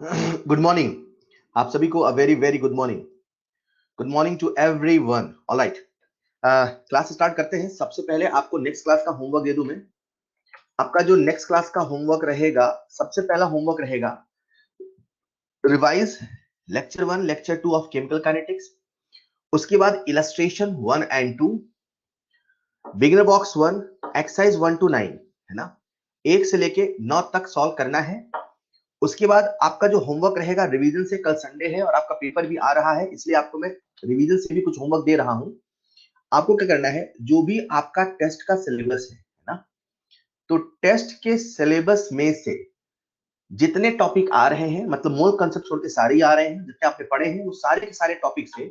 Good morning आप सभी को। A very very good morning. Good morning to everyone. Alright, class start करते हैं। सबसे पहले आपको नेक्स्ट क्लास का होमवर्क दे दूं मैं। आपका जो नेक्स्ट क्लास का होमवर्क रहेगा, सबसे पहला होमवर्क रहेगा revise lecture 1 lecture 2 of chemical kinetics. उसके बाद illustration 1 and 2, beginner box 1, exercise 1 to 9, है ना। 1 से लेके 9 तक सॉल्व करना है। उसके बाद आपका जो होमवर्क रहेगा रिवीजन से, कल संडे है और आपका पेपर भी आ रहा है, इसलिए आपको मैं रिवीजन से भी कुछ होमवर्क दे रहा हूं। आपको क्या करना है, जो भी आपका टेस्ट का सिलेबस है ना, तो टेस्ट के सिलेबस में से जितने टॉपिक आ रहे हैं, मतलब मूल कंसेप्ट छोड़ के सारे ही आ रहे हैं, जितने आपने पढ़े हैं वो सारे के सारे टॉपिक से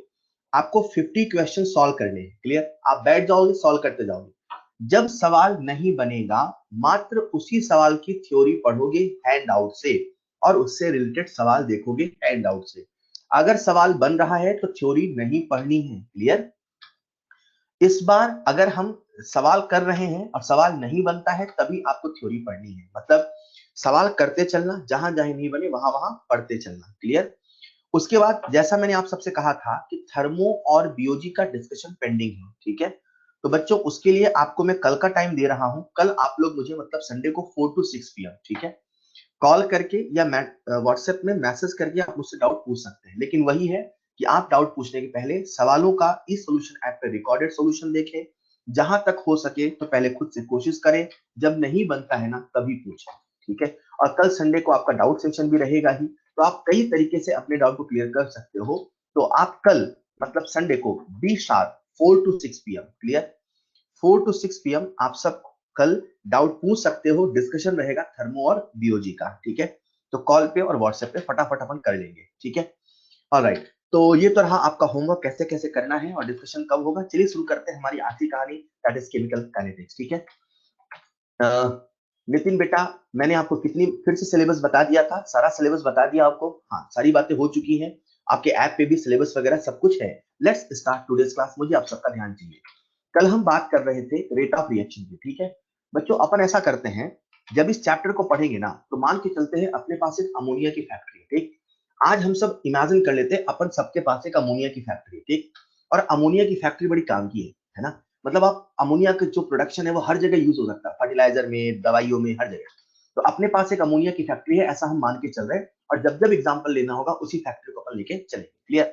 आपको 50 क्वेश्चन सॉल्व करने हैं। क्लियर? आप बैठ जाओगे, सॉल्व करते जाओगे। जब सवाल नहीं बनेगा, मात्र उसी सवाल की थ्योरी पढ़ोगे हैंड आउट से और उससे रिलेटेड सवाल देखोगे हैंड आउट से। अगर सवाल बन रहा है तो थ्योरी नहीं पढ़नी है। क्लियर? इस बार अगर हम सवाल कर रहे हैं और सवाल नहीं बनता है, तभी आपको थ्योरी पढ़नी है। मतलब सवाल करते चलना, जहां जहां नहीं बने वहां वहां पढ़ते चलना। क्लियर? उसके बाद जैसा मैंने आप सबसे कहा था कि थर्मो और बीओजी का डिस्कशन पेंडिंग है, ठीक है। तो बच्चों उसके लिए आपको मैं कल का टाइम दे रहा हूं। कल आप लोग मुझे मतलब संडे को 4 to 6 PM, ठीक है, कॉल करके या व्हाट्सएप में मैसेज करके आप मुझसे डाउट पूछ सकते हैं। लेकिन वही है कि आप डाउट पूछने के पहले सवालों का इस सोल्यूशन ऐप पे रिकॉर्डेड सोल्यूशन देखें। जहां तक हो सके तो पहले खुद से कोशिश करें, जब नहीं बनता है ना तभी पूछें, ठीक है। और कल संडे को आपका डाउट सेक्शन भी रहेगा ही, तो आप कई तरीके से अपने डाउट को क्लियर कर सकते हो। तो आप कल मतलब संडे को be sharp 4 to 6 PM, clear, 4 to 6 PM आप सब कल डाउट पूछ सकते हो। डिस्कशन रहेगा थर्मो और बीओजी का, ठीक है। तो कॉल पे और व्हाट्सएप पे फटाफट अपन कर लेंगे, ठीक है। ऑलराइट, तो ये तो रहा आपका होमवर्क कैसे कैसे करना है और डिस्कशन कब होगा। चलिए शुरू करते हैं हमारी आखिरी कहानी, दैट इज केमिकल काइनेटिक्स, ठीक है। नितिन बेटा, मैंने आपको कितनी फिर से सिलेबस बता दिया था, सारा सिलेबस बता दिया आपको। हाँ, सारी बातें हो चुकी हैं, आपके ऐप पे भी सिलेबस वगैरह सब कुछ है। Let's start today's class. मुझे आप सबका ध्यान चाहिए। कल हम बात कर रहे थे रेट ऑफ रिएक्शन की, ठीक है। बच्चों अपन ऐसा करते हैं, जब इस चैप्टर को पढ़ेंगे ना, तो मान के चलते हैं अपने पास एक अमोनिया की फैक्ट्री है, ठीक। आज हम सब इमेजिन कर लेते हैं अपन सबके पास एक अमोनिया की फैक्ट्री है, ठीक। और अमोनिया की फैक्ट्री बड़ी काम की है ना। मतलब आप अमोनिया का जो प्रोडक्शन है वो हर जगह यूज हो सकता है, फर्टिलाइजर में, दवाइयों में, हर जगह। तो अपने पास एक अमोनिया की फैक्ट्री है, ऐसा हम मान के चल रहे हैं, और जब जब एग्जाम्पल लेना होगा उसी फैक्ट्री को अपन लेके चलेंगे। क्लियर?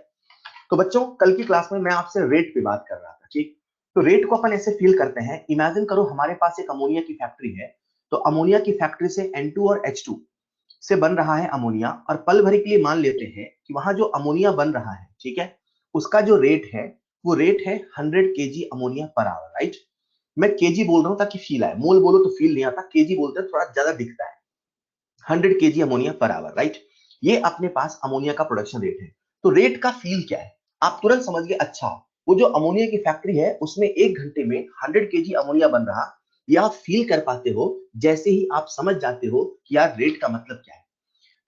तो बच्चों कल की क्लास में मैं आपसे रेट पे बात कर रहा था, ठीक। तो रेट को अपन ऐसे फील करते हैं, इमेजिन करो हमारे पास एक अमोनिया की फैक्ट्री है। तो अमोनिया की फैक्ट्री से N2 और H2 से बन रहा है अमोनिया, और पल भर के लिए मान लेते हैं कि वहां जो अमोनिया बन रहा है, ठीक है, उसका जो रेट है वो रेट है 100 kg ammonia per hour, right. मैं केजी बोल रहा हूं ताकि फील आए, मोल बोलो तो फील नहीं आता, केजी बोलते हैं थोड़ा ज्यादा दिखता है। 100 kg ammonia per hour, right. ये अपने पास अमोनिया का प्रोडक्शन रेट है। तो रेट का फील क्या है, आप तुरंत समझ गए। अच्छा, वो जो अमोनिया की फैक्ट्री है उसमें 1 घंटे में 100 kg अमोनिया बन रहा, या आप फील कर पाते हो। जैसे ही आप समझ जाते हो कि यार रेट का मतलब क्या है,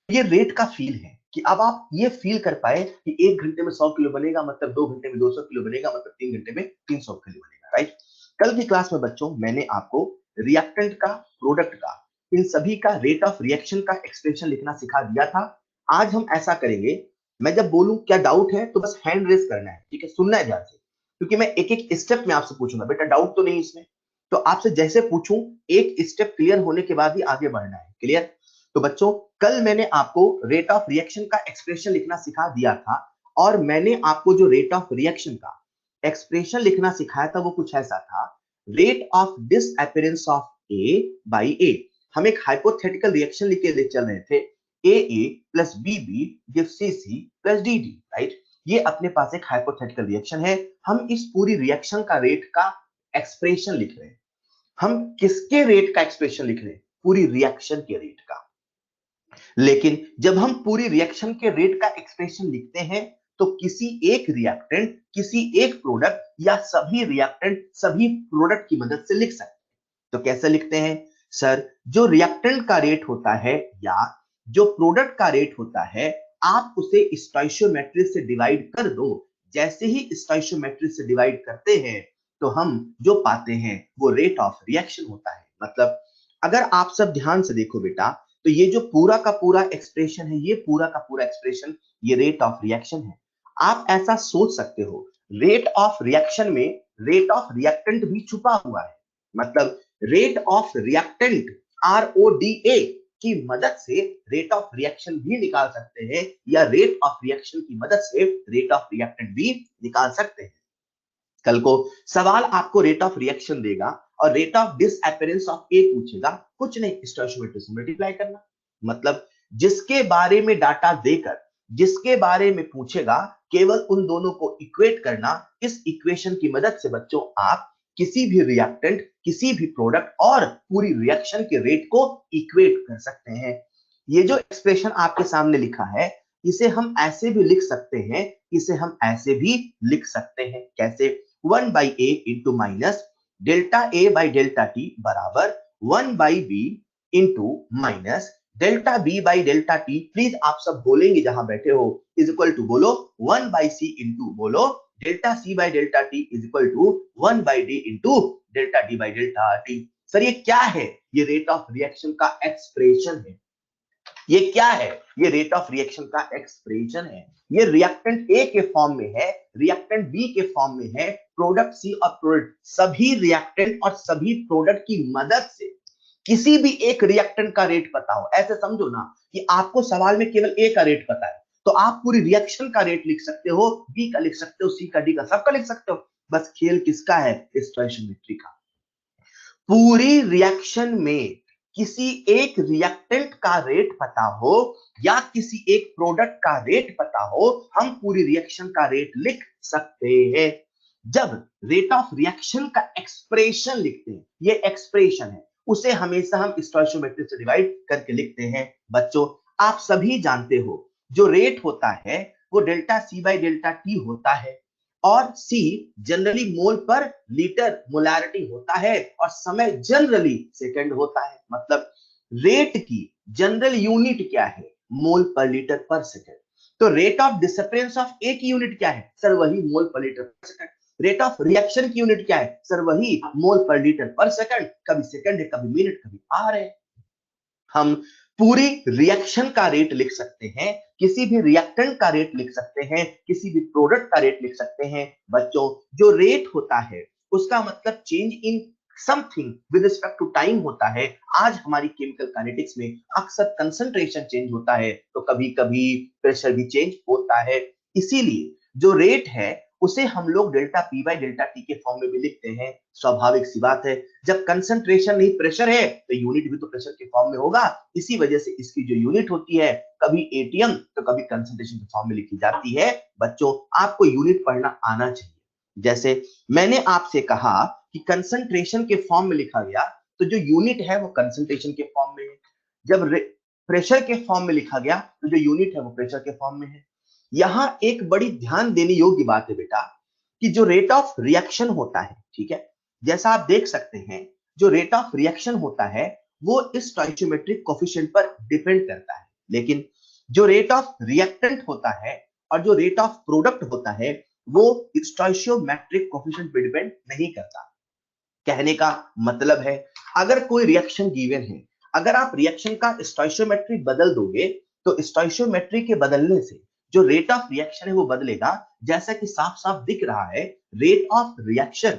ये रेट का फील है कि अब आप ये फील कर पाए कि 1 घंटे में 100 किलो बनेगा, मतलब 2 घंटे में 200 किलो बनेगा, मतलब 3 घंटे में 300 किलो बनेगा, राइट। कल की क्लास में बच्चों मैंने आपको रिएक्टेंट का, प्रोडक्ट का, इन सभी का रेट ऑफ रिएक्शन का एक्सप्रेशन लिखना सिखा दिया था। आज हम ऐसा करेंगे, मैं जब बोलूं क्या डाउट है तो बस हैंड रेस करना है, ठीक है, सुनना है ध्यान से, क्योंकि मैं एक एक स्टेप में आपसे पूछूंगा। बेटा डाउट तो नहीं इसमें? तो आपसे जैसे पूछूं, एक स्टेप क्लियर होने के बाद ही आगे बढ़ना है। क्लियर? तो बच्चों कल मैंने आपको रेट ऑफ रिएक्शन का एक्सप्रेशन लिखना सिखा दिया था, और मैंने आपको जो रेट ऑफ रिएक्शन का एक्सप्रेशन लिखना सिखाया था वो कुछ ऐसा था, rate of disappearance of A by A. हम एक हाइपोथेटिकल रिएक्शन लिख के चल रहे थे, A plus B give C plus D, right. ये अपने पास एक हाइपोथेटिकल रिएक्शन है। हम इस पूरी रिएक्शन का रेट का एक्सप्रेशन लिख रहे हैं। हम किसके रेट का एक्सप्रेशन लिख रहे हैं? पूरी रिएक्शन के रेट का। लेकिन जब हम पूरी रिएक्शन के रेट का एक्सप्रेशन लिखते हैं, तो किसी एक रिएक्टेंट, किसी एक प्रोडक्ट, या सभी रिएक्टेंट सभी प्रोडक्ट की मदद से लिख सकते हैं। तो कैसे लिखते हैं सर? जो रिएक्टेंट का रेट होता है या जो प्रोडक्ट का रेट होता है, आप उसे स्टोइशियोमेट्री से डिवाइड कर दो। जैसे ही स्टोइशियोमेट्री से डिवाइड करते हैं, तो हम जो पाते हैं वो रेट ऑफ रिएक्शन होता है। मतलब अगर आप सब ध्यान से देखो बेटा, तो ये जो पूरा का पूरा एक्सप्रेशन है, ये पूरा का पूरा एक्सप्रेशन ये रेट ऑफ रिएक्शन है। आप ऐसा सोच सकते हो, रेट ऑफ रिएक्शन में रेट ऑफ रिएक्टेंट भी छुपा हुआ है। मतलब रेट ऑफ रिएक्टेंट RODA की मदद से रेट ऑफ रिएक्शन भी निकाल सकते हैं, या रेट ऑफ रिएक्शन की मदद से रेट ऑफ रिएक्टेंट भी निकाल सकते हैं। कल को सवाल आपको रेट ऑफ रिएक्शन देगा और रेट ऑफ डिसअपियरेंस ऑफ ए पूछेगा, कुछ नहीं, स्टोइचियोमेट्री से मल्टीप्लाई करना। मतलब जिसके बारे में डाटा देकर जिसके बारे में पूछेगा, केवल उन दोनों को इक्वेट करना। इस इक्वेशन की मदद से बच्चों आप किसी भी रिएक्टेंट, किसी भी प्रोडक्ट और पूरी रिएक्शन के रेट को इक्वेट कर सकते हैं। ये जो एक्सप्रेशन आपके सामने लिखा है, इसे हम ऐसे भी लिख सकते हैं, इसे हम ऐसे भी लिख सकते हैं। कैसे? 1/a into minus delta a by delta T बराबर 1/b into minus delta b by delta T. Please आप सब बोलेंगे जहां बैठे हो, इज इक्वल टू बोलो 1/c इंटू बोलो delta c by delta T is equal to 1/d into delta d by delta T. Sir ये क्या है? ये रेट ऑफ रिएक्शन का एक्सप्रेशन है। ये क्या है? ये रेट ऑफ रिएक्शन का एक्सप्रेशन है। ये रिएक्टेंट ए के फॉर्म में है, रिएक्टेंट बी के फॉर्म में है, प्रोडक्ट सी और प्रोडक्ट, सभी रिएक्टेंट और सभी प्रोडक्ट की मदद से किसी भी एक रिएक्टेंट का रेट पता हो। ऐसे समझो ना कि आपको सवाल में केवल ए का रेट पता है, तो आप पूरी रिएक्शन का रेट लिख सकते हो, बी का लिख सकते हो, सी का, डी का, सबका लिख सकते हो। बस खेल किसका है? स्टोइचियोमेट्री का। पूरी रिएक्शन में किसी एक रिएक्टेंट का रेट पता हो या किसी एक प्रोडक्ट का रेट पता हो, हम पूरी रिएक्शन का रेट लिख सकते हैं। जब रेट ऑफ रिएक्शन का एक्सप्रेशन लिखते हैं, ये एक्सप्रेशन है, उसे हमेशा हम स्टोइचियोमेट्री से डिवाइड करके लिखते हैं। बच्चों आप सभी जानते हो, जो रेट होता है वो delta C by delta T होता है, और C जनरली मोल पर लीटर मोलारिटी होता है, और समय जनरली सेकंड होता है। मतलब रेट की जनरल यूनिट क्या है? मोल पर लीटर पर सेकंड। तो rate of disappearance of A की यूनिट क्या है? सर वही मोल पर लीटर पर सेकंड। रेट ऑफ रिएक्शन की यूनिट क्या है? सर वही मोल पर लीटर पर सेकंड। कभी सेकंड है, कभी मिनट, कभी आवर है। हम पूरी रिएक्शन का रेट लिख सकते हैं, किसी भी रिएक्टेंट का रेट लिख सकते हैं, किसी भी प्रोडक्ट का रेट लिख सकते हैं। बच्चों जो रेट होता है उसका मतलब change in something with respect to time होता है। आज हमारी केमिकल काइनेटिक्स में अक्सर कंसंट्रेशन चेंज होता है, तो कभी कभी प्रेशर भी चेंज होता है। इसीलिए जो रेट है उसे हम लोग delta P by delta T के फॉर्म में भी लिखते हैं। स्वाभाविक सी बात है, जब कंसंट्रेशन नहीं प्रेशर है तो यूनिट भी तो प्रेशर के फॉर्म में होगा। इसी वजह से इसकी जो यूनिट होती है कभी एटीएम तो कभी कंसंट्रेशन के फॉर्म में लिखी जाती है। बच्चों आपको यूनिट पढ़ना आना चाहिए। जैसे मैंने आपसे कहा कि कंसंट्रेशन के फॉर्म में लिखा गया, तो जो यूनिट है वो कंसंट्रेशन के फॉर्म में है। जब प्रेशर के फॉर्म में लिखा गया तो जो यूनिट है वो प्रेशर के फॉर्म में है। यहां एक बड़ी ध्यान देने योग्य बात है बेटा, कि जो रेट ऑफ रिएक्शन होता है, ठीक है, जैसा आप देख सकते हैं, जो रेट ऑफ रिएक्शन होता है वो इस स्टोइचियोमेट्रिक कोफिशिएंट पर डिपेंड करता है। लेकिन जो रेट ऑफ रिएक्टेंट होता है और जो रेट ऑफ प्रोडक्ट होता है वो स्टोइचियोमेट्रिक कोफिशिएंट पर डिपेंड नहीं करता। कहने का मतलब है, अगर कोई रिएक्शन गिवन है, अगर आप रिएक्शन का स्टोइचियोमेट्री बदल दोगे तो स्टोइचियोमेट्री के बदलने से जो रेट ऑफ रिएक्शन है वो बदलेगा। जैसा कि साफ साफ दिख रहा है, rate of reaction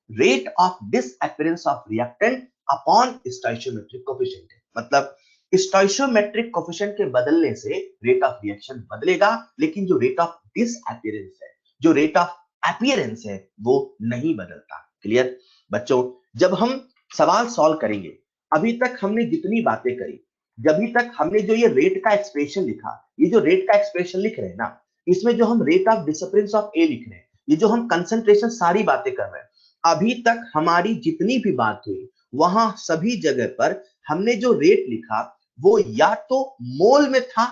rate of disappearance of reactant upon stoichiometric coefficient है। मतलब स्टोइचियोमेट्रिक कोफिशिएंट के बदलने से रेट ऑफ रिएक्शन बदलेगा, लेकिन जो रेट ऑफ डिसअपियरेंस है, जो रेट ऑफ अपीयरेंस है, वो नहीं बदलता। क्लियर? बच्चों जब हम सवाल सॉल्व करेंगे, अभी तक हमने जितनी बातें करी, जब तक हमने जो ये रेट का एक्सप्रेशन लिखा, ये जो रेट का एक्सप्रेशन लिख रहे हैं ना, इसमें जो हम रेट ऑफ डिसअपियरेंस ऑफ ए लिख रहे हैं, ये जो हम कंसंट्रेशन सारी बातें कर रहे हैं, अभी तक हमारी जितनी भी बात हुई वहां सभी जगह पर हमने जो रेट लिखा वो या तो मोल में था,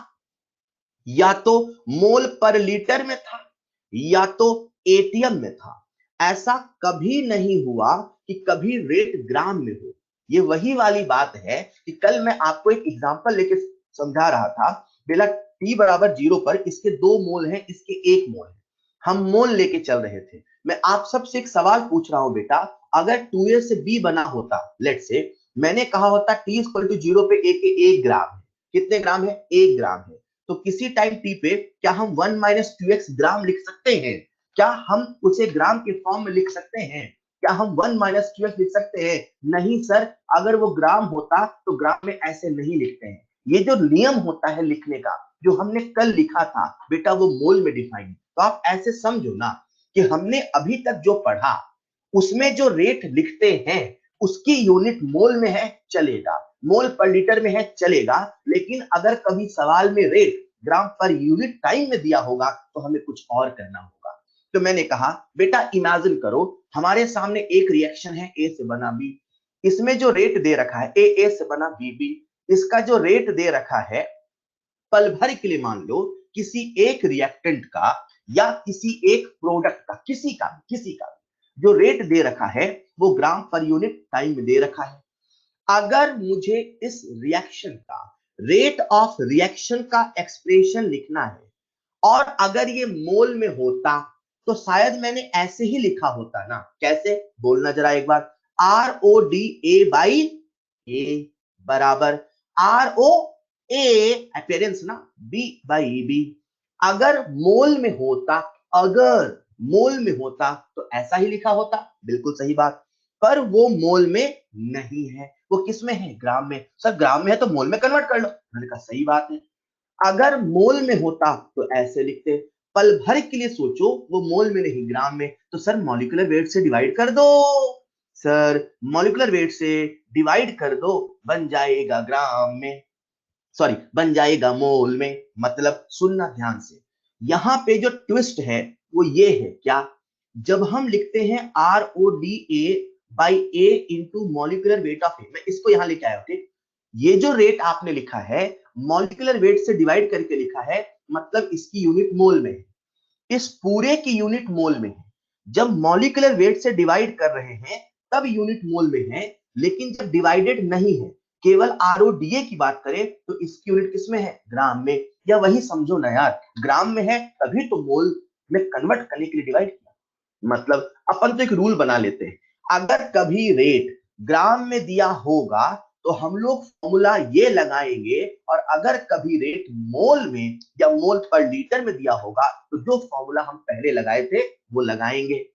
या तो मोल पर लीटर में था, या तो एटीएम में था। ऐसा कभी नहीं हुआ कि कभी रेट ग्राम में हो। ये वही वाली बात है कि कल मैं आपको एक एग्जांपल लेके समझा रहा था, बेला t बराबर 0 पर इसके 2 मोल हैं, इसके 1 मोल है, हम मोल लेके चल रहे थे। मैं आप सबसे एक सवाल पूछ रहा हूं बेटा, अगर 2a से b बना होता, लेट्स से मैंने कहा होता t इक्वल टू 0 पे a के 1 ग्राम है, कितने ग्राम है? 1 ग्राम है। तो किसी टाइम टी पे क्या हम 1 माइनस 2x ग्राम लिख सकते हैं? क्या हम उसे ग्राम के फॉर्म में लिख सकते हैं? क्या हम 1 माइनस 2x लिख सकते हैं? नहीं सर, अगर वो ग्राम होता तो ग्राम में ऐसे नहीं लिखते हैं। ये जो नियम होता है लिखने का, जो हमने कल लिखा था बेटा, वो मोल में डिफाइन। तो आप ऐसे समझो ना कि हमने अभी तक जो पढ़ा उसमें जो रेट लिखते हैं उसकी यूनिट मोल में है, चलेगा, मोल पर लीटर में है, चलेगा, लेकिन अगर कभी सवाल में रेट ग्राम पर यूनिट टाइम में दिया होगा तो हमें कुछ और करना होगा। तो मैंने कहा बेटा इमेजिन करो हमारे सामने एक रिएक्शन है ए से बना बी, इसमें जो रेट दे रखा है ए से बना बी, इसका जो रेट दे रखा है पल भर के लिए मान लो किसी एक रिएक्टेंट का या किसी एक प्रोडक्ट का, किसी का जो रेट दे रखा है वो ग्राम पर यूनिट टाइम में दे रखा है। अगर मुझे इस रिएक्शन का रेट ऑफ रिएक्शन का एक्सप्रेशन लिखना है और अगर ये मोल में होता तो शायद मैंने ऐसे ही लिखा होता ना। कैसे? बोलना जरा एक बार। RODA/A बराबर ROA अपीयरेंस ना, B/B। अगर मोल में होता, अगर मोल में होता तो ऐसा ही लिखा होता, बिल्कुल सही बात। पर वो मोल में नहीं है, वो किस में है? ग्राम में। सर ग्राम में है तो मोल में कन्वर्ट कर लो। मैंने कहा सही बात है। अगर मोल में होता तो ऐसे लिखते। पल भर के लिए सोचो वो मोल में नहीं ग्राम में, तो सर मॉलिक्यूलर वेट से डिवाइड कर दो। सर मॉलिक्यूलर वेट से डिवाइड कर दो, बन जाएगा ग्राम में, सॉरी बन जाएगा मोल में। मतलब सुनना ध्यान से, यहां पे जो ट्विस्ट है वो ये है क्या, जब हम लिखते हैं RODA/A into molecular weight of A, मैं इसको यहां लेके आया। ओके, ये जो रेट आपने लिखा है मॉलिक्यूलर वेट से डिवाइड करके लिखा है, मतलब इसकी यूनिट मोल में है, इस पूरे की यूनिट मोल में है। जब मॉलिक्यूलर वेट से डिवाइड कर रहे हैं तब यूनिट मोल में है, लेकिन जब डिवाइडेड नहीं है, केवल RODA की बात करें तो इसकी यूनिट किस में है? ग्राम में। या वही समझो ना यार, ग्राम में है तभी तो मोल में कन्वर्ट करने के लिए डिवाइड किया। मतलब अपन तो एक रूल बना लेते हैं, अगर कभी रेट ग्राम में दिया होगा तो हम लोग फॉर्मूला ये लगाएंगे, और अगर कभी रेट मोल में या मोल पर लीटर में दिया होगा तो जो फॉर्मूला हम पहले लगाए थे वो लगाएंगे।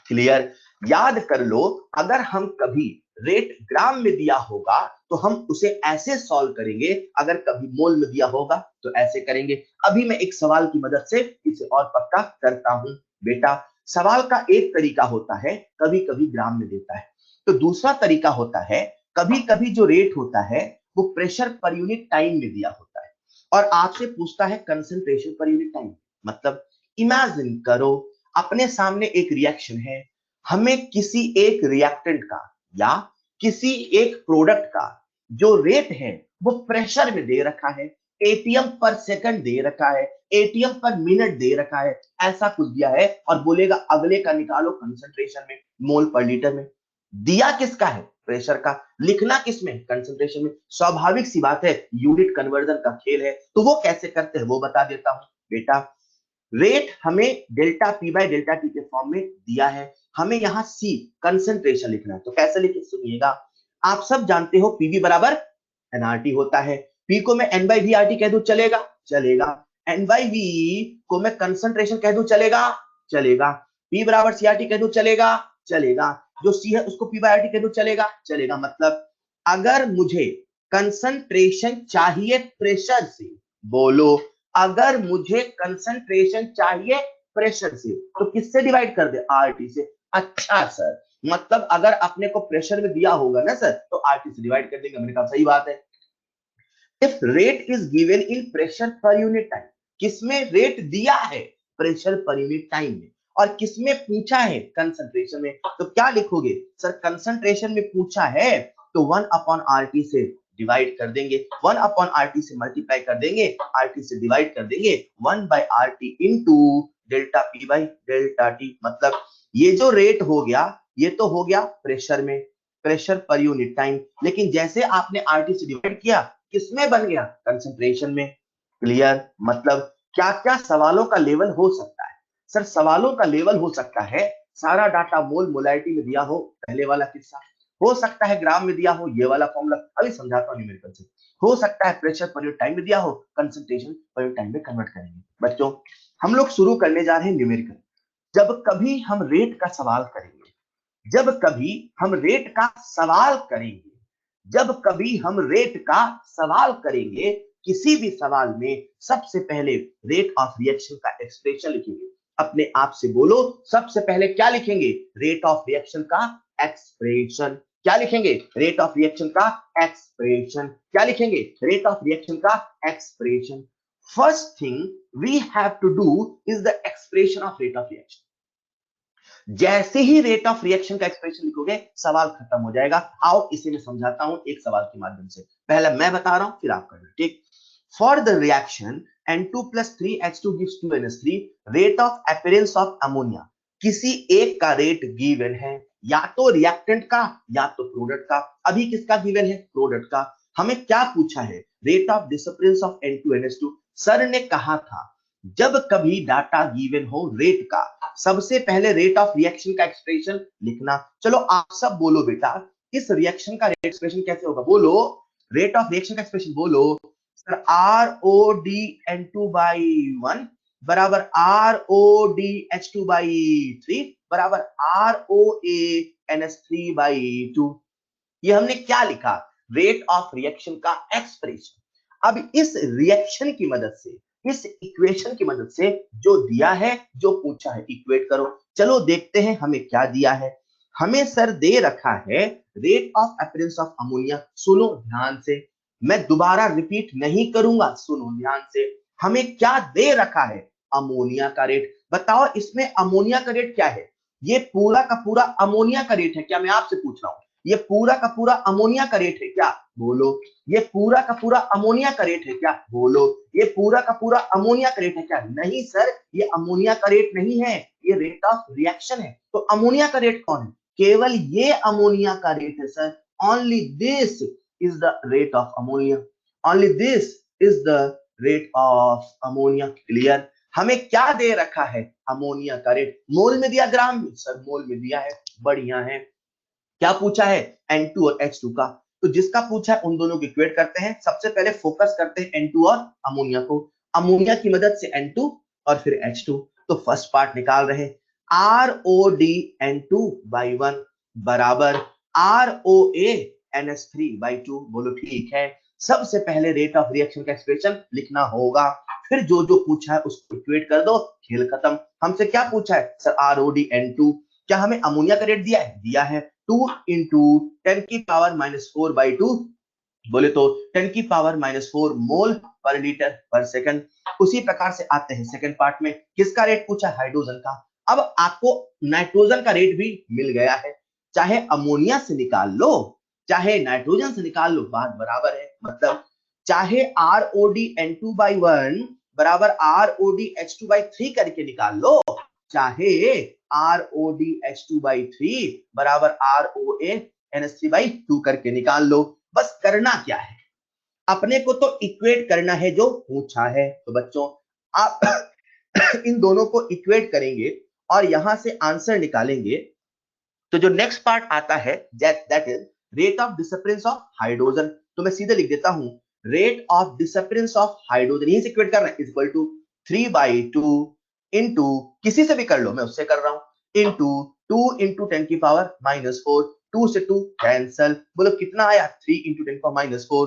क्लियर? याद कर लो, अगर हम कभी रेट ग्राम में दिया होगा तो हम उसे ऐसे सॉल्व करेंगे, अगर कभी मोल में दिया होगा तो ऐसे करेंगे। अभी मैं एक सवाल की मदद से इसे और पक्का करता हूं। बेटा सवाल का एक तरीका होता है कभी कभी ग्राम में देता है, तो दूसरा तरीका होता है कभी कभी जो रेट होता है वो प्रेशर पर यूनिट टाइम में दिया होता है और आपसे पूछता है कंसंट्रेशन पर यूनिट टाइम। मतलब इमेजिन करो अपने सामने एक रिएक्शन है, हमें किसी एक रिएक्टेंट का या किसी एक प्रोडक्ट का जो रेट है वो प्रेशर में दे रखा है, एटीएम पर सेकंड दे रखा है, एटीएम पर मिनट दे रखा है, ऐसा कुछ दिया है, और बोलेगा अगले का निकालो कंसंट्रेशन में, मोल पर लीटर में। दिया किसका है? प्रेशर का। लिखना किसमें? कंसंट्रेशन में। स्वाभाविक सी बात है, यूनिट कन्वर्जन का खेल है। तो वो कैसे करते हैं वो बता देता हूं। बेटा रेट हमें delta P by delta T के फॉर्म में दिया है, हमें यहाँ सी कंसंट्रेशन लिखना है। तो कैसे लिखे सुनिएगा, आप सब जानते हो पीवी बराबर एनआरटी होता है। पी को मैं n by V R T कह दूं, चलेगा? चलेगा। एन बाई वी को मैं कंसंट्रेशन कह दूं, चलेगा? चलेगा। पी बराबर सीआरटी कह दूं, चलेगा? चलेगा। जो सी है उसको पी बाई आर टी कह दूं, चलेगा? चलेगा। मतलब अगर मुझे कंसंट्रेशन चाहिए प्रेशर से, बोलो अगर मुझे कंसंट्रेशन चाहिए प्रेशर से तो किससे डिवाइड कर दे? आरटी से। अच्छा सर, मतलब अगर अपने को प्रेशर में दिया होगा ना सर तो आरटी से डिवाइड कर देंगे। मैंने कहा सही बात है। If rate is given in pressure per unit time, किसमें रेट दिया है? प्रेशर पर यूनिट टाइम में। और किसमें पूछा है? कंसंट्रेशन में। तो क्या लिखोगे? सर कंसंट्रेशन में पूछा है तो 1 अपॉन आरटी से डिवाइड कर देंगे, 1 अपॉन आरटी से मल्टीप्लाई कर देंगे, आरटी से डिवाइड कर देंगे, 1 by RT into delta P by delta T. मतलब ये जो रेट हो गया ये तो हो गया प्रेशर में, प्रेशर पर यूनिट टाइम, लेकिन जैसे आपने आरटी से डिवाइड किया किसमें बन गया? कंसंट्रेशन में। क्लियर? मतलब क्या क्या सवालों का लेवल हो सकता है? सर सवालों का लेवल हो सकता है सारा डाटा मोल मोलैरिटी में दिया हो, पहले वाला किस्सा हो सकता है, ग्राम में दिया हो, ये वाला फॉर्मूला। अभी समझाता हूं न्यूमेरिकल से। हो सकता है प्रेशर पर यूनिट टाइम में दिया हो, कंसंट्रेशन पर यूनिट टाइम में कन्वर्ट करेंगे। बच्चों हम लोग शुरू करने जा रहे हैं न्यूमेरिकल। जब कभी हम रेट का सवाल करेंगे, जब कभी हम रेट का सवाल करेंगे, जब कभी हम रेट का सवाल करेंगे, किसी भी सवाल में सबसे पहले रेट ऑफ रिएक्शन का एक्सप्रेशन लिखेंगे। अपने आप से बोलो, सबसे पहले क्या लिखेंगे? रेट ऑफ रिएक्शन का एक्सप्रेशन। क्या लिखेंगे? रेट ऑफ रिएक्शन का एक्सप्रेशन। क्या लिखेंगे? रेट ऑफ रिएक्शन का expression. First thing we have to do is the expression of rate of reaction. जैसे ही रेट ऑफ रिएक्शन का एक्सप्रेशन लिखोगे, सवाल खत्म हो जाएगा। आओ इसे मैं समझाता हूं एक सवाल के माध्यम से। पहले मैं बता रहा हूं, फिर आप करना, ठीक? For the reaction N2 plus 3H2 gives 2NH3, rate of appearance of ammonia. किसी एक का रेट गिवन है, या तो रिएक्टेंट का या तो प्रोडक्ट का। अभी किसका गिवन है? प्रोडक्ट का। हमें क्या पूछा है? Rate of disappearance of N2NH2। Sir ने कहा था जब कभी डाटा गिवन हो रेट का, सबसे पहले रेट ऑफ रिएक्शन का एक्सप्रेशन लिखना। चलो आप सब बोलो बेटा, इस रिएक्शन का रेट एक्सप्रेशन कैसे होगा? बोलो, रेट ऑफ रिएक्शन का एक्सप्रेशन बोलो। सर RODN2/1 बराबर RODH2/3 बराबर ROANH3/2। ये हमने क्या लिखा? रेट ऑफ रिएक्शन का एक्सप्रेशन। अब इस रिएक्शन की मदद से, इस इक्वेशन की मदद से जो दिया है, जो पूछा है, इक्वेट करो। चलो देखते हैं हमें क्या दिया है। हमें सर दे रखा है rate of appearance of ammonia. सुनो ध्यान से, मैं दोबारा रिपीट नहीं करूंगा, सुनो ध्यान से। हमें क्या दे रखा है? अमोनिया का रेट। बताओ इसमें अमोनिया का रेट क्या है? ये पूरा का पूरा अमोनिया का रेट है क्या? मैं आपसे पूछ रहा हूं, ये पूरा का पूरा अमोनिया का रेट है क्या? बोलो। ये पूरा का पूरा अमोनिया का रेट है क्या? बोलो। ये पूरा का पूरा अमोनिया का रेट है क्या? नहीं सर, ये अमोनिया का रेट नहीं है, ये रेट ऑफ रिएक्शन है। तो अमोनिया का रेट कौन है? केवल ये अमोनिया का रेट है sir. Only this is the rate of ammonia. Only this is the rate of ammonia. Clear? हमें क्या दे रखा है? अमोनिया का रेट। मोल में दिया, ग्राम में? सर मोल में दिया है। बढ़िया है। क्या पूछा है? N2 और H2 का। तो जिसका पूछा है उन दोनों को इक्वेट करते हैं। सबसे पहले फोकस करते हैं N2 और अमोनिया को। अमोनिया की मदद से N2 और फिर H2। तो फर्स्ट पार्ट निकाल रहे हैं। RODN2/1 बराबर ROANH3/2। बोलो ठीक है। सबसे पहले रेट ऑफ रिएक्शन का एक्सप्रेशन लिखना होगा, फिर जो जो पूछा है उसको इक्वेट कर दो, खेल खत्म। हमसे क्या पूछा है? Sir RODN2। क्या हमें अमोनिया का रेट दिया है? दिया है। 2 इंटू 10⁻⁴/2, बोले तो 10⁻⁴ मोल पर लीटर पर सेकंड। उसी प्रकार से आते हैं सेकंड पार्ट में। किसका रेट पूछा? हाइड्रोजन का। अब आपको नाइट्रोजन का रेट भी मिल गया है। चाहे अमोनिया से निकाल लो, चाहे नाइट्रोजन से निकाल लो, बात बराबर है। मतलब चाहे RODN2/1 बराबर RODH2/3 करके निकाल लो, चाहे RODH2/3 बराबर ROANH3/2 करके निकाल लो। बस करना क्या है? अपने को तो इक्वेट करना है जो पूछा है। तो बच्चों आप इन दोनों को इक्वेट करेंगे और यहां से आंसर निकालेंगे। तो जो नेक्स्ट पार्ट आता है that is rate of disappearance of hydrogen. तो मैं सीधे लिख देता हूं, rate of disappearance of hydrogen, यही से इक्वेट करना है, इज इक्वल टू 3/2 इंटू, किसी से भी कर लो, मैं उससे कर रहा हूं, इंटू 2 इंटू 10⁻⁴। 2 से 2 कैंसल। बोलो कितना आया? 3 इंटू 10⁻⁴।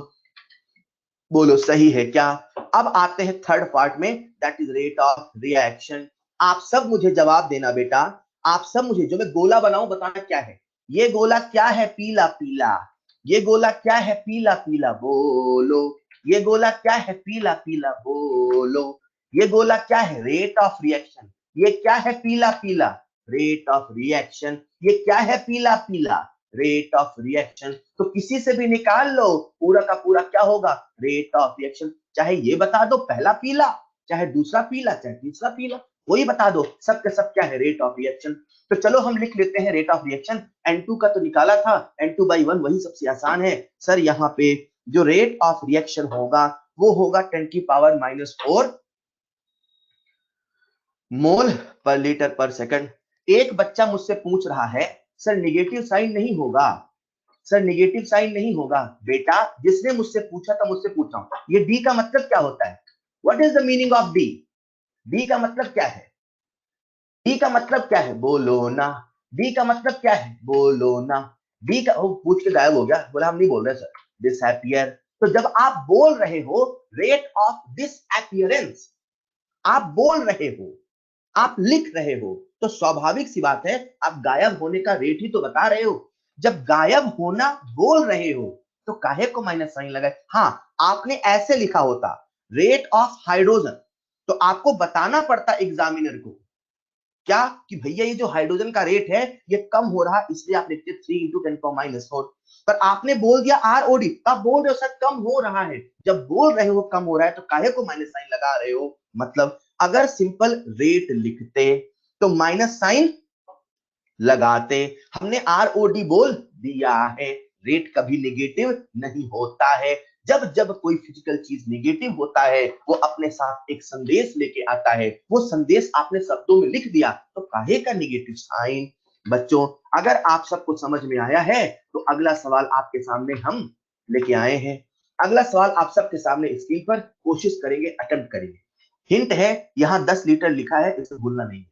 बोलो सही है क्या? अब आते हैं थर्ड पार्ट में, that is rate of reaction. आप सब मुझे जवाब देना बेटा। आप सब मुझे, जो मैं गोला बनाऊं, बताना क्या है ये गोला? क्या है? पीला पीला। ये गोला क्या है? पीला पीला। बोलो। ये गोला क्या है? पीला पीला। बोलो। ये गोला क्या है? Rate of reaction. ये क्या है? पीला पीला। Rate of reaction. ये क्या है? पीला पीला। Rate of reaction. तो किसी से भी निकाल लो, पूरा का पूरा क्या होगा? Rate of reaction. चाहे ये बता दो पहला पीला, चाहे दूसरा पीला, चाहे तीसरा पीला, वही बता दो, सब के सब क्या है? Rate of reaction. तो चलो हम लिख लेते हैं रेट ऑफ रिएक्शन। N2 का तो निकाला था, N2/1 वही सबसे आसान है। सर यहाँ पे जो रेट ऑफ रिएक्शन होगा वो होगा 10⁻⁴ मोल पर लीटर पर सेकंड। एक बच्चा मुझसे पूछ रहा है, सर निगेटिव साइन नहीं होगा? सर नेगेटिव साइन नहीं होगा बेटा, जिसने मुझसे पूछा था मुझसे पूछ रहा हूं, ये डी का मतलब क्या होता है? What is the meaning of D? D का मतलब क्या है? डी का मतलब क्या है? बोलो ना। डी का मतलब क्या है? बोलो ना। डी का, वो पूछ के गायब हो गया, बोला हम नहीं बोल रहे सर, डिसअपियर। तो जब आप बोल रहे हो रेट ऑफ डिसअपियरेंस, आप बोल रहे हो, आप लिख रहे हो, तो स्वाभाविक सी बात है आप गायब होने का रेट ही तो बता रहे हो। जब गायब होना बोल रहे हो तो काहे को माइनस साइन लगाए? हाँ, आपने ऐसे लिखा होता रेट ऑफ हाइड्रोजन, तो आपको बताना पड़ता एग्जामिनर को क्या कि भैया ये जो हाइड्रोजन का रेट है ये कम हो रहा, इसलिए आप लिखते 3 इंटू 10⁻⁴। पर आपने बोल दिया आरओडी, आप बोल रहे हो सर कम हो रहा है। जब बोल रहे हो कम हो रहा है तो काहे को माइनस साइन लगा रहे हो? मतलब अगर सिंपल रेट लिखते तो माइनस साइन लगाते। हमने आरओडी बोल दिया है। रेट कभी नेगेटिव नहीं होता है। जब जब कोई फिजिकल चीज नेगेटिव होता है वो अपने साथ एक संदेश लेके आता है, वो संदेश आपने शब्दों में लिख दिया तो काहे का नेगेटिव साइन? बच्चों अगर आप सबको समझ में आया है तो अगला सवाल आपके सामने हम लेके आए हैं। अगला सवाल आप सबके सामने स्क्रीन पर कोशिश करेंगे, अटेम्प्ट करेंगे। हिंट है, यहाँ 10 लीटर लिखा है, इसे भूलना नहीं।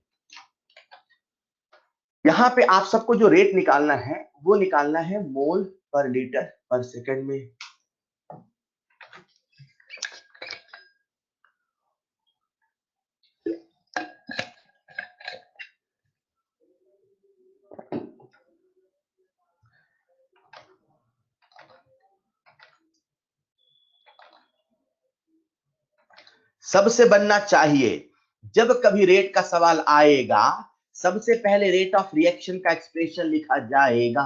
यहाँ पे आप सबको जो रेट निकालना है वो निकालना है मोल पर लीटर पर सेकंड में। सबसे बनना चाहिए, जब कभी रेट का सवाल आएगा सबसे पहले रेट ऑफ रिएक्शन का एक्सप्रेशन लिखा जाएगा।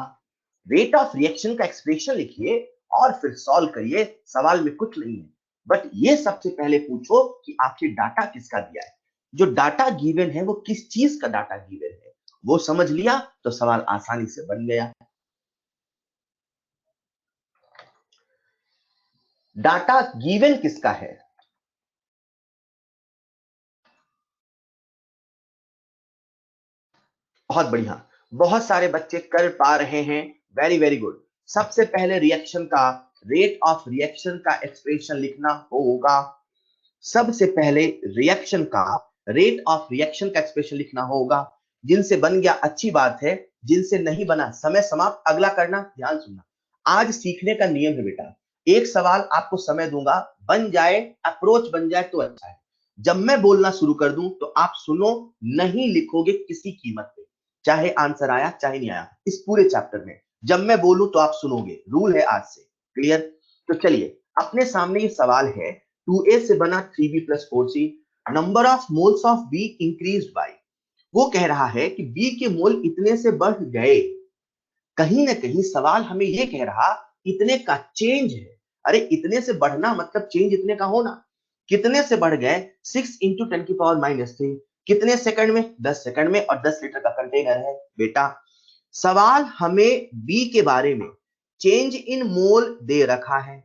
रेट ऑफ रिएक्शन का एक्सप्रेशन लिखिए और फिर सॉल्व करिए, सवाल में कुछ नहीं है। बट ये सबसे पहले पूछो कि आखिर डाटा किसका दिया है। जो डाटा गिवन है वो किस चीज का डाटा गिवन है, वो समझ लिया तो सवाल आसानी से बन गया। डाटा गिवन किसका है? बहुत बढ़िया, बहुत सारे बच्चे कर पा रहे हैं, वेरी वेरी गुड। सबसे पहले रिएक्शन का, रेट ऑफ रिएक्शन का एक्सप्रेशन लिखना होगा। सबसे पहले रिएक्शन का, रेट ऑफ रिएक्शन का एक्सप्रेशन लिखना होगा। जिनसे बन गया अच्छी बात है, जिनसे नहीं बना समय समाप्त, अगला करना। ध्यान सुनना, आज सीखने का नियम है बेटा, एक सवाल आपको समय दूंगा, बन जाए, अप्रोच बन जाए तो अच्छा है। जब मैं बोलना शुरू कर दूं तो आप सुनो, नहीं लिखोगे किसी कीमत पे, चाहे आंसर आया चाहे नहीं आया इस पूरे चैप्टर में। जब मैं बोलूं तो आप सुनोगे, रूल है आज से, क्लियर? तो चलिए, अपने सामने ये सवाल है, 2a से बना 3b plus 4c, number of moles of b increase by. वो कह रहा है कि b के मोल इतने से बढ़ गए। कहीं ना कहीं सवाल हमें ये कह रहा इतने का चेंज है। अरे इतने से बढ़ना मतलब चेंज इतने का होना। कितने से बढ़ गए? 6 इंटू 10⁻³ कितने सेकंड में? 10 सेकंड में, और 10 लीटर का कंटेनर है बेटा। सवाल हमें बी के बारे में चेंज इन मोल दे रखा है।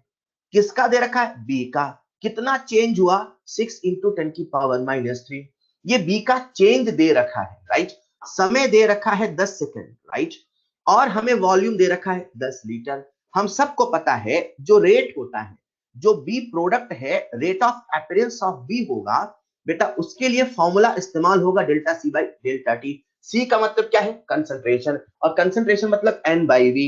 किसका दे रखा है? बी का। कितना चेंज हुआ? 6 इंटू 10⁻³ ये बी का चेंज दे रखा है, राइट। समय दे रखा है 10 सेकंड, राइट। और हमें वॉल्यूम दे रखा है 10 लीटर। हम सबको पता है जो रेट होता है, जो बी प्रोडक्ट है, rate of appearance of B होगा बेटा, उसके लिए फॉर्मूला इस्तेमाल होगा delta C by delta T. C का मतलब क्या है? कंसंट्रेशन, और कंसंट्रेशन मतलब एन बाई वी।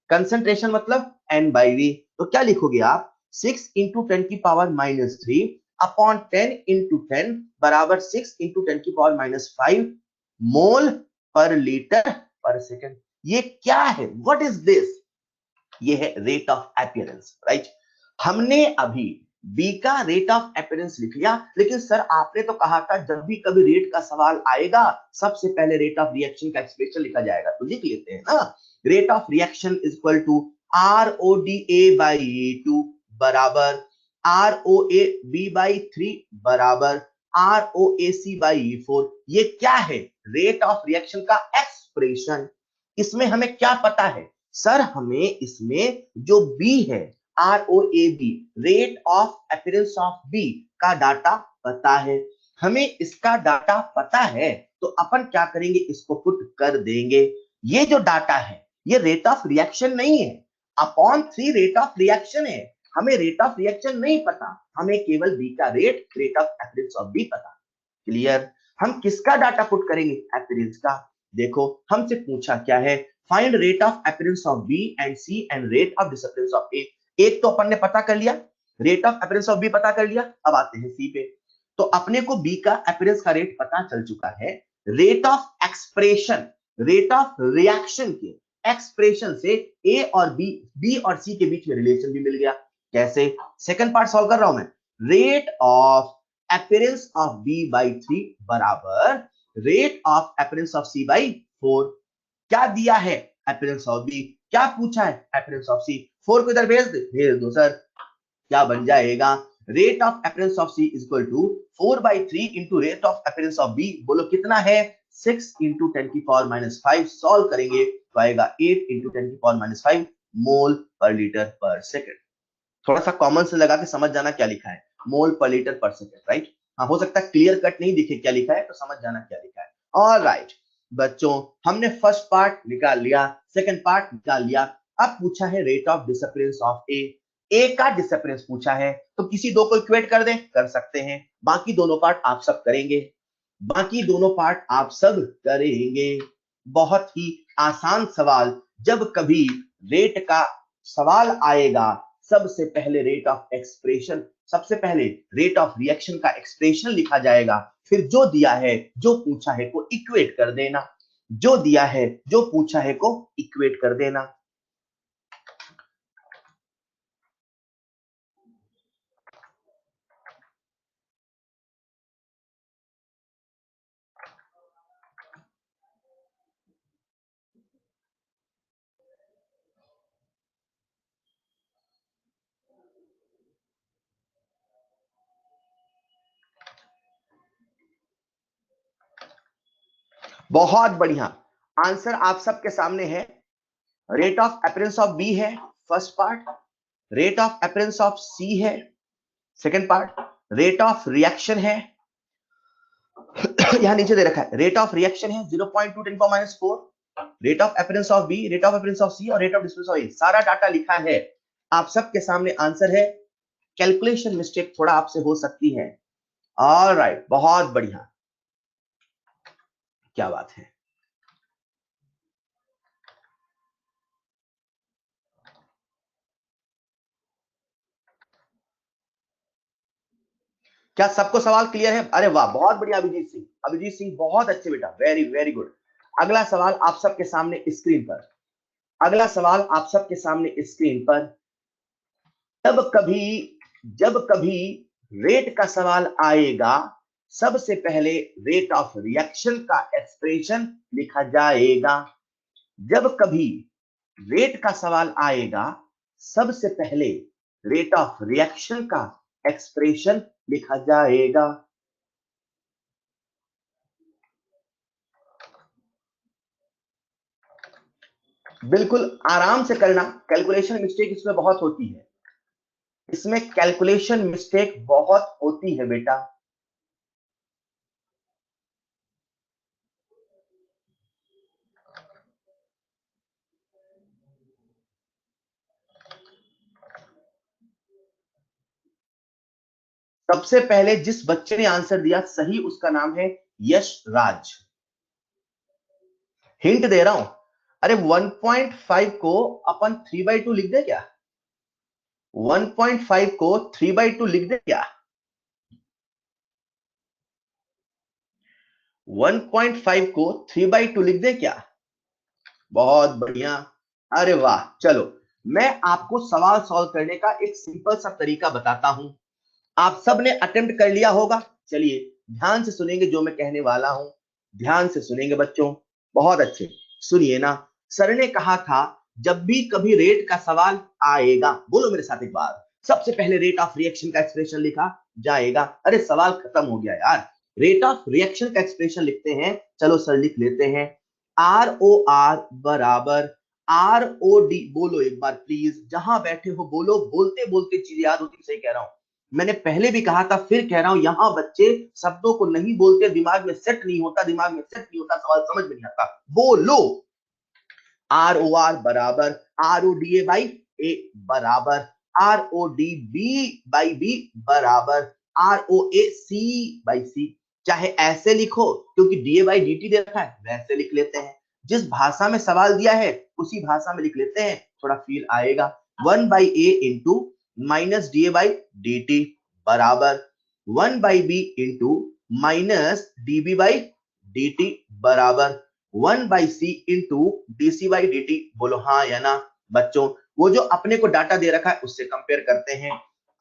कंसंट्रेशन मतलब एन बाई वी। तो क्या लिखोगे आप? 6 इंटू 10⁻³ अपॉन 10 इंटू 10 बराबर 6 इंटू 10⁻⁵ मोल पर लीटर पर सेकंड। ये क्या है? What is this? ये है रेट ऑफ अपीयरेंस, राइट। हमने अभी बी का रेट ऑफ अपीयरेंस लिख लिया, लेकिन सर आपने तो कहा था जब भी कभी रेट का सवाल आएगा सबसे पहले रेट ऑफ रिएक्शन का एक्सप्रेशन लिखा जाएगा, तो लिख लेते हैं ना। Rate of reaction is equal to RODA by 2 बराबर ROAB बाई 3 बराबर ROAC बाई 4। ये क्या है? रेट ऑफ रिएक्शन का एक्सप्रेशन। इसमें हमें क्या पता है? सर हमें इसमें जो बी है, ROAB, rate of appearance of B का डाटा पता है। हमें इसका डाटा पता है तो अपन क्या करेंगे? इसको पुट कर देंगे। ये जो डाटा है ये रेट ऑफ रिएक्शन नहीं है, अपॉन 3 रेट ऑफ रिएक्शन है। हमें रेट ऑफ रिएक्शन नहीं पता, हमें केवल बी का rate of appearance of B पता। क्लियर? हम किसका डाटा पुट करेंगे? अपीयरेंस का। देखो हमसे पूछा क्या है, find rate of appearance of B and C and rate of disappearance of A. एक तो अपन ने पता कर लिया, rate of appearance of B पता कर लिया। अब आते हैं सी पे। तो अपने को बी का अपीयरेंस का रेट पता चल चुका है। Rate of expression, rate of reaction के एक्सप्रेशन से ए और बी और सी के बीच में रिलेशन भी मिल गया। कैसे? सेकंड पार्ट सॉल्व कर रहा हूं मैं। Rate of appearance of B by 3 बराबर rate of appearance of C by 4। क्या दिया है? Appearance of B. क्या पूछा है? अपीयरेंस ऑफ सी। 4 को इधर भेज दो सर। क्या बन जाएगा? Rate of appearance of C is equal to 4/3 into rate of appearance of B. बोलो कितना है? 6 इंटू 10⁻⁵ सॉल्व करेंगे तो आएगा 8 इंटू 10⁻⁵ मोल पर लीटर पर सेकेंड। थोड़ा सा कॉमन से लगा के समझ जाना क्या लिखा है, मोल पर लीटर पर सेकेंड, राइट? हाँ, हो सकता है क्लियर कट नहीं दिखे क्या लिखा है, तो समझ जाना क्या लिखा है। ऑलराइट बच्चों, हमने फर्स्ट पार्ट निकाल लिया, सेकंड पार्ट निकाल लिया। अब पूछा है रेट ऑफ डिसअपीयरेंस ऑफ ए का डिसअपीयरेंस पूछा है, तो किसी दो को इक्वेट कर दें, कर सकते हैं। बाकी दोनों पार्ट आप सब करेंगे, बाकी दोनों पार्ट आप सब करेंगे। बहुत ही आसान सवाल। जब कभी रेट का सवाल आएगा, सबसे पहले रेट ऑफ एक्सप्रेशन, सबसे पहले रेट ऑफ रिएक्शन का एक्सप्रेशन लिखा जाएगा, फिर जो दिया है, जो पूछा है को इक्वेट कर देना, जो दिया है, जो पूछा है को इक्वेट कर देना। बहुत बढ़िया, आंसर आप सबके सामने है। Rate of appearance of B है first part, rate of appearance of C है second part, rate of reaction है यहां नीचे दे रखा है, रेट ऑफ रिएक्शन है 0.2 10⁻⁴, rate of appearance of B, rate of appearance of C और rate of disappearance of A. सारा डाटा लिखा है, आप सबके सामने आंसर है। कैलकुलेशन मिस्टेक थोड़ा आपसे हो सकती है। ऑलराइट, बहुत बढ़िया, क्या बात है। क्या सबको सवाल क्लियर है? अरे वाह, बहुत बढ़िया अभिजीत सिंह, अभिजीत सिंह बहुत अच्छे बेटा, वेरी वेरी गुड। अगला सवाल आप सबके सामने स्क्रीन पर, अगला सवाल आप सबके सामने स्क्रीन पर। जब कभी रेट का सवाल आएगा, सबसे पहले रेट ऑफ रिएक्शन का एक्सप्रेशन लिखा जाएगा। जब कभी रेट का सवाल आएगा, सबसे पहले रेट ऑफ रिएक्शन का एक्सप्रेशन लिखा जाएगा। बिल्कुल आराम से करना, कैलकुलेशन मिस्टेक इसमें बहुत होती है, इसमें कैलकुलेशन मिस्टेक बहुत होती है बेटा। सबसे पहले जिस बच्चे ने आंसर दिया सही, उसका नाम है यश राज। हिंट दे रहा हूं, अरे 1.5 को अपन 3/2 लिख दे क्या? 1.5 को 3/2 लिख दे क्या? 1.5 को 3/2 लिख दे क्या? बहुत बढ़िया, अरे वाह। चलो मैं आपको सवाल सॉल्व करने का एक सिंपल सा तरीका बताता हूं, आप सब ने अटेम्प्ट कर लिया होगा। चलिए ध्यान से सुनेंगे जो मैं कहने वाला हूं, ध्यान से सुनेंगे बच्चों, बहुत अच्छे सुनिए ना। सर ने कहा था जब भी कभी रेट का सवाल आएगा, बोलो मेरे साथ एक बार, सबसे पहले रेट ऑफ रिएक्शन का एक्सप्रेशन लिखा जाएगा। अरे सवाल खत्म हो गया यार, रेट ऑफ रिएक्शन का एक्सप्रेशन लिखते हैं। चलो सर लिख लेते हैं, आर ओ आर बराबर आर ओ डी। बोलो एक बार प्लीज, जहां बैठे हो बोलो, बोलते बोलते चीज याद होती, सही कह रहा हूं। मैंने पहले भी कहा था, फिर कह रहा हूं, यहां बच्चे शब्दों को नहीं बोलते, दिमाग में सेट नहीं होता, दिमाग में सेट नहीं होता, सवाल समझ में नहीं आता। बोलो ROR बराबर RODA बाई A बराबर RODB बाई B बराबर ROAC बाई C। चाहे ऐसे लिखो क्योंकि DA बाई DT दे रखा है, वैसे लिख लेते हैं। जिस भाषा में सवाल दिया है उसी भाषा में लिख लेते हैं, थोड़ा फील आएगा। 1 by A into minus DA by DT बराबर 1 by B into minus DB by DT बराबर 1 by C into DC by DT। बोलो हाँ या ना बच्चों। वो जो अपने को डाटा दे रखा है उससे कंपेयर करते हैं,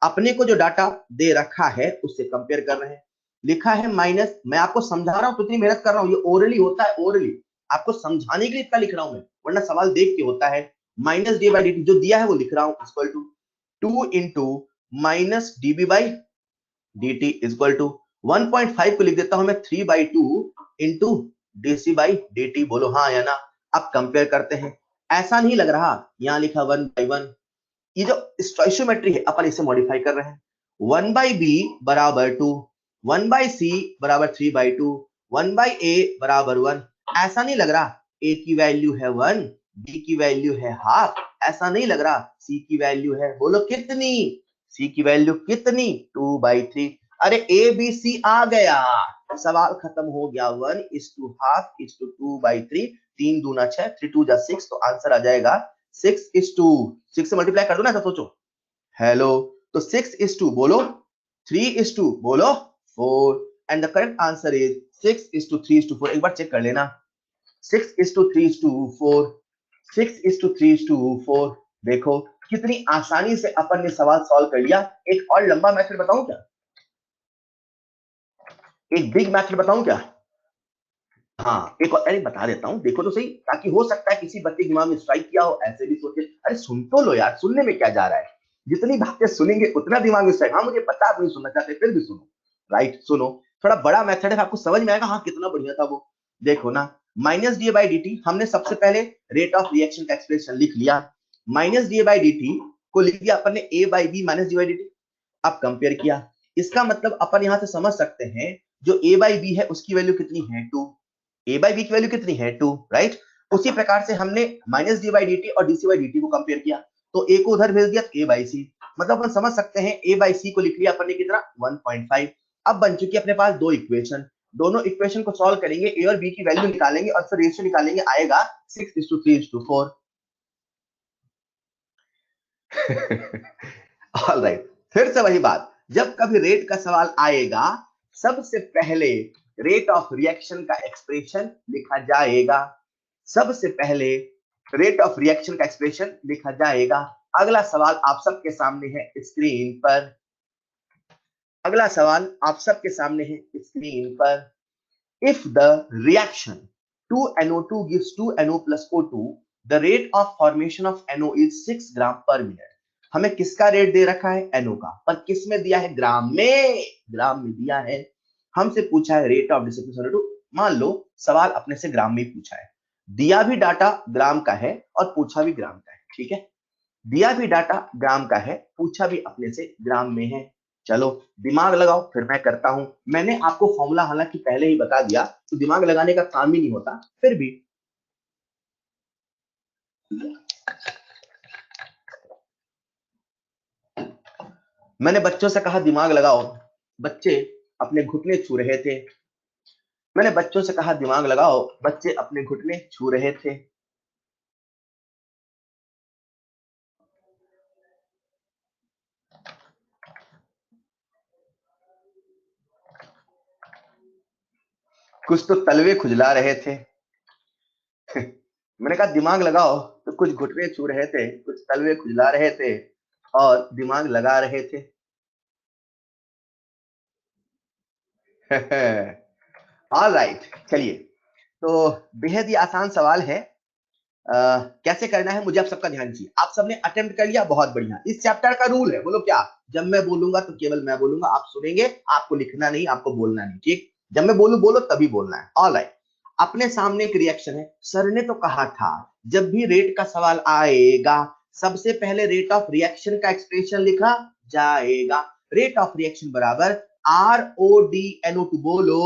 अपने को जो डाटा दे रखा है उससे कंपेयर कर रहे हैं। लिखा है माइनस, मैं आपको समझा रहा हूं तो इतनी मेहनत कर रहा हूं, ये ओरली होता है, ओरली आपको समझाने के लिए इतना लिख रहा हूं मैं, वरना सवाल देख के होता है। Minus D by D T जो दिया है वो लिख रहा हूं, equal to 2 into minus DB by D T equal to 1.5 को लिख देता हूं मैं 3 by 2 into DC by D T. बोलो हाँ या ना। अब कंपेयर करते हैं, ऐसा नहीं लग रहा, यहां लिखा 1 बाई 1, ये जो स्टोइशियोमेट्री है अपन इसे मॉडिफाई कर रहे हैं। 1 बाई बी बराबर 2, 1 बाई सी बराबर 3 बाई 2, 1 बाई ए बराबर 1। ऐसा नहीं लग रहा ए की वैल्यू है 1, बी की वैल्यू है हाफ, ऐसा नहीं लग रहा सी की वैल्यू है, बोलो कितनी, सी की वैल्यू कितनी 2 बाई 3। अरे ए बी सी आ गया, सवाल खत्म हो गया। 1 is to half is to 2 by 3, 3 दूना 6, 3 2 जा 6, तो आंसर आ जाएगा 6 is to 6 से मल्टीप्लाई कर दो ना, तो सोचो। हेलो, तो 6 is to बोलो, 3 is to बोलो 4, and the correct answer is 6 is to 3 is to 4। एक बार चेक कर लेना, 6 is to 3 is to 4, 6 is to 3 is to 4। देखो कितनी आसानी से अपन ने सवाल सॉल्व कर लिया। एक और लंबा मेथड बताऊं क्या, एक बिग मेथड बताऊं क्या? हाँ, एक और अरे बता देता हूँ, देखो तो सही, ताकि हो सकता है किसी बच्चे के दिमाग में स्ट्राइक किया हो, ऐसे भी सोचे। अरे सुन तो लो यार, सुनने में क्या जा रहा है, जितनी बातें सुनेंगे उतना दिमाग में स्ट्राइक। हाँ मुझे पता आप नहीं सुनना चाहते, फिर भी सुनो, राइट सुनो। थोड़ा बड़ा मेथड है, आपको समझ में आएगा। हाँ कितना बढ़िया था वो, देखो ना। Minus D by D T, हमने सबसे पहले रेट ऑफ रिएक्शन का एक्सप्रेशन लिख लिया। Minus D by D T को लिख दिया अपन ने A by B minus D by D T. अब कंपेयर किया, इसका मतलब अपन यहां से समझ सकते हैं जो ए बाई बी है उसकी वैल्यू कितनी है 2, ए बाई बी की वैल्यू कितनी है 2, राइट। उसी प्रकार से हमने minus D by D T और डीसी बाई डी टी को कंपेयर किया, तो ए को उधर भेज दिया ए बाई सी। मतलब अपन समझ सकते हैं ए बाई सी को लिख लिया अपन ने कितना 1.5। अब बन चुकी है अपने पास दो इक्वेशन, दोनों इक्वेशन को सॉल्व करेंगे, ए और बी की वैल्यू निकालेंगे और फिर रेशियो निकालेंगे, आएगा 6:3:4। ऑलराइट, फिर से वही बात, जब कभी रेट का सवाल आएगा सबसे पहले रेट ऑफ रिएक्शन का एक्सप्रेशन लिखा जाएगा, सबसे पहले रेट ऑफ रिएक्शन का एक्सप्रेशन लिखा जाएगा। अगला सवाल आप सबके सामने है स्क्रीन पर, अगला सवाल आप सबके सामने है स्क्रीन पर। If the reaction 2NO2 gives 2NO plus O2, the rate of formation of NO is 6 ग्राम पर मिनट। हमें किसका रेट दे रखा है, NO का, पर किस में दिया है, ग्राम में, ग्राम में दिया है। हमसे पूछा है रेट ऑफ डिसोसिएशन ऑफ, मान लो सवाल अपने से ग्राम में पूछा है, दिया भी डाटा ग्राम का है और पूछा भी ग्राम का है, ठीक है। दिया भी डाटा ग्राम का है, पूछा भी अपने से ग्राम में है। चलो दिमाग लगाओ, फिर मैं करता हूं। मैंने आपको फॉर्मूला हालांकि पहले ही बता दिया, तो दिमाग लगाने का काम ही नहीं होता, फिर भी मैंने बच्चों से कहा दिमाग लगाओ, बच्चे अपने घुटने छू रहे थे। मैंने बच्चों से कहा दिमाग लगाओ, बच्चे अपने घुटने छू रहे थे। कुछ तो तलवे खुजला रहे थे। मैंने कहा दिमाग लगाओ, तो कुछ घुटने छू रहे थे, कुछ तलवे खुजला रहे थे और दिमाग लगा रहे थे। ऑलराइट, चलिए, तो बेहद ही आसान सवाल है। कैसे करना है मुझे आप सबका ध्यान चाहिए। आप सबने अटेम्प्ट कर लिया, बहुत बढ़िया। इस चैप्टर का रूल है, बोलो क्या, जब मैं बोलूंगा तो केवल मैं बोलूंगा, आप सुनेंगे, आपको लिखना नहीं, आपको बोलना नहीं, ठीक। जब मैं बोलूं बोलो तभी बोलना है। ऑलराइट, अपने सामने एक रिएक्शन है। सर ने तो कहा था जब भी रेट का सवाल आएगा सबसे पहले रेट ऑफ रिएक्शन का एक्सप्रेशन लिखा जाएगा। रेट ऑफ रिएक्शन बराबर RODNO2 बोलो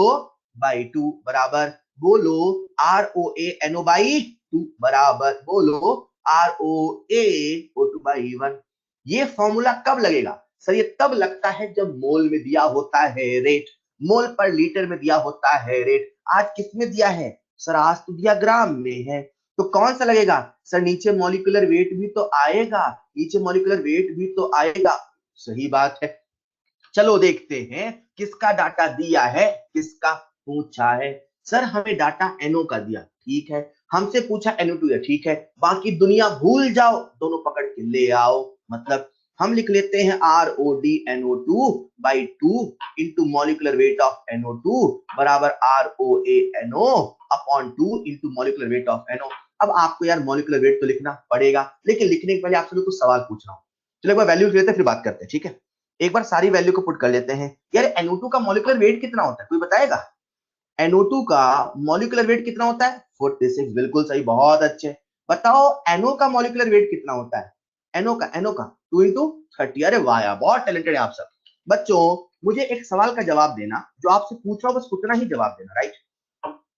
बाई 2 बराबर बोलो ROANO बाई 2 बराबर बोलो ROA O2/1। ये फॉर्मूला कब लगेगा सर? ये तब लगता है जब मोल में दिया होता है रेट, मोल पर लीटर में दिया होता है रेट। आज किस में दिया है सर? आज तो दिया ग्राम में है। तो कौन सा लगेगा सर? नीचे मॉलिक्यूलर वेट भी तो आएगा, नीचे मॉलिक्यूलर वेट भी तो आएगा। सही बात है। चलो देखते हैं किसका डाटा दिया है, किसका पूछा है। सर हमें डाटा NO का दिया, ठीक है। हमसे पूछा NO2 है, ठीक है। बाकी दुनिया भूल जाओ, दोनों पकड़ के ले आओ। मतलब हम लिख लेते हैं ROD NO2/2 into molecular weight of NO2 बराबर ROANO/2 into molecular weight of NO। अब आपको यार मॉलिक्यूलर वेट तो लिखना पड़ेगा, लेकिन लिखने के पहले आपसे कुछ सवाल पूछ रहा हूँ। चलो एक बार वैल्यूज लेते हैं फिर बात करते हैं, ठीक है। एक बार सारी वैल्यू को पुट कर लेते हैं। यार NO2 का मॉलिक्यूलर वेट कितना होता है, कोई बताएगा? NO2 का मॉलिक्यूलर वेट कितना होता है? 46। बिल्कुल सही, बहुत अच्छे। बताओ NO का मॉलिक्यूलर वेट कितना होता है? NO का 2 इंटू 30। अरे वाह यार, बहुत टैलेंटेड है आप सब। बच्चों मुझे एक सवाल का जवाब देना, जो आपसे पूछ रहा हूं बस उतना ही जवाब देना, राइट।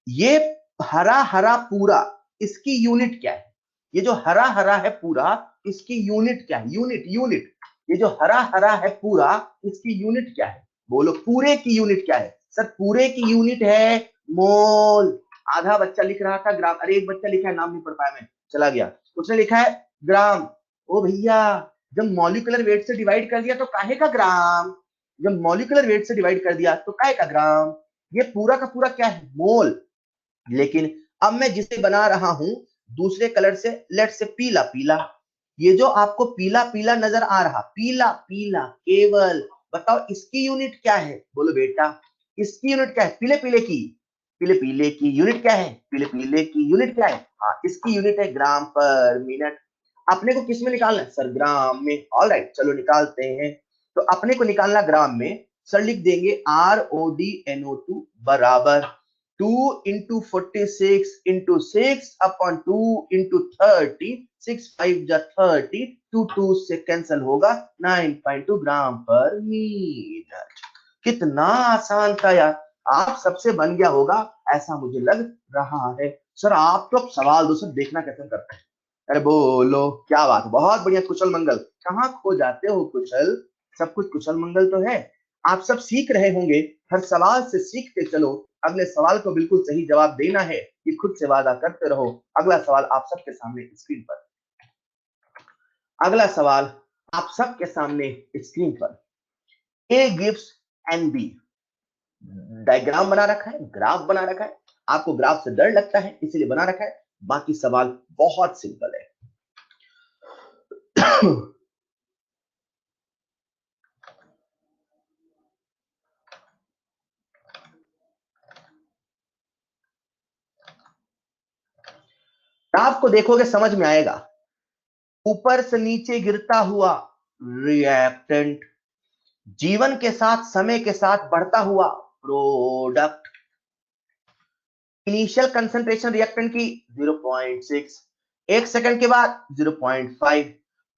ये हरा हरा पूरा, इसकी यूनिट क्या है? ये जो हरा हरा है पूरा, इसकी यूनिट क्या है? Unit unit. ये जो हरा हरा है पूरा, इसकी यूनिट क्या है? बोलो पूरे की यूनिट क्या है? सर पूरे की यूनिट है मोल। आधा बच्चा लिख रहा था ग्राम, अरे एक बच्चा लिखा है, नाम नहीं पढ़ पाया मैं, चला गया। उसने लिखा है ग्राम। ओ भैया, जब मॉलिक्यूलर वेट से डिवाइड कर दिया तो काहे का ग्राम? जब मॉलिक्यूलर वेट से डिवाइड कर दिया तो काहे का ग्राम? ये पूरा का पूरा क्या है? मोल। लेकिन अब मैं जिसे बना रहा हूं दूसरे कलर से, लेट से पीला पीला, ये जो आपको पीला पीला नजर आ रहा, पीला पीला केवल, बताओ इसकी यूनिट क्या है? बोलो बेटा इसकी यूनिट क्या है? पीले पीले की, पीले पीले की यूनिट क्या है? पीले पीले की यूनिट क्या है? हाँ, इसकी यूनिट है ग्राम पर मिनट। अपने को किस में निकालना है सर? ग्राम में। ऑलराइट, चलो निकालते हैं। तो अपने को निकालना ग्राम में, सर लिख देंगे RODNO2 बराबर 2 इंटू 46 इंटू 6/2 इंटू 30, 6 5 जा 30, 2 2 से कैंसिल होगा, 9.2 ग्राम पर मिनट। कितना आसान था यार, आप सबसे बन गया होगा ऐसा मुझे लग रहा है। सर आप तो सवाल दो, सर देखना कैसे करते हैं। अरे बोलो, क्या बात, बहुत बढ़िया। कुशल मंगल, कहाँ खो जाते हो कुशल? सब कुछ कुशल मंगल तो है। आप सब सीख रहे होंगे, हर सवाल से सीखते चलो। अगले सवाल को बिल्कुल सही जवाब देना है, कि खुद से वादा करते रहो। अगला सवाल आप सबके सामने स्क्रीन पर, अगला सवाल आप सबके सामने स्क्रीन पर। A gives and B, diagram बना रखा है, ग्राफ बना रखा है। आपको ग्राफ से डर लगता है इसीलिए बना रखा है, बाकी सवाल बहुत सिंपल है। ग्राफ को देखोगे समझ में आएगा। ऊपर से नीचे गिरता हुआ रिएक्टेंट, जीवन के साथ समय के साथ बढ़ता हुआ प्रोडक्ट, इनिशियल कंसंट्रेशन रिएक्टेंट की 0.6, एक सेकंड के बाद 0.5,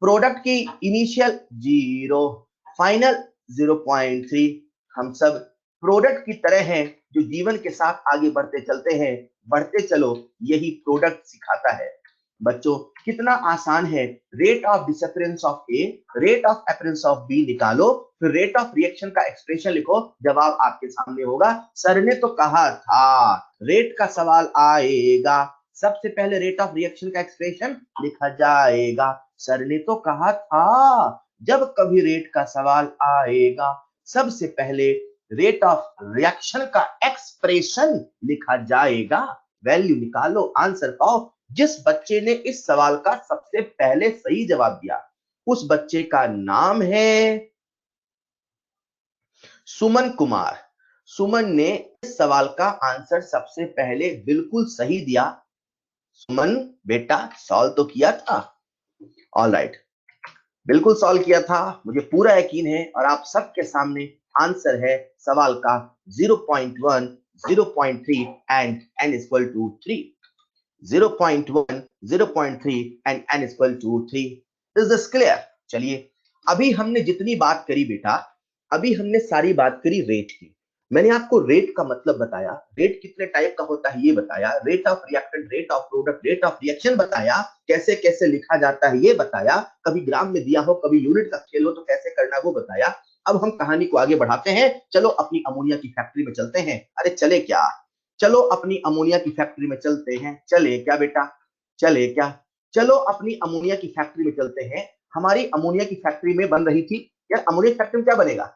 प्रोडक्ट की इनिशियल 0, फाइनल 0.3। हम सब प्रोडक्ट की तरह हैं जो जीवन के साथ आगे बढ़ते चलते हैं। बढ़ते चलो, यही प्रोडक्ट सिखाता है। बच्चों कितना आसान है। Rate of disappearance of A, rate of appearance of B निकालो, फिर रेट ऑफ रिएक्शन का एक्सप्रेशन लिखो, जवाब आपके सामने होगा। सर ने तो कहा था रेट का सवाल आएगा, सबसे पहले रेट ऑफ रिएक्शन का एक्सप्रेशन लिखा जाएगा। सर ने तो कहा था जब कभी रेट का सवाल आएगा, सबसे पहले रेट ऑफ रिएक्शन का एक्सप्रेशन लिखा जाएगा। वैल्यू निकालो, आंसर पाओ। जिस बच्चे ने इस सवाल का सबसे पहले सही जवाब दिया, उस बच्चे का नाम है सुमन कुमार। सुमन ने इस सवाल का आंसर सबसे पहले बिल्कुल सही दिया। सुमन बेटा सॉल्व तो किया था? ऑलराइट, बिल्कुल सॉल्व किया था, मुझे पूरा यकीन है। और आप सबके सामने आंसर है सवाल का 0.1, 0.3 and n equal to 3। 0.1, 0.3 and n equal to 3। Is this clear? चलिए, अभी हमने जितनी बात करी बेटा, अभी हमने सारी बात करी रेट की। मैंने आपको रेट का मतलब बताया, रेट कितने टाइप का होता है ये बताया, rate of reactant, rate of product, rate of reaction बताया, कैसे कैसे लिखा जाता है ये बताया, कभी ग्राम में दिया हो कभी यूनिट का खेल हो तो कैसे करना वो बताया। अब हम कहानी को आगे बढ़ाते हैं, चलो अपनी अमोनिया की फैक्ट्री में चलते हैं। अरे चले क्या, चलो अपनी अमोनिया की फैक्ट्री में चलते हैं। चले क्या बेटा, चले क्या, चलो अपनी अमोनिया की फैक्ट्री में चलते हैं। हमारी अमोनिया की फैक्ट्री में बन रही थी यार, अमोनिया की फैक्ट्री में क्या बनेगा,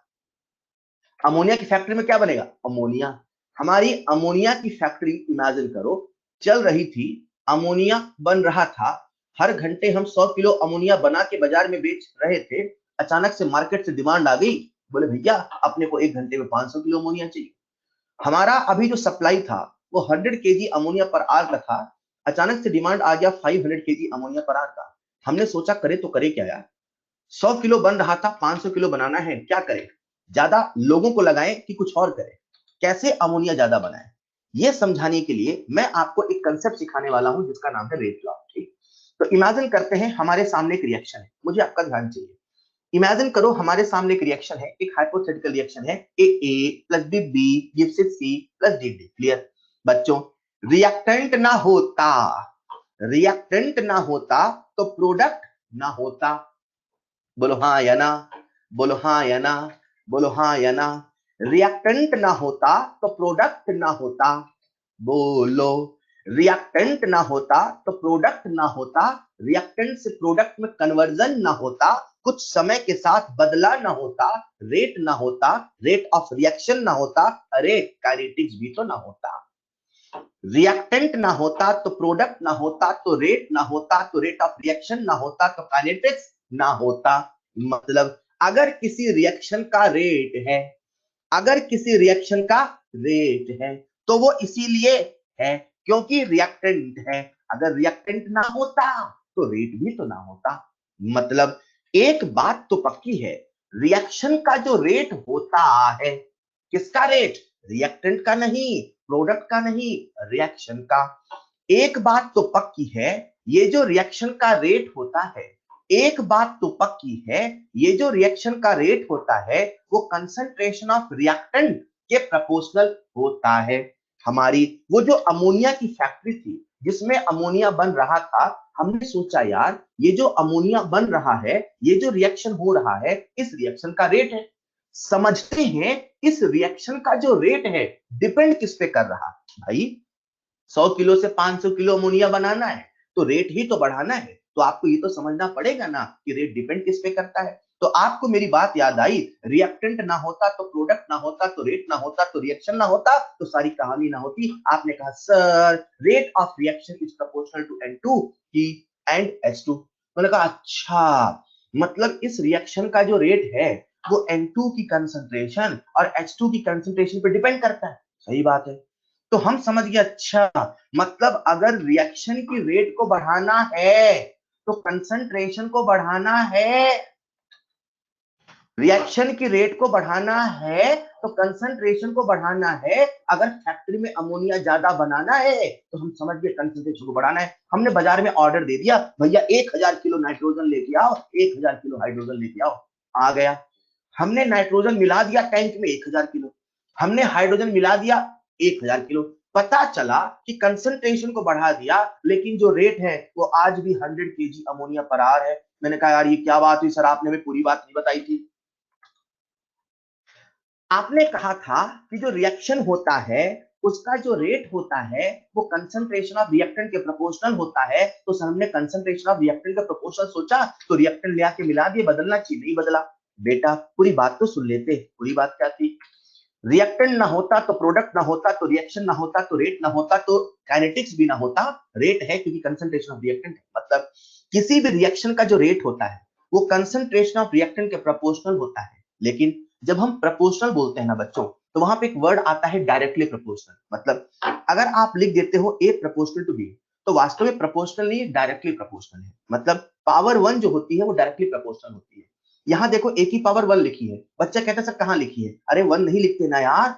अमोनिया की फैक्ट्री में क्या बनेगा, अमोनिया। हमारी अमोनिया की फैक्ट्री इमेजिन करो चल रही थी, अमोनिया बन रहा था, हर घंटे हम 100 किलो अमोनिया बना के बाजार में बेच रहे थे। अचानक से मार्केट से डिमांड आ गई, बोले भैया अपने को 1 घंटे में 500 किलो अमोनिया चाहिए। हमारा अभी जो सप्लाई था वो 100 केजी अमोनिया पर आर का था, अचानक से डिमांड आ गया 500 केजी अमोनिया पर आर का। हमने सोचा करे तो करे क्या यार, 100 किलो बन रहा था, 500 किलो बनाना है, क्या करें, ज्यादा लोगों को लगाएं कि कुछ और करें, कैसे अमोनिया ज्यादा बनाएं। ये समझाने के लिए मैं आपको एक कंसेप्ट सिखाने वाला हूं जिसका नाम है रेट लॉ। ठीक, तो इमेजिन करते हैं हमारे सामने एक रिएक्शन है, मुझे आपका ध्यान चाहिए। इमेजिन करो हमारे सामने एक रिएक्शन है, एक हाइपोथेटिकल रिएक्शन है, A plus B B gives C plus D D. Clear बच्चों, रिएक्टेंट ना होता, रिएक्टेंट ना होता तो प्रोडक्ट ना होता। बोलो हाँ या ना, बोलो हाँ या ना, बोलो हाँ या ना। रिएक्टेंट ना होता तो प्रोडक्ट ना होता। बोलो, रिएक्टेंट ना होता तो प्रोडक्ट ना होता, रिएक्टेंट से प्रोडक्ट में कन्वर्जन ना होता, कुछ समय के साथ बदला ना होता, रेट ना होता, रेट ऑफ रिएक्शन ना होता, अरे काइनेटिक्स भी तो ना होता। रिएक्टेंट ना होता तो प्रोडक्ट ना होता, तो रेट ना होता, तो रेट ऑफ रिएक्शन ना होता, तो काइनेटिक्स ना होता। मतलब अगर किसी रिएक्शन का रेट है, अगर किसी रिएक्शन का रेट है तो वो इसीलिए है क्योंकि रिएक्टेंट है। अगर रिएक्टेंट ना होता तो रेट भी तो ना होता। मतलब एक बात तो पक्की है, रिएक्शन का जो रेट होता है, किसका रेट, रिएक्टेंट का नहीं, प्रोडक्ट का नहीं, रिएक्शन का। एक बात तो पक्की है, ये जो रिएक्शन का रेट होता है, एक बात तो पक्की है, ये जो रिएक्शन का रेट होता है वो कंसंट्रेशन ऑफ रिएक्टेंट के प्रोपोर्शनल होता है। हमारी वो जो अमोनिया की फैक्ट्री थी जिसमें अमोनिया बन रहा था, हमने सोचा यार ये जो अमोनिया बन रहा है, ये जो रिएक्शन हो रहा है, इस रिएक्शन का रेट है। समझते हैं इस रिएक्शन का जो रेट है डिपेंड किस पे कर रहा भाई, 100 किलो से 500 किलो अमोनिया बनाना है तो रेट ही तो बढ़ाना है। तो आपको ये तो समझना पड़ेगा ना कि रेट डिपेंड किस पे करता है। तो आपको मेरी बात याद आई, रिएक्टेंट ना होता तो प्रोडक्ट ना होता, तो रेट ना होता, तो रिएक्शन ना होता, तो सारी कहानी ना होती। आपने कहा sir rate of reaction is proportional to N2 की एंड H2। मैंने कहा अच्छा, मतलब इस रिएक्शन का जो रेट है वो N2 की कंसंट्रेशन और H2 की कंसंट्रेशन पे डिपेंड करता है। सही बात है, तो हम समझ गए अच्छा, मतलब अगर रिएक्शन की रेट को बढ़ाना है तो कंसंट्रेशन को बढ़ाना है, रिएक्शन की रेट को बढ़ाना है तो कंसंट्रेशन को बढ़ाना है। अगर फैक्ट्री में अमोनिया ज्यादा बनाना है तो हम समझ गए कंसंट्रेशन को बढ़ाना है। हमने बाजार में ऑर्डर दे दिया, भैया 1000 किलो नाइट्रोजन लेके आओ, 1000 किलो हाइड्रोजन लेके आओ। आ गया, हमने नाइट्रोजन मिला दिया टैंक में 1000 किलो, हमने हाइड्रोजन मिला दिया 1000 किलो। पता चला कि कंसंट्रेशन को बढ़ा दिया लेकिन जो रेट है वो आज भी 100 केजी अमोनिया पर आ रहा है। मैंने कहा यार ये क्या बात हुई सर, आपने हमें पूरी बात नहीं बताई थी। आपने कहा था कि जो रिएक्शन होता है उसका जो रेट होता है वो कंसंट्रेशन ऑफ रिएक्टेंट के प्रोपोर्शनल होता है। तो सर हमने कंसंट्रेशन ऑफ रिएक्टेंट का प्रोपोर्शनल सोचा तो रिएक्टेंट ले आके मिला दिए, बदलना चाहिए, नहीं बदला। बेटा पूरी बात तो सुन लेते, पूरी बात क्या थी, रिएक्टेंट ना होता तो प्रोडक्ट ना होता, तो रिएक्शन ना होता, तो रेट ना होता, तो काइनेटिक्स भी ना होता। रेट है क्योंकि कंसंट्रेशन ऑफ रिएक्टेंट है। मतलब किसी भी रिएक्शन का जो रेट होता है वो कंसंट्रेशन ऑफ रिएक्टेंट के प्रोपोर्शनल होता है। लेकिन जब हम प्रोपोर्शनल बोलते हैं ना बच्चों, तो वहां पे एक वर्ड आता है डायरेक्टली प्रोपोर्शनल। मतलब अगर आप लिख देते हो ए प्रोपोर्शनल टू बी, तो वास्तव में प्रोपोर्शनल नहीं, डायरेक्टली प्रोपोर्शनल है। मतलब पावर 1 जो होती है वो डायरेक्टली प्रोपोर्शनल होती है। यहाँ देखो ए की पावर 1 लिखी है, बच्चा कहता है सर कहाँ लिखी है, अरे 1 नहीं लिखते ना यार,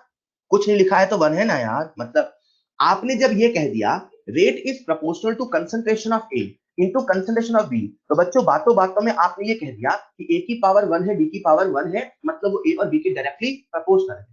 कुछ नहीं लिखा है तो 1 है ना यार। मतलब आपने जब ये कह दिया rate is proportional to concentration of A into concentration of B, तो बच्चों बातों बातों में आपने ये कह दिया कि ए की पावर 1 है, डी की पावर 1 है, मतलब वो ए और बी के डायरेक्टली प्रोपोर्शनल है।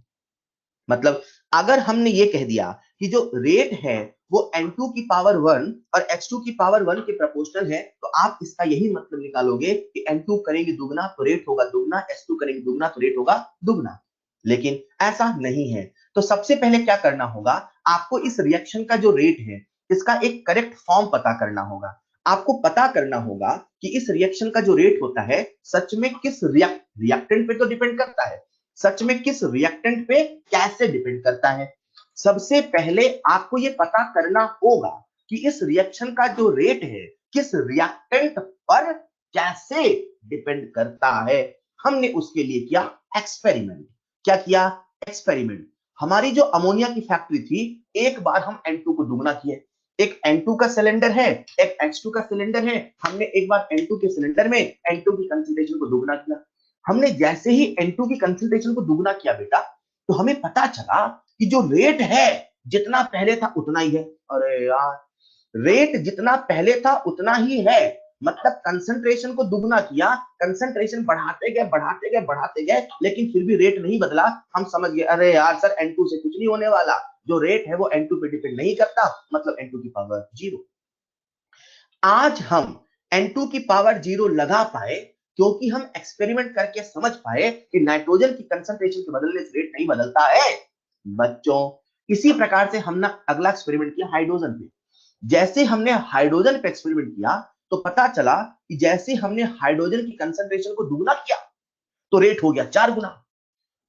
मतलब अगर हमने ये कह दिया कि जो रेट है वो N2 की पावर 1 और H2 की पावर 1 के प्रोपोर्शनल है, तो आप इसका यही मतलब निकालोगे कि N2 करेंगे दुगना तो रेट होगा दुगना, H2 करेंगे दुगना तो रेट होगा दुगना। लेकिन ऐसा नहीं है। तो सबसे पहले क्या करना होगा, आपको इस रिएक्शन का जो रेट है इसका एक करेक्ट फॉर्म पता करना होगा। आपको पता करना होगा कि इस रिएक्शन का जो रेट होता है सच में किस रिएक्टेंट पे तो डिपेंड करता है, सच में किस रिएक्टेंट पे कैसे डिपेंड करता है। सबसे पहले आपको ये पता करना होगा कि इस रिएक्शन का जो रेट है किस रिएक्टेंट पर कैसे डिपेंड करता है। हमने उसके लिए किया एक्सपेरिमेंट। क्या किया? एक्सपेरिमेंट। हमारी जो अमोनिया की फैक्ट्री थी, एक बार हम N2 को दुगना किए। एक N2 का सिलेंडर है, एक H2 का सिलेंडर है। हमने एक बार N2 के सिलेंडर में N2 की कंसंट्रेशन को दुगना किया। हमने जैसे ही N2 की कंसंट्रेशन को दुगना किया बेटा, तो हमें पता चला कि जो रेट है जितना पहले था उतना ही है। अरे यार, रेट जितना पहले था उतना ही है, मतलब कंसंट्रेशन को दुगना किया, कंसंट्रेशन बढ़ाते गए बढ़ाते गए बढ़ाते गए, लेकिन फिर भी रेट नहीं बदला। हम समझ गए अरे यार सर N2 से कुछ नहीं होने वाला, जो रेट है वो N2 पे डिपेंड नहीं करता, मतलब N2 की पावर 0। आज हम N2 की पावर 0 लगा पाए क्योंकि हम एक्सपेरिमेंट करके समझ पाए कि नाइट्रोजन की कंसंट्रेशन के बदलने से रेट नहीं बदलता है बच्चों। इसी प्रकार से हमने अगला एक्सपेरिमेंट किया हाइड्रोजन पे। जैसे हमने हाइड्रोजन पे एक्सपेरिमेंट किया तो पता चला कि जैसे हमने हाइड्रोजन की कंसंट्रेशन को दुगना किया तो रेट हो गया 4 गुना।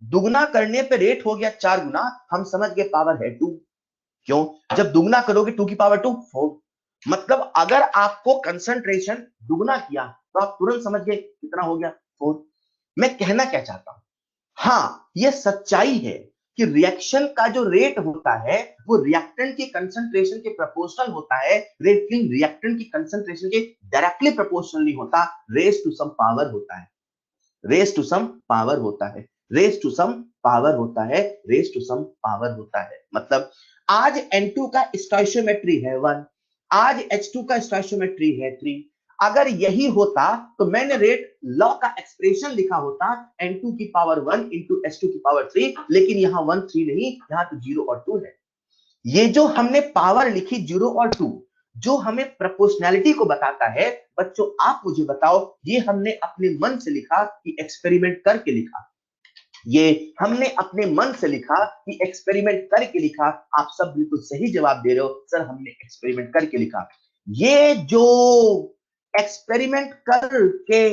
दुगना करने पे रेट हो गया 4 गुना, हम समझ गए पावर है 2। क्यों? जब दुगना करोगे 2 की पावर 2 4। मतलब अगर आपको कंसंट्रेशन दुगना किया तो आप तुरंत समझ गए कितना हो गया 4। मैं कहना क्या चाहता हूं, हाँ ये सच्चाई है कि रिएक्शन का जो रेट होता है वो रिएक्टेंट की कंसंट्रेशन के प्रोपोर्शनल होता है, लेकिन रिएक्टेंट की कंसंट्रेशन के डायरेक्टली प्रोपोर्शनल नहीं होता, रेज टू सम पावर होता है। रेज टू सम पावर होता है, रेज टू सम पावर होता है, रेज टू सम पावर होता है। मतलब आज N2 का स्टोइशियोमेट्री है 1, आज H2 का स्टोइशियोमेट्री है 3। अगर यही होता तो मैंने रेट लॉ का एक्सप्रेशन लिखा होता N2 की पावर 1 इंटू H2 की पावर 3, लेकिन यहाँ 1 3 नहीं, यहाँ तो 0 और 2 है। ये जो हमने पावर लिखी 0 और 2, जो हमें प्रोपोर्शनैलिटी को बताता है, बच्चों आप मुझे बताओ ये हमने अपने मन से लिखा कि एक्सपेरिमेंट करके लिखा? ये हमने अपने मन से लिखा कि एक्सपेरिमेंट करके लिखा? आप सब बिल्कुल सही जवाब दे रहे हो सर, हमने एक्सपेरिमेंट करके लिखा। ये जो एक्सपेरिमेंट करके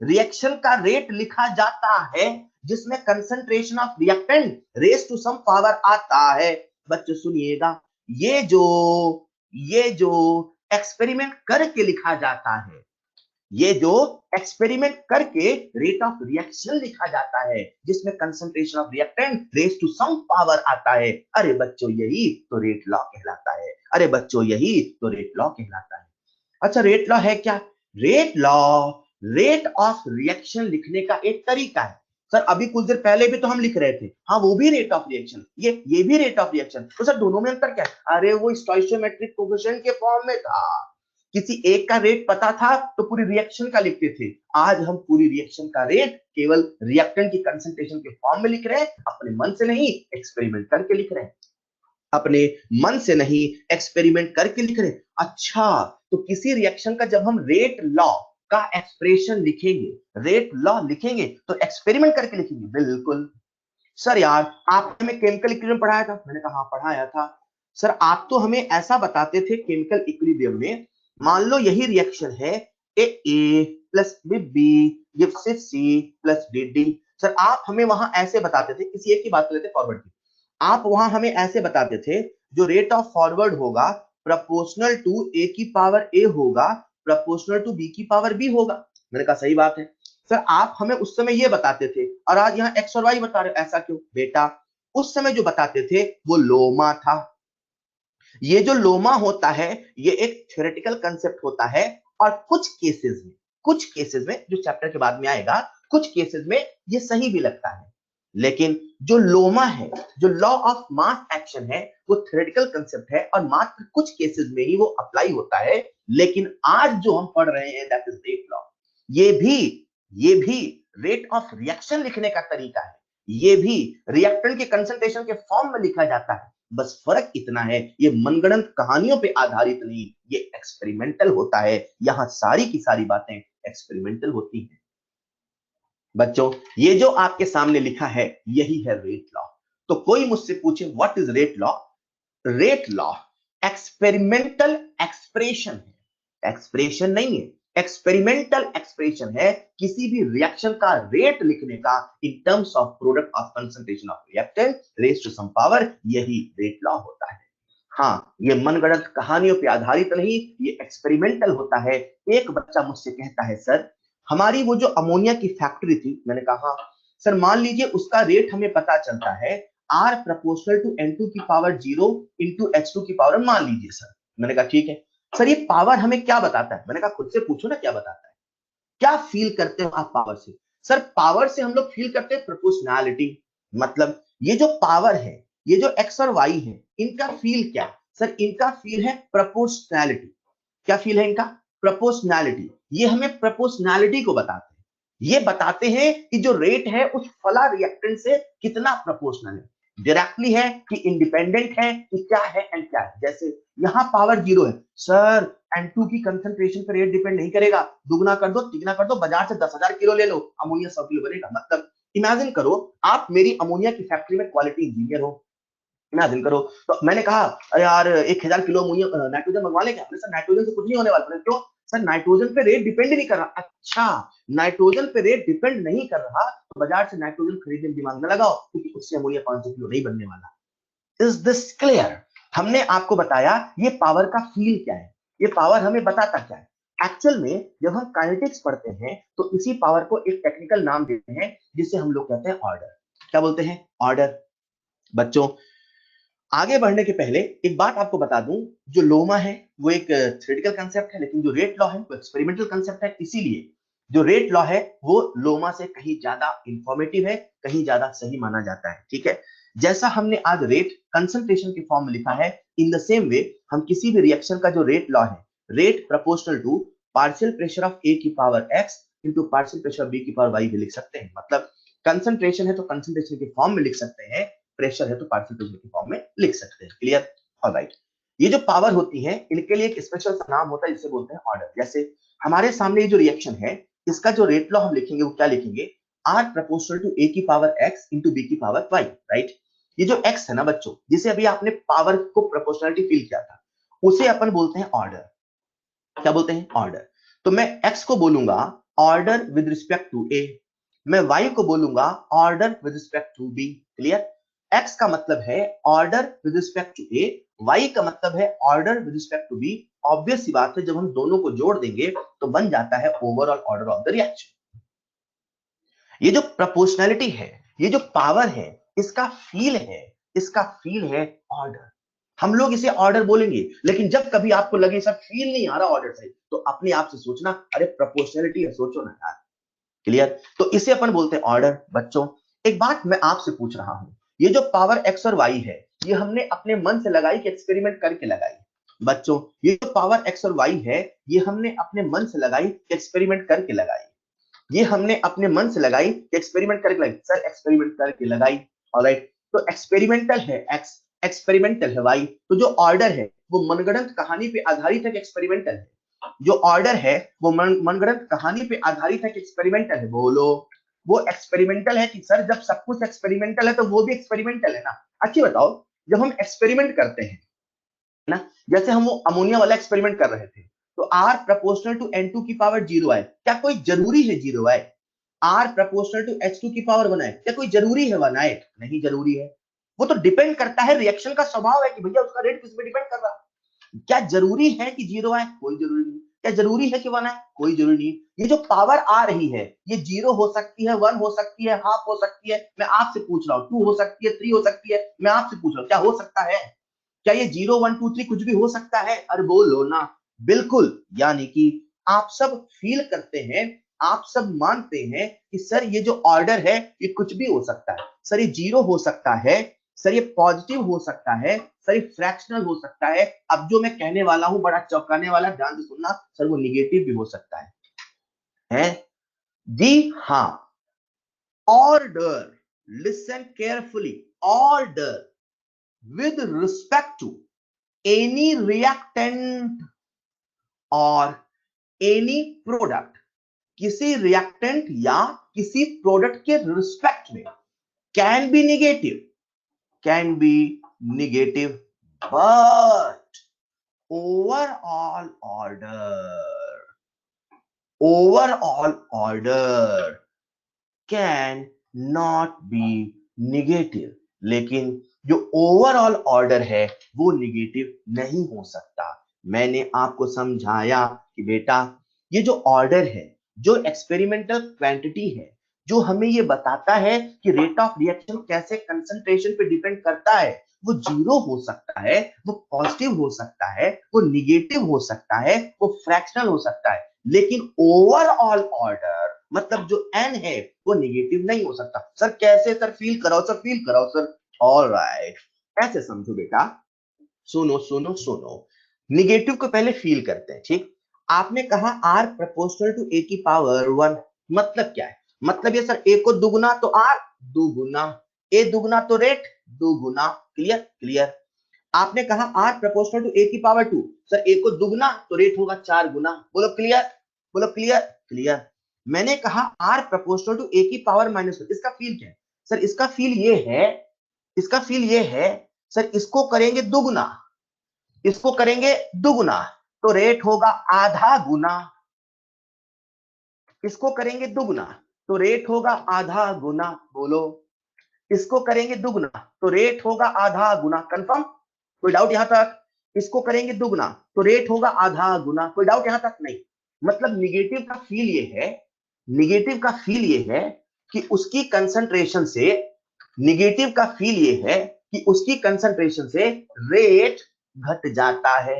रिएक्शन का रेट लिखा जाता है जिसमें concentration of reactant raise to some power आता है, बच्चों सुनिएगा, ये जो ये जो एक्सपेरिमेंट करके लिखा जाता है, ये जो एक्सपेरिमेंट करके रेट ऑफ रिएक्शन लिखा जाता है जिसमें concentration of reactant raise to some power आता है, अरे बच्चों यही तो रेट लॉ कहलाता है। अरे बच्चों यही तो रेट लॉ कहलाता है। अच्छा रेट लॉ है क्या? Rate law rate of reaction लिखने का एक तरीका है। सर अभी कुछ देर पहले भी तो हम लिख रहे थे, हाँ वो भी रेट ऑफ रिएक्शन, ये भी रेट ऑफ रिएक्शन, तो सर दोनों में अंतर क्या है? अरे वो स्टोइचियोमेट्रिक कोफिशिएंट के फॉर्म में था, किसी एक का रेट पता था तो पूरी रिएक्शन का लिखते थे। आज हम पूरी रिएक्शन का रेट केवल रिएक्टेंट की कंसंट्रेशन के फॉर्म में लिख रहे हैं, अपने मन से नहीं एक्सपेरिमेंट करके लिख रहे हैं, अपने मन से नहीं एक्सपेरिमेंट करके लिख रहे। अच्छा तो किसी रिएक्शन का जब हम रेट लॉ का एक्सप्रेशन लिखेंगे, रेट लॉ लिखेंगे तो एक्सपेरिमेंट करके लिखेंगे? बिल्कुल। सर यार आपने हमें केमिकल इक्विलिब्रियम पढ़ाया था, मैंने कहा हाँ पढ़ाया था। सर आप तो हमें ऐसा बताते थे केमिकल इक्विलिब्रियम में, मान लो यही रिएक्शन है A plus B gives C plus D. Sir आप हमें वहां ऐसे बताते थे, किसी एक की बात लेते फॉरवर्ड की, आप वहां हमें ऐसे बताते थे जो रेट ऑफ फॉरवर्ड होगा प्रोपोर्शनल टू ए की पावर ए होगा, प्रोपोर्शनल टू बी की पावर बी होगा। मैंने कहा सही बात है। सर आप हमें उस समय ये बताते थे और आज यहाँ एक्स और वाई बता रहे हो, ऐसा क्यों? बेटा उस समय जो बताते थे वो लोमा था। ये जो लोमा होता है ये एक थ्योरेटिकल कंसेप्ट होता है, और कुछ केसेस में जो चैप्टर के बाद में आएगा, कुछ केसेस में ये सही भी लगता है। लेकिन जो लोमा है, जो लॉ ऑफ मास एक्शन है, वो थ्योरेटिकल कंसेप्ट है और मात्र कुछ केसेस में ही वो अप्लाई होता है। लेकिन आज जो हम पढ़ रहे हैं दैट इज रेट लॉ, ये भी रेट ऑफ रिएक्शन लिखने का तरीका है, ये भी रिएक्टेंट के कंसंट्रेशन के फॉर्म में लिखा जाता है। बस फर्क इतना है, ये मनगढ़ंत कहानियों पे आधारित नहीं, ये एक्सपेरिमेंटल होता है। यहां सारी की सारी बातें एक्सपेरिमेंटल होती हैं। बच्चों, ये जो आपके सामने लिखा है यही है रेट लॉ। तो कोई मुझसे पूछे what is rate law? Rate law experimental expression है, एक्सप्रेशन नहीं है, एक्सपेरिमेंटल एक्सप्रेशन है किसी भी रिएक्शन का रेट लिखने का in terms of product of concentration of reactant raised to some power, यही रेट लॉ होता है। हाँ, ये मनगढ़ंत कहानियों पे आधारित नहीं, ये एक्सपेरिमेंटल होता है। एक बच्चा मुझसे कहता है सर, हमारी वो जो अमोनिया की फैक्ट्री थी, मैंने कहा सर मान लीजिए उसका रेट हमें पता चलता है R प्रोपोर्शनल टू N2 की पावर 0 इंटू H2 की पावर, मान लीजिए सर। मैंने कहा ठीक है सर, ये पावर हमें क्या बताता है? मैंने कहा खुद से पूछो ना क्या बताता है, क्या फील करते हो आप पावर से? सर पावर से हम लोग फील करते हैं प्रोपोर्शनैलिटी। मतलब ये जो पावर है, ये जो एक्स और वाई है, इनका फील क्या है? सर इनका फील है प्रोपोर्शनैलिटी। क्या फील है इनका? प्रोपोर्शनैलिटी। ये हमें प्रोपोर्शनैलिटी को बताते हैं, ये बताते हैं कि जो रेट है उस फला रिएक्टेंट से कितना प्रोपोर्शनल है, डायरेक्टली है कि इंडिपेंडेंट है कि क्या है एंड क्या है। जैसे यहां पावर 0 है सर, N2 की कंसंट्रेशन पर रेट डिपेंड नहीं करेगा, दुगना कर दो तिगना कर दो, बाजार से 10,000 किलो ले लो, अमोनिया 100 किलो बनेगा। मतलब इमेजिन करो आप मेरी अमोनिया की फैक्ट्री में क्वालिटी इंजीनियर हो, इमेजिन करो। तो मैंने कहा अरे यार 1,000 किलो अमोनिया नाइट्रोजन मंगवा ले क्या? सर नाइट्रोजन से कुछ नहीं होने वाला। क्यों? सर नाइट्रोजन पे रेट डिपेंड नहीं कर रहा। अच्छा, नाइट्रोजन पे रेट डिपेंड नहीं कर रहा तो बाजार से नाइट्रोजन खरीदने दिमाग में लगाओ, क्योंकि उससे अमोनिया 500 किलो नहीं बनने वाला। Is this clear? हमने आपको बताया ये पावर का फील क्या है, ये पावर हमें बताता क्या है। एक्चुअल में जब हम काइनेटिक्स पढ़ते हैं तो इसी पावर को एक टेक्निकल नाम देते हैं जिसे हम लोग कहते हैं ऑर्डर। क्या बोलते हैं? ऑर्डर। बच्चों, आगे बढ़ने के पहले एक बात आपको बता दूं, जो लोमा है वो एक थ्योरेटिकल कांसेप्ट है, लेकिन जो रेट लॉ है वो एक्सपेरिमेंटल कांसेप्ट है। इसीलिए जो रेट लॉ है वो लोमा से कहीं ज्यादा इंफॉर्मेटिव है, कहीं ज्यादा सही माना जाता है। ठीक है, जैसा हमने आज रेट कंसंट्रेशन के फॉर्म में लिखा है, इन द सेम वे हम किसी भी रिएक्शन का जो रेट लॉ है, rate proportional to partial pressure of A की power X into partial pressure of B की पावर वाई भी लिख सकते हैं। मतलब कंसंट्रेशन है तो कंसंट्रेशन के फॉर्म में लिख सकते हैं, प्रेशर है तो पार्शियल प्रेशर के फॉर्म में लिख सकते हैं। क्लियर? ऑलराइट। ये जो पावर होती है इनके लिए एक स्पेशल सा नाम होता है जिसे बोलते हैं ऑर्डर। जैसे हमारे सामने ये जो रिएक्शन है इसका जो रेट लॉ हम लिखेंगे वो क्या लिखेंगे? R प्रोपोर्शनल टू A की पावर x इंटू B की पावर y, राइट? ये जो x है ना बच्चों, जिसे अभी आपने पावर को प्रोपोर्शनलिटी फील किया था, उसे अपन बोलते हैं ऑर्डर। क्या बोलते हैं? ऑर्डर। तो मैं x को बोलूंगा order with respect to A, मैं y को बोलूंगा order with respect to B। Clear? x का मतलब है order with respect to A, y का मतलब है order with respect to B। Obvious सी बात है, जब हम दोनों को जोड़ देंगे तो बन जाता है overall order of the reaction. ये जो प्रोपोर्शनैलिटी है, ये जो पावर है, इसका फील है, इसका फील है ऑर्डर। हम लोग इसे ऑर्डर बोलेंगे, लेकिन जब कभी आपको लगे सब फील नहीं आ रहा ऑर्डर से, तो अपने आप से सोचना अरे प्रोपोर्शनैलिटी है, सोचो ना यार। क्लियर? तो इसे अपन बोलते हैं ऑर्डर। बच्चों, एक बात मैं आपसे पूछ रहा हूं, ये जो पावर एक्स और वाई है, ये हमने अपने मन से लगाई कि एक्सपेरिमेंट करके लगाई? बच्चों, ये जो पावर एक्स और वाई है, ये हमने अपने मन से लगाई कि एक्सपेरिमेंट करके लगाई? ये हमने अपने मन से लगाई कि एक्सपेरिमेंट करके लगाई? सर एक्सपेरिमेंट करके लगाई। ऑलराइट, तो एक्सपेरिमेंटल है एक्स, एक्सपेरिमेंटल है वाई, तो जो ऑर्डर है वो मनगढ़ंत कहानी पे आधारित है कि एक्सपेरिमेंटल है? जो ऑर्डर है वो मनगढ़ंत कहानी पे आधारित है कि एक्सपेरिमेंटल है? बोलो। वो एक्सपेरिमेंटल है कि सर जब सब कुछ एक्सपेरिमेंटल है तो वो भी एक्सपेरिमेंटल है ना। अच्छी बताओ, जब हम एक्सपेरिमेंट करते हैं ना, जैसे हम वो अमोनिया वाला एक्सपेरिमेंट कर रहे थे, तो R प्रोपोर्शनल टू N2 की पावर 0 आए, क्या कोई जरूरी है 0 आए? R प्रोपोर्शनल टू H2 की पावर 1 आए, क्या कोई जरूरी है 1 आए? नहीं जरूरी है। वो तो डिपेंड करता है, रिएक्शन का स्वभाव है कि भैया उसका रेट किस पे डिपेंड कर रहा है। क्या जरूरी है कि 0 आए? कोई जरूरी नहीं। क्या जरूरी है कि 1 आए? कोई जरूरी नहीं। ये जो पावर आ रही है, ये 0 हो सकती है, 1 हो सकती है, हाफ हो सकती है, मैं आपसे पूछ रहा हूं, 2 हो सकती है, 3 हो सकती है, मैं आपसे पूछ रहा हूं क्या हो सकता है? क्या ये 0 1 2 3 कुछ भी हो सकता है? अरे बोलो ना। बिल्कुल। यानी कि आप सब फील करते हैं, आप सब मानते हैं कि सर ये जो ऑर्डर है ये कुछ भी हो सकता है। सर ये 0 हो सकता है, सर ये पॉजिटिव हो सकता है, सर ये फ्रैक्शनल हो सकता है। अब जो मैं कहने वाला हूं बड़ा चौंकाने वाला, ध्यान से सुनना, सर वो निगेटिव भी हो सकता है? जी हाँ। Order listen carefully, order with respect to any reactant or any product, किसी रिएक्टेंट या किसी प्रोडक्ट के रिस्पेक्ट में, can be negative, can be negative, but overall order can not be negative, लेकिन जो ओवरऑल ऑर्डर है वो निगेटिव नहीं हो सकता। मैंने आपको समझाया कि बेटा ये जो ऑर्डर है, जो एक्सपेरिमेंटल क्वांटिटी है, जो हमें ये बताता है कि रेट ऑफ रिएक्शन कैसे कंसंट्रेशन पे डिपेंड करता है, वो जीरो हो सकता है, वो पॉजिटिव हो सकता है, वो निगेटिव हो सकता है, वो फ्रैक्शनल हो सकता है, लेकिन ओवरऑल ऑर्डर मतलब जो एन है वो निगेटिव नहीं हो सकता। सर कैसे? सर फील कराओ सर, फील कराओ सर। ऑलराइट, ऐसे समझो बेटा, सुनो सुनो सुनो, निगेटिव को पहले फील करते हैं। ठीक, आपने कहा आर प्रोपोर्शनल टू ए की पावर 1, मतलब क्या है? मतलब ये सर ए को दुगुना तो आर दुगुना, ए दुगुना तो रेट दुगुना। क्लियर? क्लियर। आपने कहा आर प्रोपोर्शनल टू ए की पावर 2, सर ए को दुगुना तो रेट होगा 4 गुना। बोलो क्लियर? बोलो क्लियर? क्लियर। मैंने कहा आर प्रोपोर्शनल टू ए की पावर -1, इसका फील क्या है? सर इसका फील ये है, इसका फील ये है सर, इसको करेंगे दुगुना, इसको करेंगे दुगुना तो रेट होगा आधा गुना, इसको करेंगे दुगुना तो रेट होगा आधा गुना। बोलो, इसको करेंगे दुगुना तो रेट होगा आधा गुना। कंफर्म? कोई डाउट यहां तक? इसको करेंगे दुगुना तो रेट होगा आधा गुना। कोई डाउट यहां तक? नहीं। मतलब निगेटिव का फील ये है, निगेटिव का फील ये है कि उसकी कंसंट्रेशन से, निगेटिव का फील ये है कि उसकी कंसंट्रेशन से रेट घट जाता है,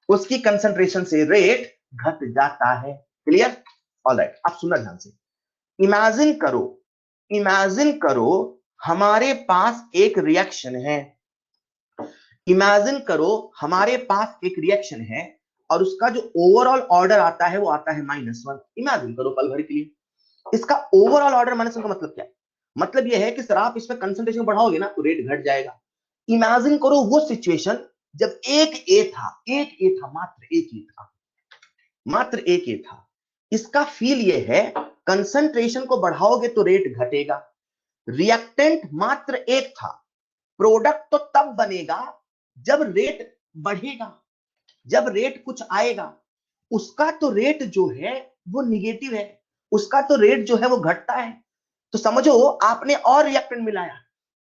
उसकी कंसंट्रेशन से रेट घट जाता है। क्लियर? ऑलराइट, अब सुनना ध्यान से। इमेजिन करो, इमेजिन करो हमारे पास एक रिएक्शन है, इमेजिन करो हमारे पास एक रिएक्शन है और उसका जो ओवरऑल ऑर्डर आता है वो आता है -1। इमेजिन करो पल भर के लिए, इसका ओवरऑल ऑर्डर -1 का मतलब क्या है? मतलब ये है कि सर आप इसमें कंसंट्रेशन बढ़ाओगे ना तो रेट घट जाएगा। इमेजिन करो वो सिचुएशन जब एक ए था, एक ए था, मात्र एक ए था, मात्र एक ए था। इसका फील ये है कंसंट्रेशन को बढ़ाओगे तो रेट घटेगा, रिएक्टेंट मात्र एक था, प्रोडक्ट तो तब बनेगा जब रेट बढ़ेगा, जब रेट कुछ आएगा। उसका तो रेट जो है वो निगेटिव है, उसका तो रेट जो है वो घटता है। तो समझो आपने और रिएक्टेंट मिलाया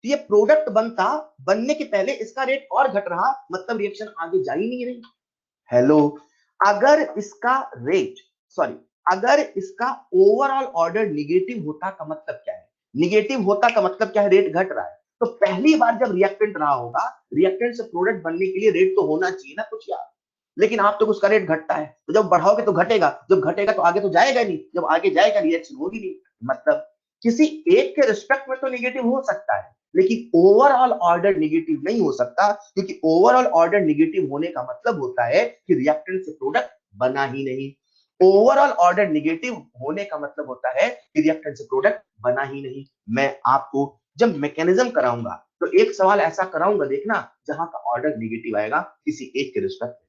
तो ये प्रोडक्ट बनता, बनने के पहले इसका रेट और घट रहा, मतलब रिएक्शन आगे जा ही नहीं रही। हेलो, अगर इसका रेट, सॉरी, अगर इसका ओवरऑल ऑर्डर निगेटिव होता का मतलब क्या है? निगेटिव होता का मतलब क्या है? रेट घट रहा है। तो पहली बार जब रिएक्टेंट रहा होगा, रिएक्टेंट से प्रोडक्ट बनने के लिए रेट तो होना चाहिए ना कुछ यार, लेकिन आप तो उसका रेट घटता है। तो जब बढ़ाओगे तो घटेगा, जब घटेगा तो आगे तो जाएगा नहीं, जब आगे जाएगा रिएक्शन होगी नहीं। मतलब किसी एक के रिस्पेक्ट में तो निगेटिव हो सकता है, लेकिन ओवरऑल ऑर्डर निगेटिव नहीं हो सकता, क्योंकि ओवरऑल ऑर्डर निगेटिव होने का मतलब होता है कि रिएक्टेंट से प्रोडक्ट बना ही नहीं। ओवरऑल ऑर्डर निगेटिव होने का मतलब होता है कि रिएक्टेंट से प्रोडक्ट बना ही नहीं। मैं आपको जब मैकेनिज्म कराऊंगा तो एक सवाल ऐसा कराऊंगा, देखना, जहां का ऑर्डर निगेटिव आएगा किसी एक के रिस्पेक्ट में।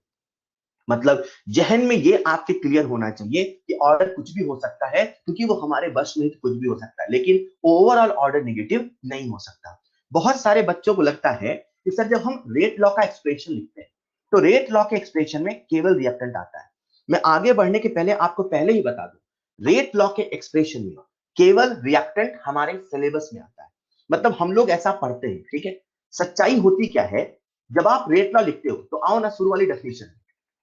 मतलब जहन में ये आपके क्लियर होना चाहिए कि ऑर्डर कुछ भी हो सकता है, क्योंकि वो हमारे बस में कुछ भी हो सकता है, लेकिन ओवरऑल ऑर्डर नेगेटिव नहीं हो सकता। बहुत सारे बच्चों को लगता है कि सर जब हम रेट लॉ का एक्सप्रेशन लिखते हैं तो रेट लॉ के एक्सप्रेशन में केवल रिएक्टेंट आता है। मैं आगे बढ़ने के पहले आपको पहले ही बता दूं, रेट लॉ के एक्सप्रेशन में केवल रिएक्टेंट हमारे सिलेबस में आता है, मतलब हम लोग ऐसा पढ़ते हैं। ठीक है, सच्चाई होती क्या है, जब आप रेट लॉ लिखते हो तो आओ ना शुरू वाली डेफिनेशन।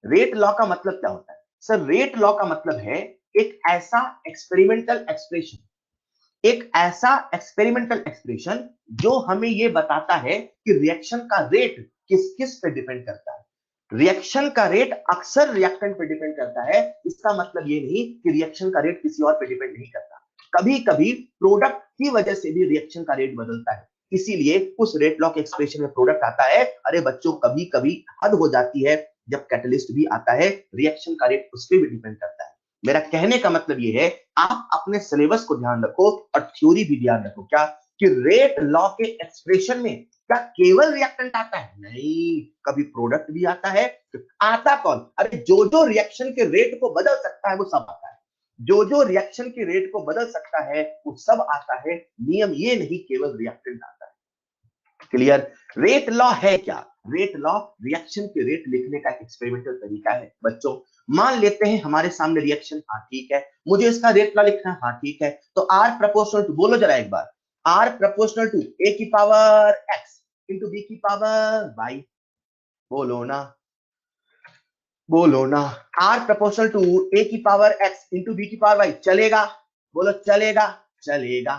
रेट लॉ का मतलब क्या होता है? सर रेट लॉ का मतलब है एक ऐसा एक्सपेरिमेंटल एक्सप्रेशन, एक ऐसा एक्सपेरिमेंटल एक्सप्रेशन जो हमें यह बताता है कि रिएक्शन का रेट किस किस पे डिपेंड करता है। रिएक्शन का रेट अक्सर रिएक्टेंट पे डिपेंड करता है। इसका मतलब ये नहीं कि रिएक्शन का रेट किसी और पे डिपेंड नहीं करता। कभी कभी प्रोडक्ट की वजह से भी रिएक्शन का रेट बदलता है, इसीलिए उस रेट लॉ के एक्सप्रेशन में प्रोडक्ट आता है। अरे बच्चों, कभी कभी हद हो जाती है जब कैटलिस्ट भी आता है, रिएक्शन का रेट उस पर भी डिपेंड करता है। मेरा कहने का मतलब ये है, आप अपने सिलेबस को ध्यान रखो और थ्योरी भी ध्यान रखो। क्या? कि रेट लॉ के एक्सप्रेशन में क्या केवल रिएक्टेंट आता है? नहीं, कभी प्रोडक्ट भी आता है। आता कौन? अरे जो जो रिएक्शन के रेट को बदल सकता है वो सब आता है। जो जो रिएक्शन के रेट को बदल सकता है वो सब आता है। नियम ये नहीं केवल रिएक्टेंट आता है। क्लियर? रेट लॉ है क्या? रेट लॉ रिएक्शन के रेट लिखने का एक एक्सपेरिमेंटल तरीका है बच्चों। मान लेते हैं हमारे सामने रिएक्शन, हाँ ठीक है, मुझे इसका रेट लॉ लिखना है, हाँ ठीक है, तो आर प्रोपोर्शनल टू, बोलो जरा एक बार, आर प्रोपोर्शनल टू ए की पावर एक्स इंटू बी की पावर वाई। बोलो ना, बोलो ना, आर प्रोपोर्शनल टू ए की पावर एक्स इंटू बी की पावर वाई, चलेगा? बोलो चलेगा? चलेगा।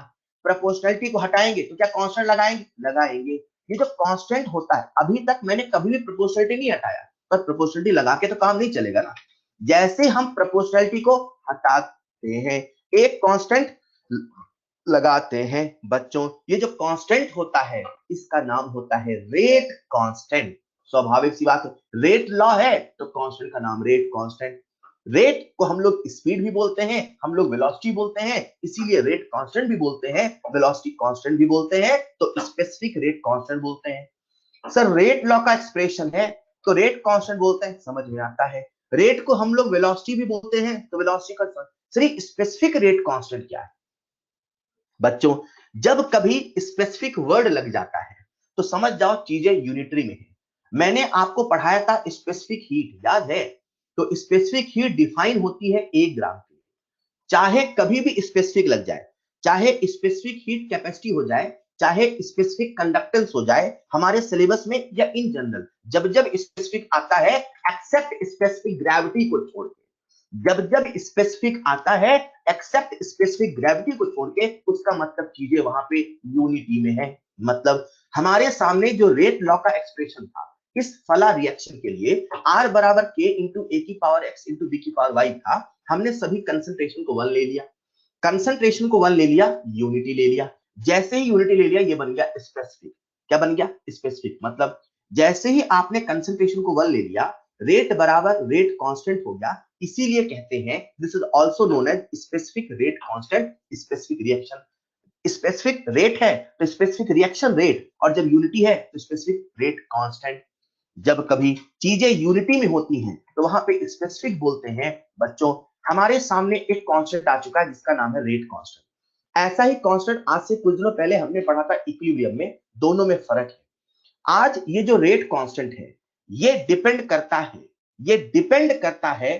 प्रोपोर्शनलिटी को हटाएंगे तो क्या कांस्टेंट लगाएंगे? लगाएंगे। ये जो कांस्टेंट होता है, अभी तक मैंने कभी भी प्रोपोर्शनलिटी नहीं हटाया, पर प्रोपोर्शनलिटी लगा के तो काम नहीं चलेगा ना। जैसे हम प्रोपोर्शनलिटी को हटाते हैं, एक कांस्टेंट लगाते हैं बच्चों, ये जो कांस्टेंट होता है इसका नाम होता है रेट कांस्टेंट। स्वाभाविक सी बात है, रेट लॉ है तो कांस्टेंट का नाम रेट कांस्टेंट। रेट को हम लोग स्पीड भी बोलते हैं, हम लोग वेलोसिटी बोलते हैं, इसीलिए रेट कांस्टेंट भी बोलते हैं, वेलोसिटी कांस्टेंट भी बोलते हैं, तो स्पेसिफिक रेट कांस्टेंट बोलते हैं। सर रेट लॉ का एक्सप्रेशन है तो रेट कांस्टेंट बोलते हैं, समझ में आता है। रेट को हम लोग वेलोसिटी भी बोलते हैं तो वेलोसिटी का, सर स्पेसिफिक रेट कांस्टेंट क्या है बच्चों? जब कभी स्पेसिफिक वर्ड लग जाता है तो समझ जाओ चीजें यूनिटरी में है। मैंने आपको पढ़ाया था स्पेसिफिक हीट, याद है? तो स्पेसिफिक हीट डिफाइन होती है 1 ग्राम की। चाहे कभी भी स्पेसिफिक लग जाए, चाहे स्पेसिफिक हीट कैपेसिटी हो जाए, चाहे स्पेसिफिक कंडक्टेंस हो जाए, हमारे सिलेबस में या इन जनरल जब जब स्पेसिफिक आता है, एक्सेप्ट स्पेसिफिक ग्रेविटी को छोड़ के, जब जब स्पेसिफिक आता है एक्सेप्ट स्पेसिफिक ग्रेविटी को छोड़ के, उसका मतलब चीजें वहां पे यूनिटी में है। मतलब हमारे सामने जो रेट लॉ का एक्सप्रेशन था इस फला रिएक्शन के लिए, R बराबर K इंटू ए की पावर एक्स इंटू बी की पावर वाई था। हमने सभी कंसंट्रेशन को 1 ले लिया, कंसंट्रेशन को 1 ले लिया, यूनिटी ले लिया। जैसे ही यूनिटी ले लिया ये बन गया स्पेसिफिक। क्या बन गया? स्पेसिफिक। मतलब जैसे ही आपने कंसंट्रेशन को 1 ले लिया, रेट बराबर रेट कांस्टेंट हो गया, इसीलिए कहते हैं this is also known as specific rate constant, specific reaction. Specific rate है तो स्पेसिफिक रिएक्शन रेट, और जब यूनिटी है तो स्पेसिफिक रेट कांस्टेंट। जब कभी चीजें यूनिटी में होती हैं तो वहां पे स्पेसिफिक बोलते हैं बच्चों। हमारे सामने एक कांस्टेंट आ चुका है जिसका नाम है रेट कांस्टेंट। ऐसा ही कांस्टेंट आज से कुछ दिनों पहले हमने पढ़ा था इक्विलिब्रियम में, दोनों में फर्क है। आज ये जो रेट कांस्टेंट है ये डिपेंड करता है, ये डिपेंड करता है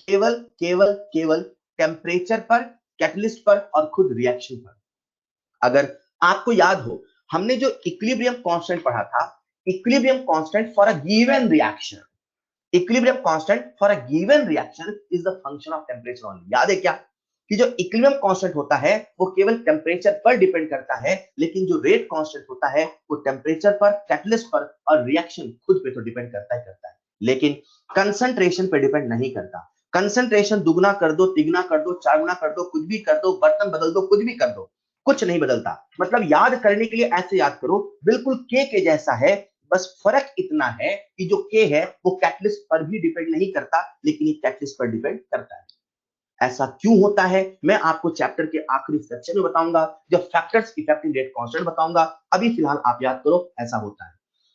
केवल केवल केवल टेम्परेचर पर, कैटलिस्ट पर और खुद रिएक्शन पर। अगर आपको याद हो, हमने जो इक्विलिब्रियम कांस्टेंट पढ़ा था, equilibrium constant for a given reaction, equilibrium constant for a given reaction is the function of temperature only. याद है क्या कि जो इक्विलिब्रियम कांस्टेंट होता है वो केवल टेम्परेचर पर डिपेंड करता है, लेकिन जो रेट कांस्टेंट होता है वो टेम्परेचर पर, कैटलिस्ट पर और रिएक्शन खुद पे तो डिपेंड करता है, लेकिन कंसंट्रेशन पे डिपेंड नहीं करता। कंसंट्रेशन दुगना कर दो, तिगुना कर दो, चारगुना कर दो, कुछ भी कर दो, बर्तन बदल दो, कुछ भी कर दो, कुछ नहीं बदलता। मतलब याद करने के लिए ऐसे याद करो, बिल्कुल के जैसा है, बस फर्क इतना है कि जो के है वो कैटलिस्ट पर भी डिपेंड नहीं करता, लेकिन ये कैटलिस्ट पर डिपेंड करता है। ऐसा क्यों होता है मैं आपको चैप्टर के आखिरी सेक्शन में बताऊंगा, जब फैक्टर्स इफेक्टिंग रेट कांस्टेंट बताऊंगा। अभी फिलहाल आप याद करो ऐसा होता है।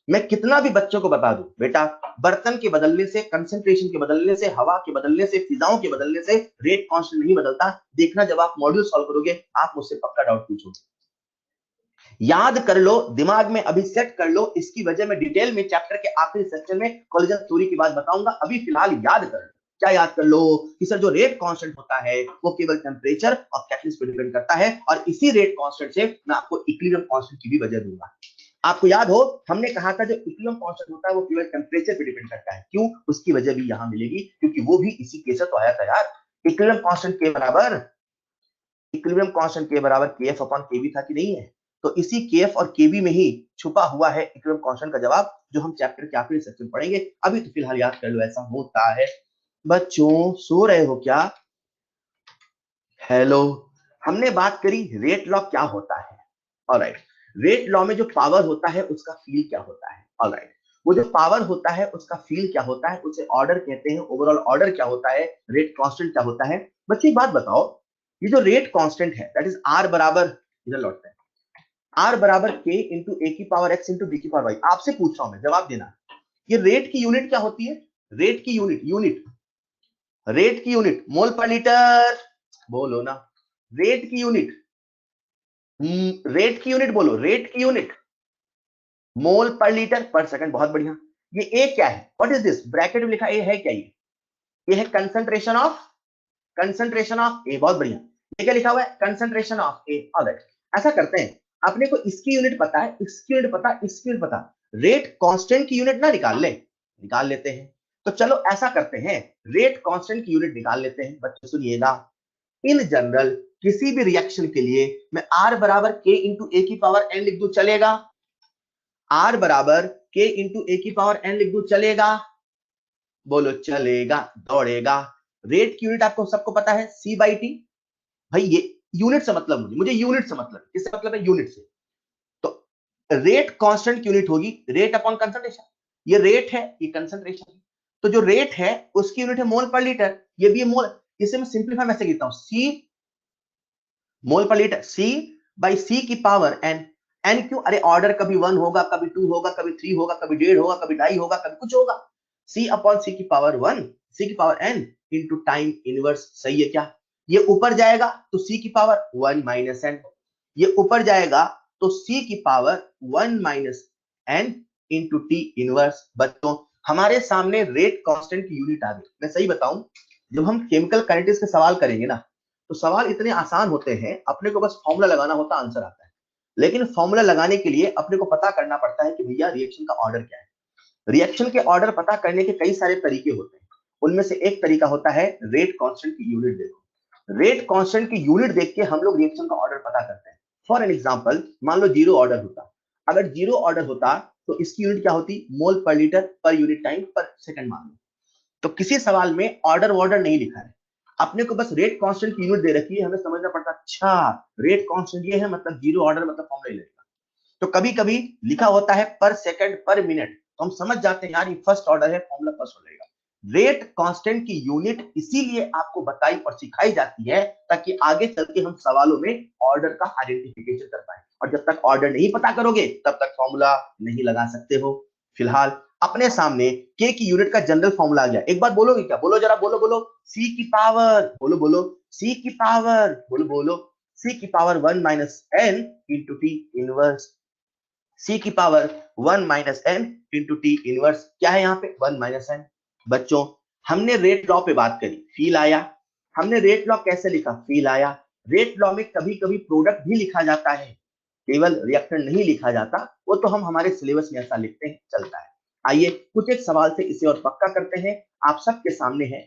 मैं कितना भी बच्चों को बता दूं बेटा, बर्तन के बदलने से, कंसंट्रेशन के बदलने से, हवा के बदलने से, फिजाओं के बदलने से रेट कांस्टेंट नहीं बदलता। देखना जब आप मॉड्यूल सॉल्व करोगे आप मुझसे पक्का डाउट पूछोगे। याद कर लो, दिमाग में अभी सेट कर लो, इसकी वजह मैं डिटेल में चैप्टर के आखिरी सेक्शन में कोलिजन थ्योरी की बात बताऊंगा। अभी फिलहाल याद कर लो, क्या याद कर लो कि सर जो रेट कांस्टेंट होता है वो केवल टेम्परेचर और कैटलिस्ट पर डिपेंड करता है, और इसी रेट कांस्टेंट से मैं आपको इक्विलिब्रियम कांस्टेंट की भी वजह दूंगा। आपको याद हो हमने कहा था जो इक्विलिब्रियम कांस्टेंट होता है वो केवल टेम्परेचर पे डिपेंड करता है। क्यों? उसकी वजह भी यहां मिलेगी, क्योंकि वो भी इसी केस से तो आया था यार। इक्विलिब्रियम कांस्टेंट के बराबर, इक्विलिब्रियम कांस्टेंट के बराबर केएफ अपॉन केबी था कि नहीं है? तो इसी केएफ और केबी में ही छुपा हुआ है इक्विलिब्रियम कांस्टेंट का जवाब, जो हम चैप्टर के आखिरी सेक्शन में पढ़ेंगे। अभी तो फिलहाल याद कर लो ऐसा होता है। बच्चों सो रहे हो क्या? हेलो, हमने बात करी रेट लॉ क्या होता है। ऑलराइट, रेट लॉ में जो पावर होता है उसका फील क्या होता है। ऑलराइट, वो जो पावर होता है उसका फील क्या होता है, उसे ऑर्डर कहते हैं। ओवरऑल ऑर्डर क्या होता है, रेट कांस्टेंट क्या होता है। बच्चे एक बात बताओ, ये जो रेट कांस्टेंट है दैट इज आर बराबर, इधर लौटते हैं, आर बराबर के इंटू ए की पावर एक्स इंटू बी की पावर वाई। आपसे पूछ रहा हूं मैं, जवाब देना। ये रेट की यूनिट क्या होती है? रेट की यूनिट रेट की यूनिट मोल पर लीटर। बोलो ना, रेट की यूनिट, रेट की यूनिट बोलो, रेट की यूनिट मोल पर लीटर पर सेकंड। बहुत बढ़िया। ये ए क्या है? What is this? ब्रैकेट में लिखा ए है क्या? ये है कंसंट्रेशन ऑफ ए। बहुत बढ़िया। ये क्या लिखा हुआ है? Concentration of A. ऑलराइट, ऐसा करते हैं, अपने को इसकी यूनिट पता है, इसकी यूनिट पता, इसकी यूनिट पता, रेट कांस्टेंट की यूनिट ना निकाल लेते हैं। तो चलो ऐसा करते हैं, रेट कांस्टेंट की यूनिट निकाल लेते हैं। बच्चों सुनिएगा, इन जनरल किसी भी रिएक्शन के लिए मैं आर बराबर के इंटू ए की पावर एन लिख दूं, चलेगा? आर बराबर के इंटू ए की पावर एन लिख दूं, चलेगा? बोलो चलेगा, दौड़ेगा। रेट की यूनिट आपको सबको पता है, सी बाई टी। भाई ये यूनिट से मतलब, मुझे यूनिट से मतलब, किससे मतलब है? यूनिट से। तो रेट कांस्टेंट की यूनिट होगी रेट अपॉन कंसंट्रेशन। ये रेट है, ये कंसंट्रेशन है। तो जो रेट है उसकी यूनिट है मोल पर लीटर, ये भी मोल। इसे मैं सिंपलीफाई में कहता हूं, सी मोल पर लीटर, सी बाई सी की पावर एन। एन क्यों? अरे ऑर्डर कभी 1 होगा, कभी 2 होगा, कभी 3 होगा, कभी 1.5 होगा, कभी 2.5 होगा, कभी कुछ होगा। सी अपॉन सी की पावर 1, सी की power N into time inverse. सही है क्या? ये ऊपर जाएगा तो सी की पावर 1 माइनस एन, ये ऊपर जाएगा तो सी की power 1 minus N into T inverse. बच्चों हमारे सामने रेट कांस्टेंट की यूनिट आ गई। मैं सही बताऊं, जब हम केमिकल काइनेटिक्स के सवाल करेंगे ना, तो सवाल इतने आसान होते हैं, अपने को बस फॉर्मूला लगाना होता, आंसर आता है। लेकिन फॉर्मूला लगाने के लिए अपने को पता करना पड़ता है कि भैया रिएक्शन का ऑर्डर क्या है। रिएक्शन के ऑर्डर पता करने के कई सारे तरीके होते हैं। उनमें से एक तरीका होता है रेट कांस्टेंट की यूनिट देखो। रेट कांस्टेंट की यूनिट देख के हम लोग रिएक्शन का ऑर्डर पता करते हैं। फॉर एन एग्जांपल, मान लो जीरो ऑर्डर होता। अगर जीरो ऑर्डर होता तो इसकी यूनिट क्या होती? मोल पर लीटर पर यूनिट टाइम पर सेकंड मान लो। तो किसी सवाल में ऑर्डर वॉर्डर नहीं लिखा है, अपने को बस रेट कांस्टेंट की यूनिट दे रखी है, हमें समझना पड़ता अच्छा रेट कांस्टेंट ये है, मतलब जीरो ऑर्डर मतलब फॉर्मूला लगेगा। तो कभी कभी लिखा होता है पर सेकंड पर मिनट, तो हम समझ जाते हैं यार ये फर्स्ट ऑर्डर है, फॉर्मूला फर्स्ट हो जाएगा। रेट कांस्टेंट की यूनिट इसीलिए आपको बताई और सिखाई जाती है ताकि आगे चल के हम सवालों में ऑर्डर का आइडेंटिफिकेशन कर पाए। और जब तक ऑर्डर नहीं पता करोगे तब तक फॉर्मूला नहीं लगा सकते हो। फिलहाल अपने सामने के की यूनिट का जनरल फॉर्मूला आ गया। एक बार बोलोगे क्या? बोलो जरा, बोलो बोलो। सी की पावर, बोलो बोलो, सी की पावर, बोलो बोलो, सी की power 1 minus N into T inverse. C की power 1 minus N into T inverse क्या है? यहाँ पे 1 माइनस एन। बच्चों हमने रेट लॉ पे बात करी, फील आया। हमने रेट लॉ कैसे लिखा? फील आया। रेट लॉ में कभी कभी प्रोडक्ट भी लिखा जाता है, केवल रिएक्शन नहीं लिखा जाता। वो तो हम हमारे सिलेबस में ऐसा लिखते हैं, चलता है। आइए कुछ एक सवाल से इसे और पक्का करते हैं। आप सबके सामने है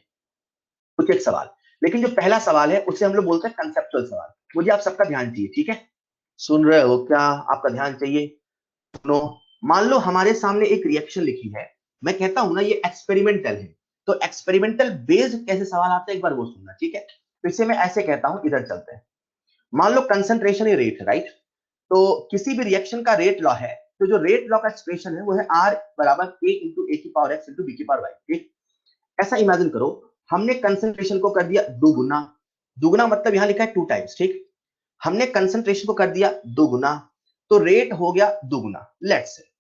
कुछ एक सवाल, लेकिन जो पहला सवाल है उसे हम लोग बोलते हैं कंसेप्चुअल सवाल। मुझे आप सबका ध्यान चाहिए, ठीक है? सुन रहे हो क्या? आपका ध्यान चाहिए, सुनो। मान लो हमारे सामने एक रिएक्शन लिखी है, मैं कहता हूं ना ये एक्सपेरिमेंटल है। तो एक्सपेरिमेंटल बेस्ड कैसे सवाल आते हैं एक बार वो सुनना, ठीक है? तो इसे मैं ऐसे कहता हूं, इधर चलते हैं। मान लो कंसंट्रेशन ही रेट है, राइट? तो किसी भी रिएक्शन का रेट लॉ है, तो जो रेट लॉ का एक्सप्रेशन है वो है आर बराबर के इंटू ए की पावर एक्स इंटू बी की पावर वाई। ठीक, ऐसा इमेजिन करो, हमने कंसंट्रेशन को कर दिया दो गुना। दुगुना मतलब यहां लिखा है 2 टाइम्स, ठीक? हमने कंसंट्रेशन को कर दिया दो गुना, तो रेट हो गया दुगुना। लेट्स से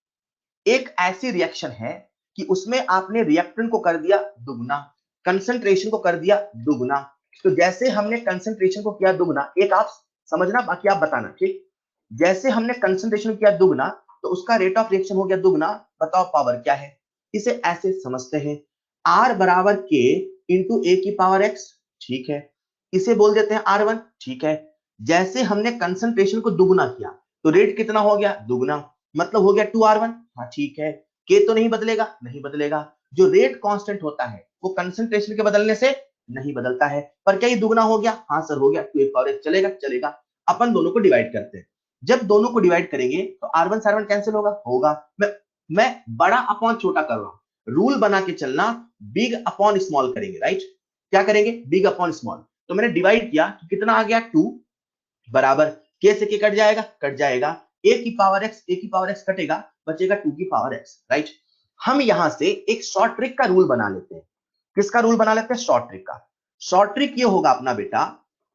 एक ऐसी रिएक्शन है कि उसमें आपने रिएक्टेंट को कर दिया दुगुना, कंसंट्रेशन को कर दिया दुगुना। तो जैसे हमने कंसंट्रेशन को किया दुगुना, एक आप समझना बाकी आप बताना, ठीक? जैसे हमने कंसंट्रेशन किया दुगुना तो उसका रेट ऑफ रिएक्शन हो गया दुगुना। बताओ पावर क्या है? इसे ऐसे समझते हैं, आर बराबर के इंटू ए की पावर एक्स। ठीक है, इसे बोल देते हैं R1। ठीक है, जैसे हमने कंसंट्रेशन को दुगुना किया तो रेट कितना हो गया? दुगुना, मतलब हो गया 2R1। हाँ ठीक है, के तो नहीं बदलेगा, नहीं बदलेगा। जो रेट कांस्टेंट होता है वो कंसंट्रेशन के बदलने से नहीं बदलता है। पर क्या ये दुगुना हो गया? हाँ सर हो गया, 2 एक पावर एक्स चलेगा, चलेगा। अपन दोनों को डिवाइड करते हैं। जब दोनों को डिवाइड करेंगे तो R1 से R1 कैंसिल होगा, होगा। मैं बड़ा अपॉन छोटा कर रहा हूं, रूल बना के चलना, बिग अपॉन स्मॉल करेंगे, राइट? क्या करेंगे? Big upon small. तो मैंने डिवाइड किया तो कितना आ गया? 2 बराबर के से के कट जाएगा, कट जाएगा। ए की पावर एक्स, ए की पावर एक्स कटेगा, बचेगा 2 की पावर एक्स, राइट? हम यहां से एक शॉर्ट ट्रिक का रूल बना लेते हैं। किसका रूल बना लेते हैं? शॉर्ट ट्रिक का। शॉर्ट ट्रिक ये होगा अपना बेटा,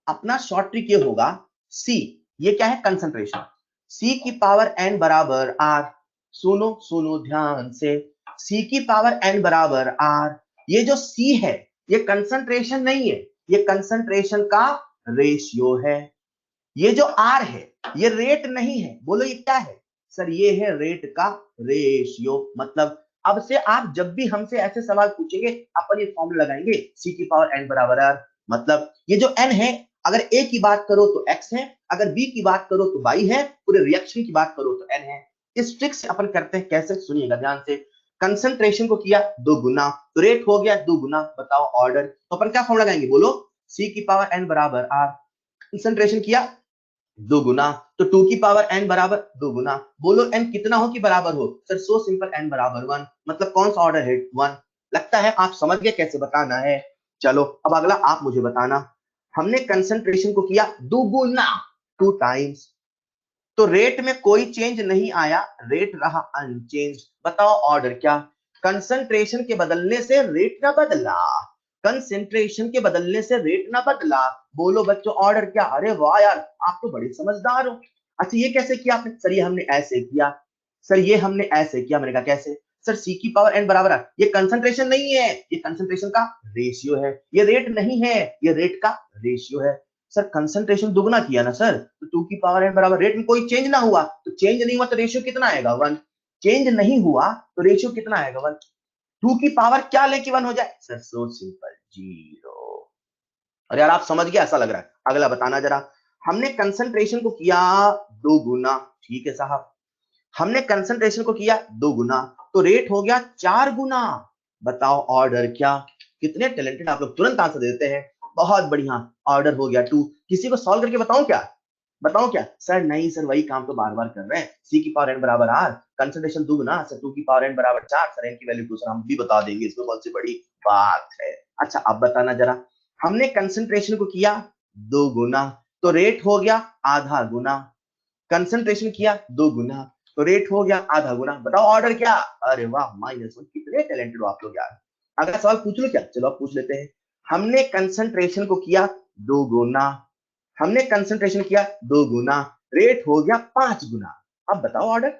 अपना शॉर्ट ट्रिक ये होगा, सी ये क्या है? कंसंट्रेशन। सी की पावर n बराबर r, सुनो सुनो ध्यान से, सी की पावर n बराबर r, ये जो c है ये कंसंट्रेशन नहीं है, ये कंसंट्रेशन का रेशियो है। ये जो r है ये रेट नहीं है, बोलो ये क्या है सर, ये है रेट का रेशियो। मतलब अब से आप जब भी हमसे ऐसे सवाल पूछेंगे अपन ये फॉर्मूला लगाएंगे, c की पावर n बराबर r, मतलब ये जो n है अगर a की बात करो तो x है, अगर b की बात करो तो y है, पूरे रिएक्शन की बात करो तो n है। इस ट्रिक से अपन करते हैं कैसे, सुनिएगा ध्यान से। कंसंट्रेशन को किया 2 गुना तो रेट हो गया 2 गुना, बताओ ऑर्डर, तो अपन क्या फॉर्मूला लगाएंगे, बोलो c की पावर n बराबर r, कंसंट्रेशन किया 2 गुना तो 2 की पावर n बराबर 2 गुना, बोलो n कितना हो कि बराबर हो, सर सो सिंपल n बराबर 1, मतलब कौन सा ऑर्डर है 1। लगता है आप समझ गए कैसे बताना है। चलो अब अगला आप मुझे बताना, हमने कंसंट्रेशन को किया 2 गुना 2 टाइम्स, तो रेट में कोई चेंज नहीं आया, रेट रहा अनचेंज, बताओ ऑर्डर क्या, कंसंट्रेशन के बदलने से रेट ना बदला, कंसंट्रेशन के बदलने से रेट ना बदला, बोलो बच्चों ऑर्डर क्या, अरे वाह यार आप तो बड़े समझदार हो। अच्छा ये कैसे किया आपने, सर ये हमने ऐसे किया, सर ये हमने ऐसे किया, मैंने कहा कैसे, सर सी की पावर एन बराबर है, ये कंसंट्रेशन नहीं है ये कंसंट्रेशन का रेशियो है, ये रेट नहीं है ये रेट का रेशियो है। सर कंसंट्रेशन दुगना किया ना सर, तो 2 की पावर एन बराबर, रेट में कोई चेंज ना हुआ, तो चेंज नहीं हुआ तो रेशियो कितना आएगा 1, चेंज नहीं हुआ तो रेशियो कितना आएगा 1, 2 की पावर क्या लेके 1 हो जाए, सर सो सिंपल 0। और यार आप समझ गए ऐसा लग रहा है, अगला बताना जरा, हमने कंसंट्रेशन को किया 2 गुना, ठीक है साहब, हमने कंसंट्रेशन को किया 2 गुना तो रेट हो गया 4 गुना, बताओ ऑर्डर क्या, कितने टैलेंटेड आप लोग, तुरंत आंसर देते हैं, बहुत बढ़िया, ऑर्डर हो गया 2। किसी को सॉल्व करके बताऊं क्या, बताओ क्या, सर नहीं सर वही काम तो बार बार कर रहे हैं, सी की पावर एन बराबर आर, कंसंट्रेशन 2 गुना, सर 2 की पावर एन बराबर 4, सर एन की वैल्यू 2, सर हम भी बता देंगे, इसमें बहुत सी बड़ी बात है। अच्छा अब बताना जरा, हमने कंसंट्रेशन को किया 2 गुना तो रेट हो गया आधा गुना, कंसंट्रेशन किया 2 गुना तो रेट हो गया आधा गुना, बताओ ऑर्डर क्या, अरे वाह -1, कितने टैलेंटेड हो आप लोग यार। अगला सवाल पूछ लो क्या, चलो आप पूछ लेते हैं, हमने कंसंट्रेशन को किया 2 गुना, हमने कंसंट्रेशन किया 2 गुना, रेट हो गया 5 गुना, अब बताओ ऑर्डर,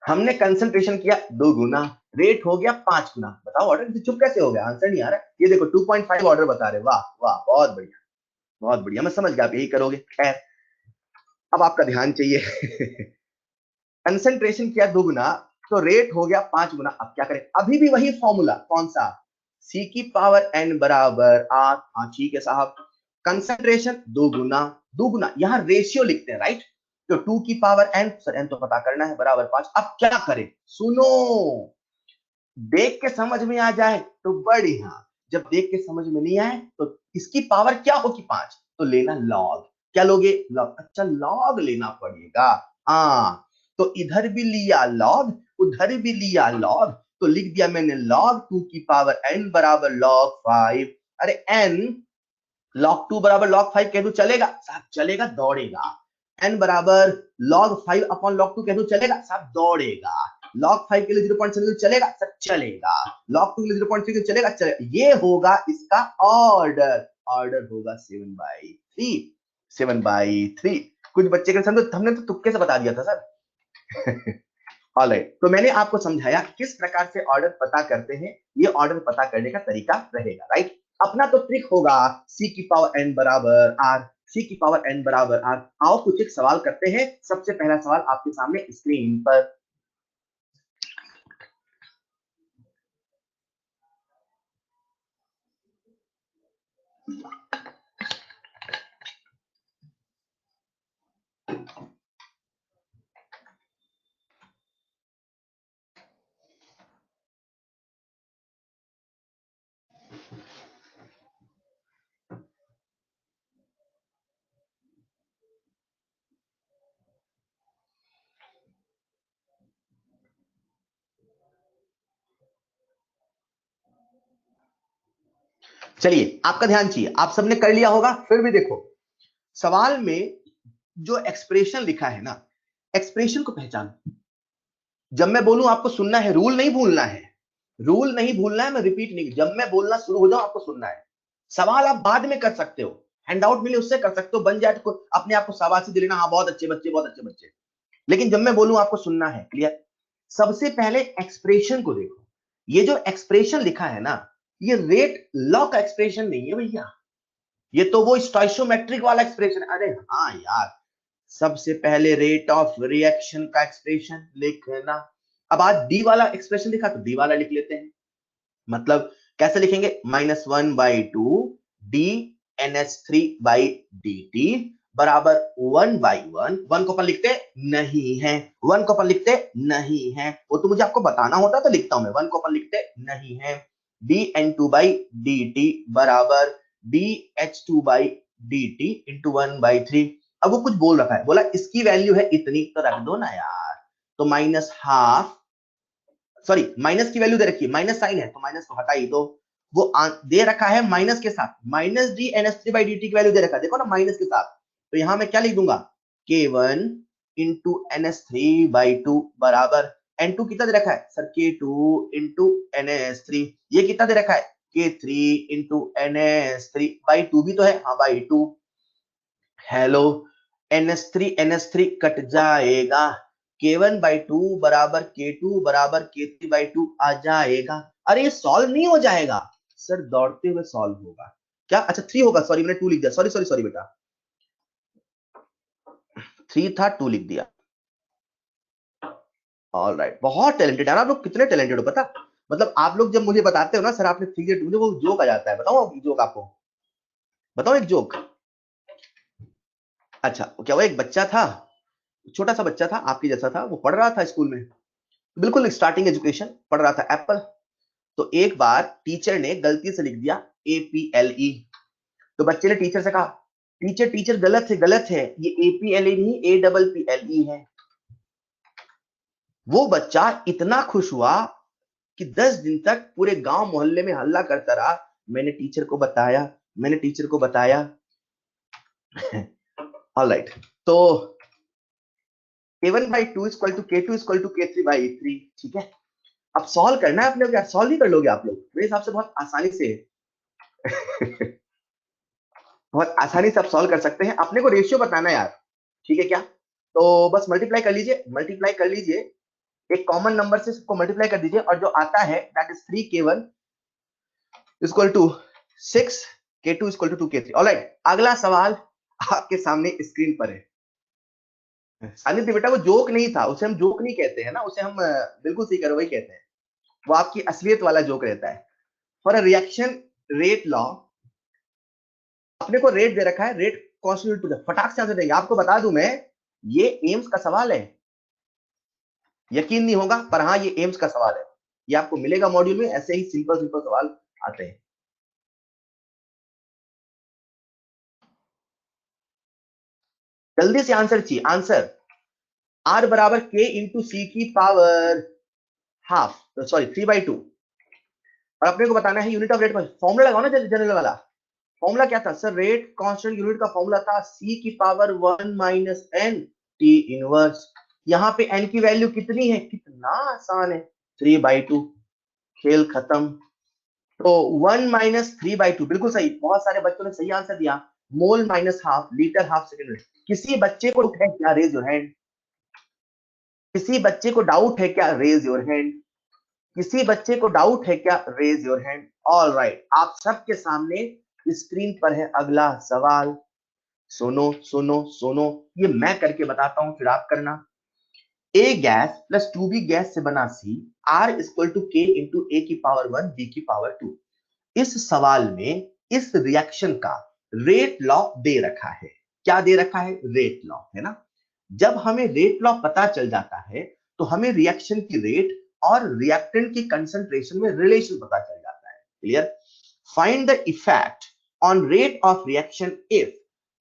हमने कंसंट्रेशन किया 2 गुना, रेट हो गया 5 गुना, बताओ ऑर्डर, चुप कैसे हो गया, आंसर नहीं आ रहा, ये देखो 2.5 ऑर्डर बता रहे, वाह वाह बहुत बढ़िया बहुत बढ़िया, मैं समझ गया आप यही करोगे। खैर अब आपका ध्यान चाहिए कंसंट्रेशन किया 2 गुना तो रेट हो गया 5 गुना, अब क्या करें, अभी भी वही फॉर्मूला, कौन सा, सी की पावर एन बराबर आर, हाँ ठीक है साहब, कंसंट्रेशन 2 गुना, 2 गुना यहां रेशियो लिखते हैं राइट, तो 2 की पावर एन, सर एन तो पता करना है, बराबर 5, अब क्या करें, सुनो, देख के समझ में आ जाए तो बढ़िया, जब देख के समझ में नहीं आए तो इसकी पावर क्या होगी 5, तो लेना लॉग, क्या लोगे लॉग, अच्छा लॉग लेना पड़ेगा, हाँ तो इधर भी लिया लॉग उधर भी लिया लॉग, तो लिख दिया मैंने लॉग 2 की पावर n बराबर लॉग 5, अरे n log 2 बराबर log 5 कह दू चलेगा साहब, चलेगा दौड़ेगा, n बराबर log 5 अपॉन log 2 कह दू चलेगा साहब, दौड़ेगा, log 5 के लिए 0.7 चलेगा सर, चलेगा, log 2 के लिए 0.6 चलेगा, चलेगा, ये होगा इसका ऑर्डर, ऑर्डर होगा 7/3, 7/3, कुछ बच्चे के समझो, हमने तो तुक्के से बता दिया था सर ऑलराइट, तो मैंने आपको समझाया किस प्रकार से ऑर्डर पता करते हैं, ये ऑर्डर पता करने का तरीका रहेगा राइट। अपना तो ट्रिक होगा सी की पावर एन बराबर आर, सी की पावर एन बराबर आर, आओ कुछ एक सवाल करते हैं, सबसे पहला सवाल आपके सामने स्क्रीन पर, चलिए आपका ध्यान चाहिए, आप सबने कर लिया होगा, फिर भी देखो सवाल में जो एक्सप्रेशन लिखा है ना, एक्सप्रेशन को पहचानो, जब मैं बोलूं आपको सुनना है, रूल नहीं भूलना है, रूल नहीं भूलना है, मैं रिपीट नहीं, जब मैं बोलना शुरू हो जाऊं आपको सुनना है, सवाल आप बाद में कर सकते हो, हैंडआउट मिले उससे कर सकते हो, बन जाए तो अपने आप को शाबाशी दे लेना, हाँ बहुत अच्छे बच्चे, बहुत अच्छे बच्चे। लेकिन जब मैं बोलूं आपको सुनना है, क्लियर। सबसे पहले एक्सप्रेशन को देखो, ये जो एक्सप्रेशन लिखा है ना, ये रेट लॉ का एक्सप्रेशन नहीं है भैया, ये तो वो स्टोइशियोमेट्रिक वाला एक्सप्रेशन है। अरे हाँ यार, सबसे पहले रेट ऑफ रिएक्शन का एक्सप्रेशन लिखना। अब आज डी वाला एक्सप्रेशन लिखा तो डी वाला लिख लेते हैं। मतलब कैसे लिखेंगे, -1/2 डी NH3/dt बराबर 1/1। 1 को अपन लिखते नहीं है, 1 को अपन लिखते नहीं है, वो तो मुझे आपको बताना होता तो लिखता हूं मैं, 1 को अपन लिखते नहीं है। dN2/dt बराबर dH2/dt इंटू 1/3। अब वो कुछ बोल रखा है, बोला इसकी वैल्यू है इतनी, तो रख दो ना यार। तो -12, सॉरी माइनस की वैल्यू दे रखी है, माइनस साइन है तो माइनस को हटा ही दो। वो दे रखा है माइनस के साथ, -dNH3/dt की वैल्यू दे रखा है, देखो ना माइनस के साथ। तो यहां मैं क्या लिख दूंगा, K1 इंटू NH3/2 बराबर N2 कितना दे रखा है सर, K2 इंटू NH3। ये कितना दे रखा है, K3 इंटू NH3/2 भी तो है, हाँ बाई 2। हेलो, NH3 कट जाएगा, K1/2 बराबर K2 बराबर K3/2 आ जाएगा। अरे ये सॉल्व नहीं हो जाएगा सर, दौड़ते हुए सॉल्व होगा क्या, अच्छा 3 होगा, सॉरी मैंने 2 लिख दिया, सॉरी सॉरी सॉरी बेटा, 3 था 2 लिख दिया। ऑल राइट, बहुत टैलेंटेड है आप लोग, कितने टैलेंटेड हो पता। मतलब आप लोग जब मुझे बताते हो ना सर आपने 3 मुझे वो जोक आ जाता है। बताओ जोक आपको, बताओ एक जोक। अच्छा क्या, वो एक बच्चा था, छोटा सा बच्चा था, आपकी जैसा था, वो पढ़ रहा था स्कूल में, बिल्कुल स्टार्टिंग एजुकेशन पढ़ रहा था, एप्पल। तो एक बार टीचर ने गलती से लिख दिया APLE। तो बच्चे ने टीचर से कहा, टीचर टीचर गलत है, ये APLE नहीं APPLE है। वो बच्चा इतना खुश हुआ कि 10 दिन तक पूरे गांव मोहल्ले में हल्ला करता रहा, मैंने टीचर को बताया, मैंने टीचर को बताया। ऑलराइट, तो K1/2 equal to K2 equal to K3/3, ठीक है। अब सॉल्व करना है अपने को, सॉल्व ही कर लोगे आप लोग मेरे हिसाब से, बहुत आसानी से बहुत आसानी से आप सॉल्व कर सकते हैं। अपने को रेशियो बताना है यार, ठीक है क्या। तो बस मल्टीप्लाई कर लीजिए, मल्टीप्लाई कर लीजिए, एक कॉमन नंबर से सबको मल्टीप्लाई कर दीजिए, और जो आता है that is 3K1 equal to 6 K2 equal to 2K3। Alright, अगला सवाल आपके सामने स्क्रीन पर है। अनित बेटा वो जोक नहीं था, उसे हम जोक नहीं कहते हैं ना, उसे हम बिल्कुल सही करो वही कहते हैं, वो आपकी असलियत वाला जोक रहता है। For a reaction rate law, अपने को रेट दे रखा है, रेट कॉन्स्टिट्यूट टू द, फटाक से आंसर देंगे। आपको बता दूं मैं, ये एम्स का सवाल है, यकीन नहीं होगा पर हाँ ये एम्स का सवाल है, ये आपको मिलेगा मॉड्यूल में, ऐसे ही सिंपल सिंपल सवाल आते हैं। जल्दी से आंसर चाहिए, आंसर। R बराबर K इंटू सी की पावर हाफ, सॉरी 3/2, और अपने को बताना है यूनिट ऑफ रेट। फॉर्मूला लगाओ ना जनरल वाला, फॉर्मूला क्या था सर, रेट कांस्टेंट यूनिट का फॉर्मूला था C की power 1 minus n T inverse. यहाँ पे n की वैल्यू कितनी है, कितना आसान है, 3/2, खेल खत्म। तो 1 माइनस 3/2 बिल्कुल सही, बहुत सारे बच्चों ने सही आंसर दिया। Mole minus half, litre half second. किसी बच्चे को है क्या, रेज योर हैंड। किसी बच्चे को डाउट है क्या, रेज योर हैंड। किसी बच्चे को डाउट है क्या, raise your hand. All right, आप सबके सामने स्क्रीन पर है अगला सवाल। सुनो सुनो सुनो, ये मैं करके बताता हूं फिर आप करना। ए गैस प्लस 2B गैस से बना C, R equal to K into A की पावर 1 B की पावर 2। इस सवाल में इस रिएक्शन का रेट लॉ दे रखा है। क्या दे रखा है, रेट लॉ, है ना। जब हमें रेट लॉ पता चल जाता है तो हमें रिएक्शन की रेट और रिएक्टेंट की कंसंट्रेशन में रिलेशन पता चल जाता है, clear. Find the effect on rate of reaction if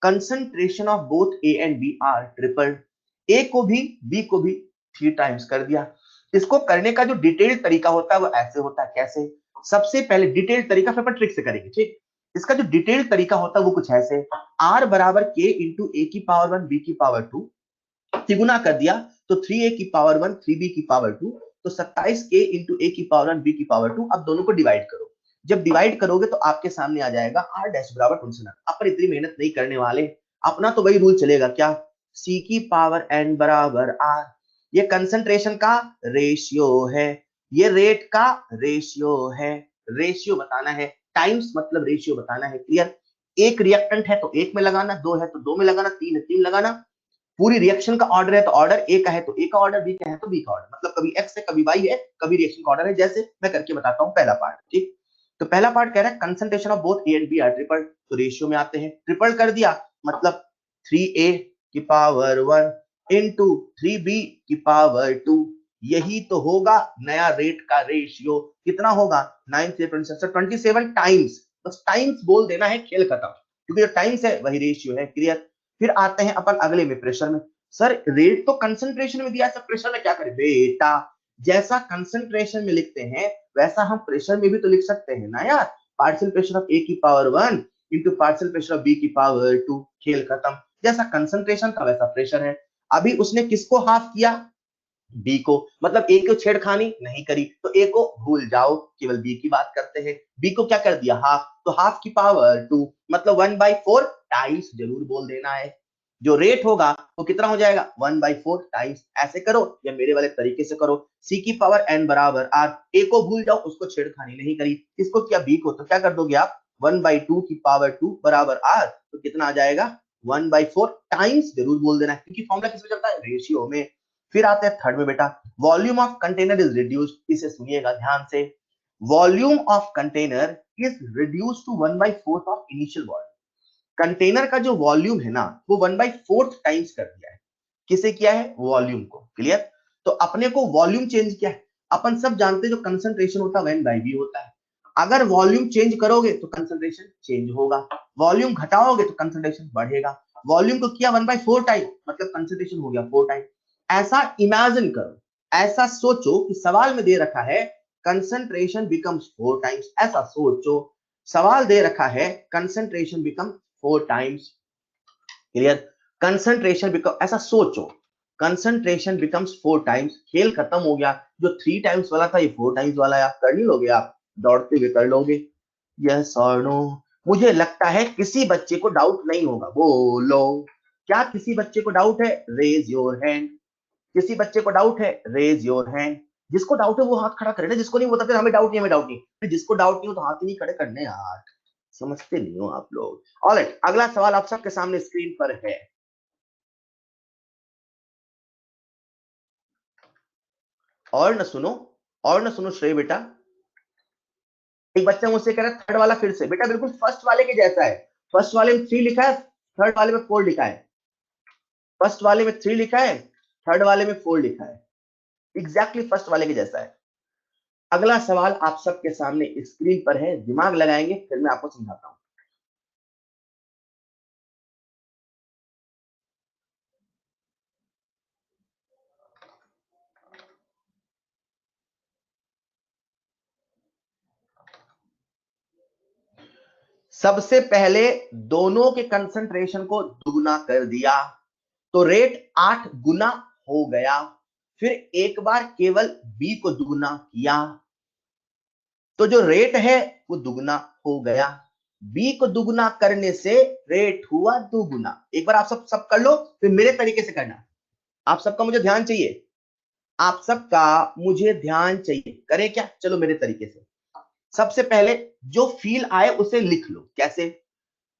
concentration of both A and B R triple. A को भी B को भी 3 टाइम्स कर दिया। इसको करने का जो डिटेल्ड तरीका होता है वो ऐसे होता है, कैसे, सबसे पहले डिटेल्ड तरीका फिर अपन ट्रिक से करेंगे, ठीक। इसका जो डिटेल्ड तरीका होता है वो कुछ ऐसे, R बराबर K इंटू A की पावर 1 B की पावर 2, तिगुना कर दिया तो 3A की पावर 1 3B की पावर 2, तो 27K इंटू A की पावर 1 B की पावर 2। अब दोनों को डिवाइड करो, जब डिवाइड करोगे तो आपके सामने आ जाएगा आर डैश बराबर 27। अपन इतनी मेहनत नहीं करने वाले, अपना तो वही रूल चलेगा, क्या, सी की पावर एन बराबर आर। ये कंसंट्रेशन का रेशियो है, ये रेट का रेशियो है, रेशियो बताना है, टाइम्स मतलब रेशियो बताना है, क्लियर। एक रिएक्टेंट है तो एक में लगाना, दो है तो दो में लगाना, तीन है तीन लगाना, पूरी रिएक्शन का ऑर्डर है तो ऑर्डर ए का है तो ए का ऑर्डर, बी का है तो बी का ऑर्डर, मतलब कभी एक्स है कभी वाई है, कभी रिएक्शन का ऑर्डर है, जैसे मैं करके बताता हूं पहला पार्ट, ठीक। तो पहला पार्ट कह रहा है concentration of both A and B are triple, तो रेशियो में आते हैं, ट्रिपल कर दिया मतलब 3a की पावर 1 इनटू 3b की पावर 2, यही तो होगा नया रेट का रेशियो। कितना होगा 9 से 27 टाइम्स, बस टाइम्स बोल देना है, खेल खत्म, क्योंकि जो टाइम्स है वही रेशियो है, क्लियर। फिर आते हैं अपन अगले में, प्रेशर में। सर रेट तो कंसंट्रेशन में दिया है, सब प्रेशर में क्या करें बेटा, जैसा कंसंट्रेशन में लिखते हैं वैसा हम प्रेशर में भी तो लिख सकते हैं ना यार, पार्शियल प्रेशर ऑफ ए की power 1 into partial pressure of B की पावर 2, खेल खत्म। जैसा कंसंट्रेशन का वैसा प्रेशर है। अभी उसने किसको हाफ किया, बी को, मतलब ए को छेड़खानी नहीं करी, तो ए को भूल जाओ, केवल बी की बात करते हैं। बी को क्या कर दिया हाफ, तो हाफ की पावर 2 मतलब 1/4 टाइम्स जरूर बोल देना है। जो रेट होगा वो कितना हो जाएगा 1/4 टाइम्स, ऐसे करो या मेरे वाले तरीके से करो, सी की पावर एन बराबर आर, ए को भूल जाओ, उसको छेड़खानी नहीं करी, किसको किया बी को, तो क्या कर दोगे आप 1/2 की पावर 2 बराबर आर, तो कितना आ जाएगा 1/4 टाइम्स जरूर बोल देना है, क्योंकि फॉर्मूला किसमें चलता है रेशियो में। फिर आते हैं थर्ड में बेटा, volume of container is reduced, इसे सुनिएगा ध्यान से, volume of container is reduced to 1/4 of initial volume. Container का जो वॉल्यूम है ना वो 1/4 टाइम्स कर दिया है, किसे किया है, वॉल्यूम को, क्लियर। तो अपने को वॉल्यूम चेंज किया है, अपन सब जानते हैं जो कंसंट्रेशन होता है वह बाई वी होता है, अगर वॉल्यूम चेंज करोगे तो कंसंट्रेशन चेंज होगा, वॉल्यूम घटाओगे तो कंसंट्रेशन बढ़ेगा। वॉल्यूम को किया 1/4 टाइम मतलब कंसंट्रेशन हो गया 4 टाइम। ऐसा इमेजिन करो, ऐसा सोचो कि सवाल में दे रखा है कंसंट्रेशन बिकम्स 4 टाइम्स, ऐसा सोचो, सवाल दे रखा है concentration become 4 times, clear. Concentration become, ऐसा सोचो कंसंट्रेशन बिकम्स 4 टाइम्स, खेल खत्म हो गया, जो 3 टाइम्स वाला था ये 4 टाइम्स वाला है, आप कर नहीं लोगे, आप दौड़ते हुए कर लोगे, यस और नो। मुझे लगता है किसी बच्चे को डाउट नहीं होगा, बोलो क्या किसी बच्चे को डाउट है, रेज योर हैंड, किसी बच्चे को डाउट है रेज योर हैंड, जिसको डाउट है वो हाथ खड़ा करे ना, जिसको नहीं बोलता फिर हमें डाउट नहीं, हमें डाउट नहीं, जिसको डाउट नहीं हो तो हाथ ही नहीं खड़े करने यार, समझते नहीं हो आप लोग। ऑलराइट, अगला सवाल आप सबके सामने स्क्रीन पर है, और न सुनो, और न सुनो श्रेय बेटा, एक बच्चा मुझसे कह रहा है थर्ड वाला फिर से, बेटा बिल्कुल फर्स्ट वाले के जैसा है, फर्स्ट वाले में 3 लिखा है, थर्ड वाले में 4 लिखा है, फर्स्ट वाले में 3 लिखा है, थर्ड वाले में 4 लिखा है, एग्जैक्टली फर्स्ट वाले के जैसा है। अगला सवाल आप सबके सामने स्क्रीन पर है, दिमाग लगाएंगे फिर मैं आपको समझाता हूं। सबसे पहले दोनों के कंसंट्रेशन को दुगना कर दिया तो रेट 8 गुना हो गया, फिर एक बार केवल बी को दुगना किया तो जो रेट है वो दुगना हो गया, बी को दुगना करने से रेट हुआ दुगुना। एक बार आप सब कर लो फिर मेरे तरीके से करना, आप सबका मुझे ध्यान चाहिए, आप सबका मुझे ध्यान चाहिए, करें क्या, चलो मेरे तरीके से। सबसे पहले जो फील आए उसे लिख लो, कैसे,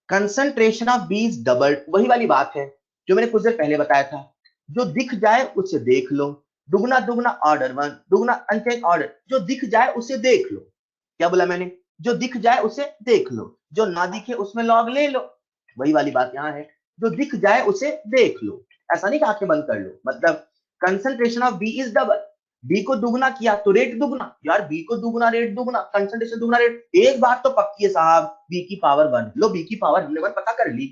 concentration of B is double, वही वाली बात है जो मैंने कुछ देर पहले बताया था, जो दिख जाए उसे देख लो, दुगना दुगना ऑर्डर 1, दुगना अनचेंज ऑर्डर, जो दिख जाए उसे देख लो, क्या बोला मैंने, जो दिख जाए उसे देख लो, जो ना दिखे उसमें लॉग ले लो, वही वाली बात यहाँ है, जो दिख जाए उसे देख लो, ऐसा नहीं कि आंखें बंद कर लो, मतलब concentration of B is double, B को दुगना किया तो रेट दुगना, यार बी को दुगना रेट दुगना, कंसंट्रेशन दुगना रेट, एक बात तो पक्की है साहब, बी की पावर 1, लो बी की पावर हमने 1 पता कर ली,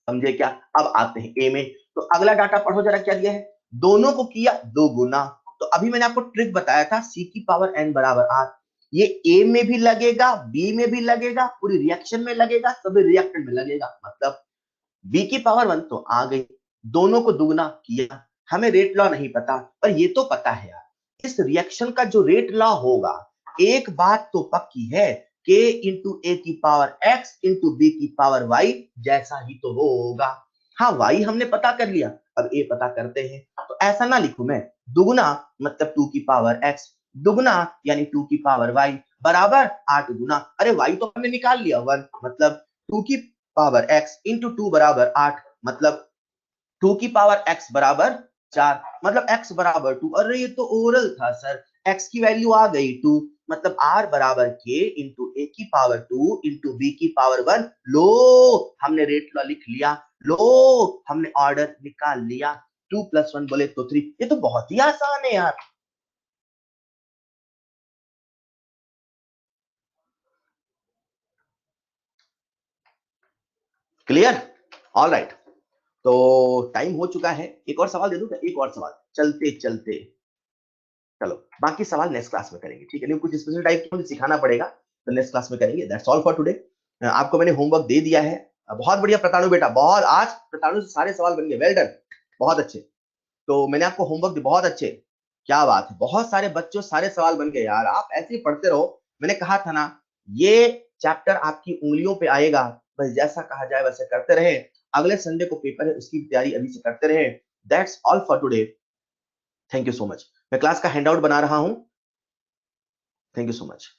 समझे क्या। अब आते हैं ए में, तो अगला डाटा पढ़ो जरा, क्या दिया है, दोनों को किया 2 गुना, तो अभी मैंने आपको ट्रिक बताया था सी की पावर एन बराबर आर, ये ए में भी लगेगा बी में भी लगेगा, पूरी रिएक्शन में लगेगा, सभी रिएक्टेंट में लगेगा, मतलब बी की पावर 1 तो आ गई, दोनों को दुगना किया, हमें रेट लॉ नहीं पता पर ये तो पता है यार, इस रिएक्शन का जो रेट लॉ होगा, एक बात तो पक्की है, k इंटू ए की पावर x इंटू बी की पावर y जैसा ही तो होगा। हाँ y हमने पता कर लिया, अब a पता करते हैं। तो ऐसा ना लिखूं मैं, दुगुना मतलब 2 की पावर x, दुगुना यानी 2 की पावर y बराबर 8 गुना, अरे y तो हमने निकाल लिया 1, मतलब 2 की पावर x इंटू 2 बराबर 8, मतलब 2 की पावर x बराबर 4, मतलब x बराबर 2। अरे ये तो ओरल था सर, x की वैल्यू आ गई 2, मतलब r बराबर k इंटू ए की पावर 2 इंटू बी की पावर 1। लो हमने रेट लॉ लिख लिया, लो हमने ऑर्डर निकाल लिया। 2 प्लस 1 बोले तो 3, ये तो बहुत ही आसान है यार। Clear, all right. तो टाइम हो चुका है, एक और सवाल दे दूं क्या? एक और सवाल चलते चलते, चलो बाकी सवाल नेक्स्ट क्लास में करेंगे, ठीक है? नहीं कुछ स्पेशल टाइप की मुझे सिखाना पड़ेगा, तो नेक्स्ट क्लास में करेंगे। That's all for today. आपको मैंने होमवर्क दे दिया है। बहुत बढ़िया प्रताड़ु बेटा, बहुत आज प्रताड़ु से सारे सवाल बन गए, वेल डन, बहुत अच्छे। तो मैंने आपको होमवर्क बहुत अच्छे, क्या बात है, बहुत सारे बच्चों सारे सवाल बन गए यार, आप ऐसे ही पढ़ते रहो। मैंने कहा था ना, ये चैप्टर आपकी उंगलियों पे आएगा, बस जैसा कहा जाए वैसे करते रहे। अगले संडे को पेपर है, उसकी तैयारी अभी से करते रहे। That's all for today, thank you so much. मैं क्लास का हैंडआउट बना रहा हूं, थैंक यू सो मच।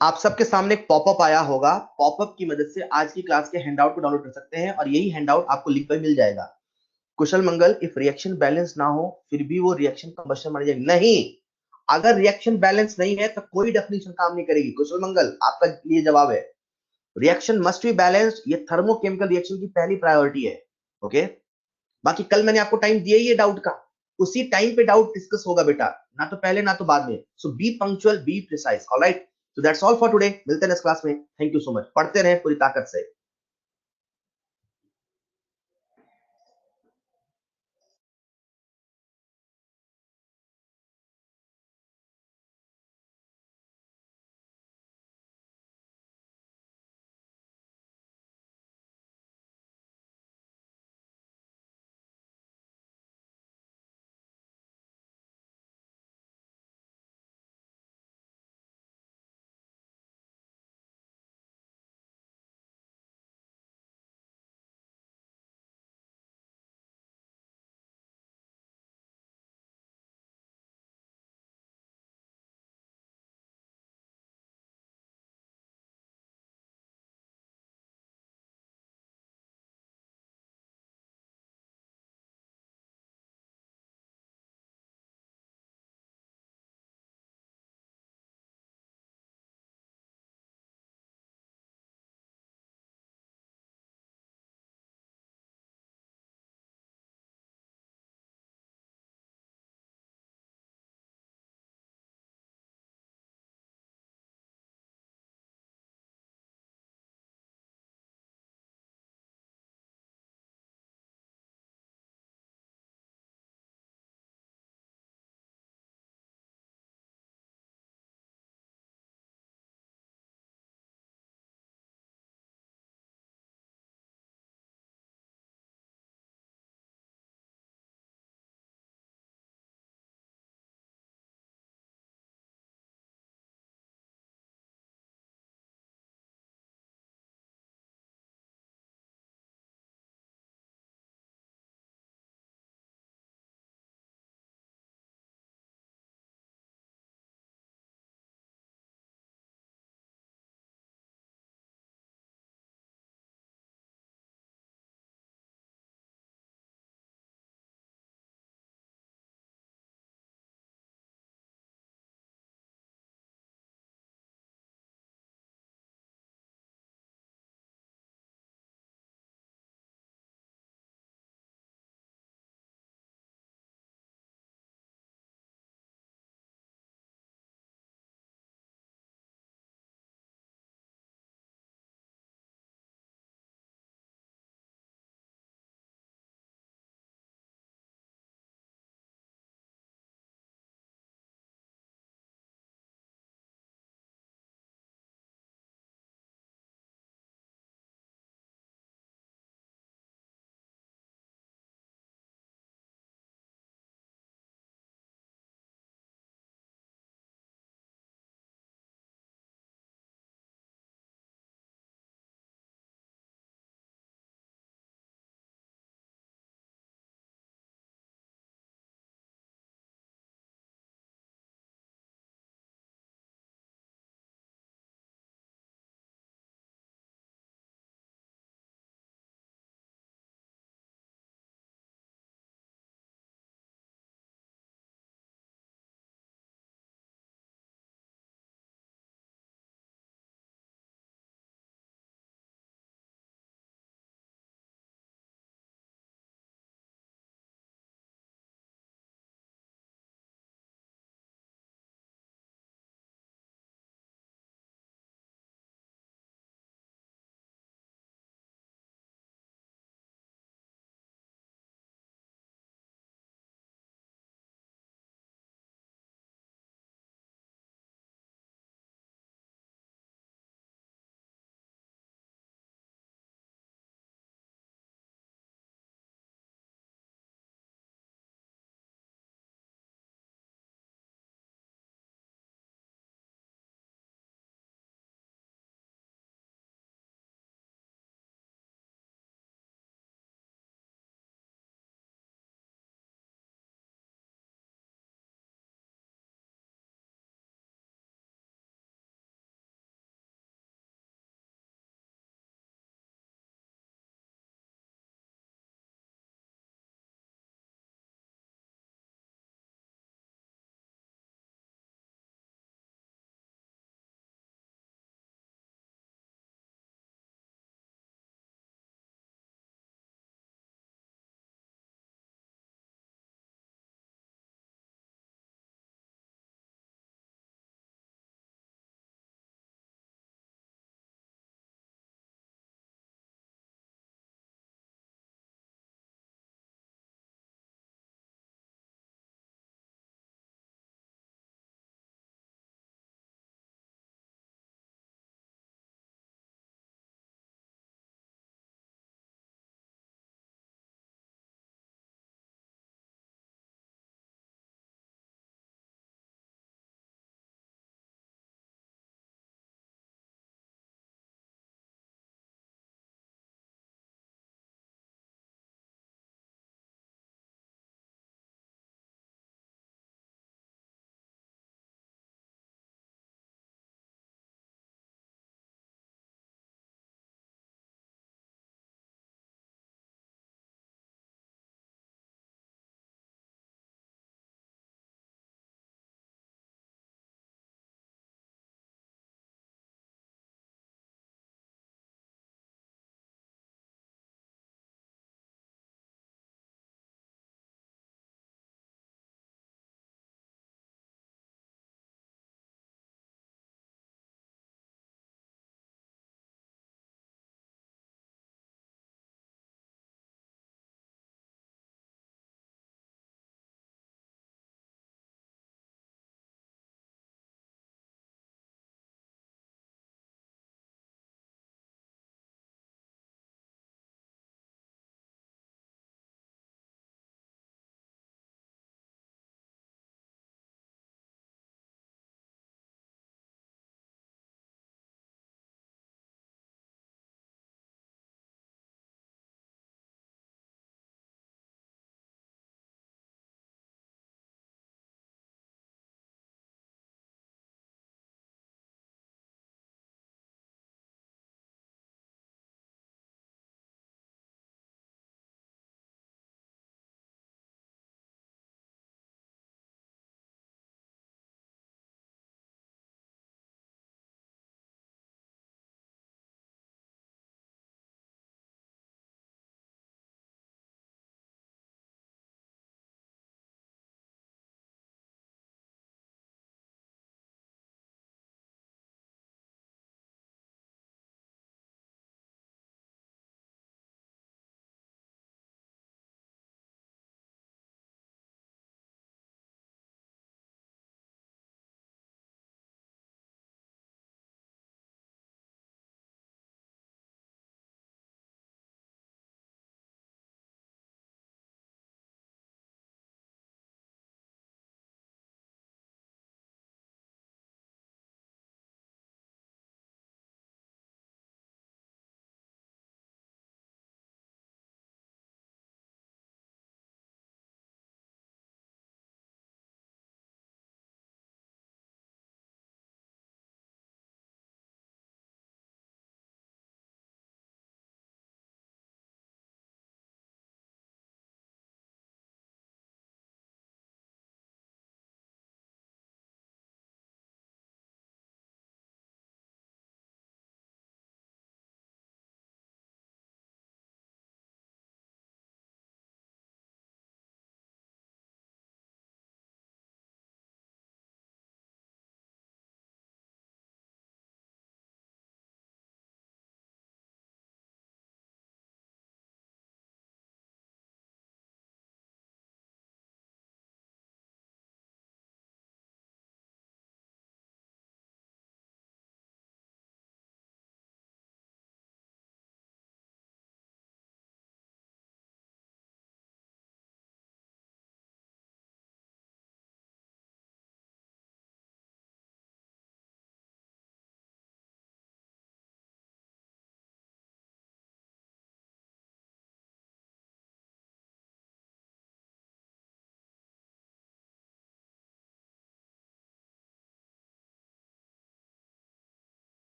आप सबके सामने एक पॉपअप आया होगा, पॉपअप की मदद से आज की क्लास के हैंडआउट को डाउनलोड कर सकते हैं, और यही हैंडआउट आपको लिंक पर मिल जाएगा। कुशल मंगल, इफ रिएक्शन बैलेंस ना हो फिर भी वो रिएक्शन कंबशन मानी जाएगी? नहीं, अगर रिएक्शन बैलेंस नहीं है तो कोई डेफिनेशन काम नहीं करेगी। कुशल मंगल, आपका लिए जवाब है, रिएक्शन मस्ट बी बैलेंस्ड, ये थर्मोकेमिकल रिएक्शन की पहली प्रायोरिटी है। ओके, बाकी कल मैंने आपको टाइम दिया ही है डाउट का, उसी टाइम पे डाउट डिस्कस होगा बेटा, ना तो पहले ना तो बाद में। So be punctual, be precise, alright. So that's all for today, मिलते हैं नेक्स्ट क्लास में। थैंक यू सो मच, पढ़ते रहें पूरी ताकत से।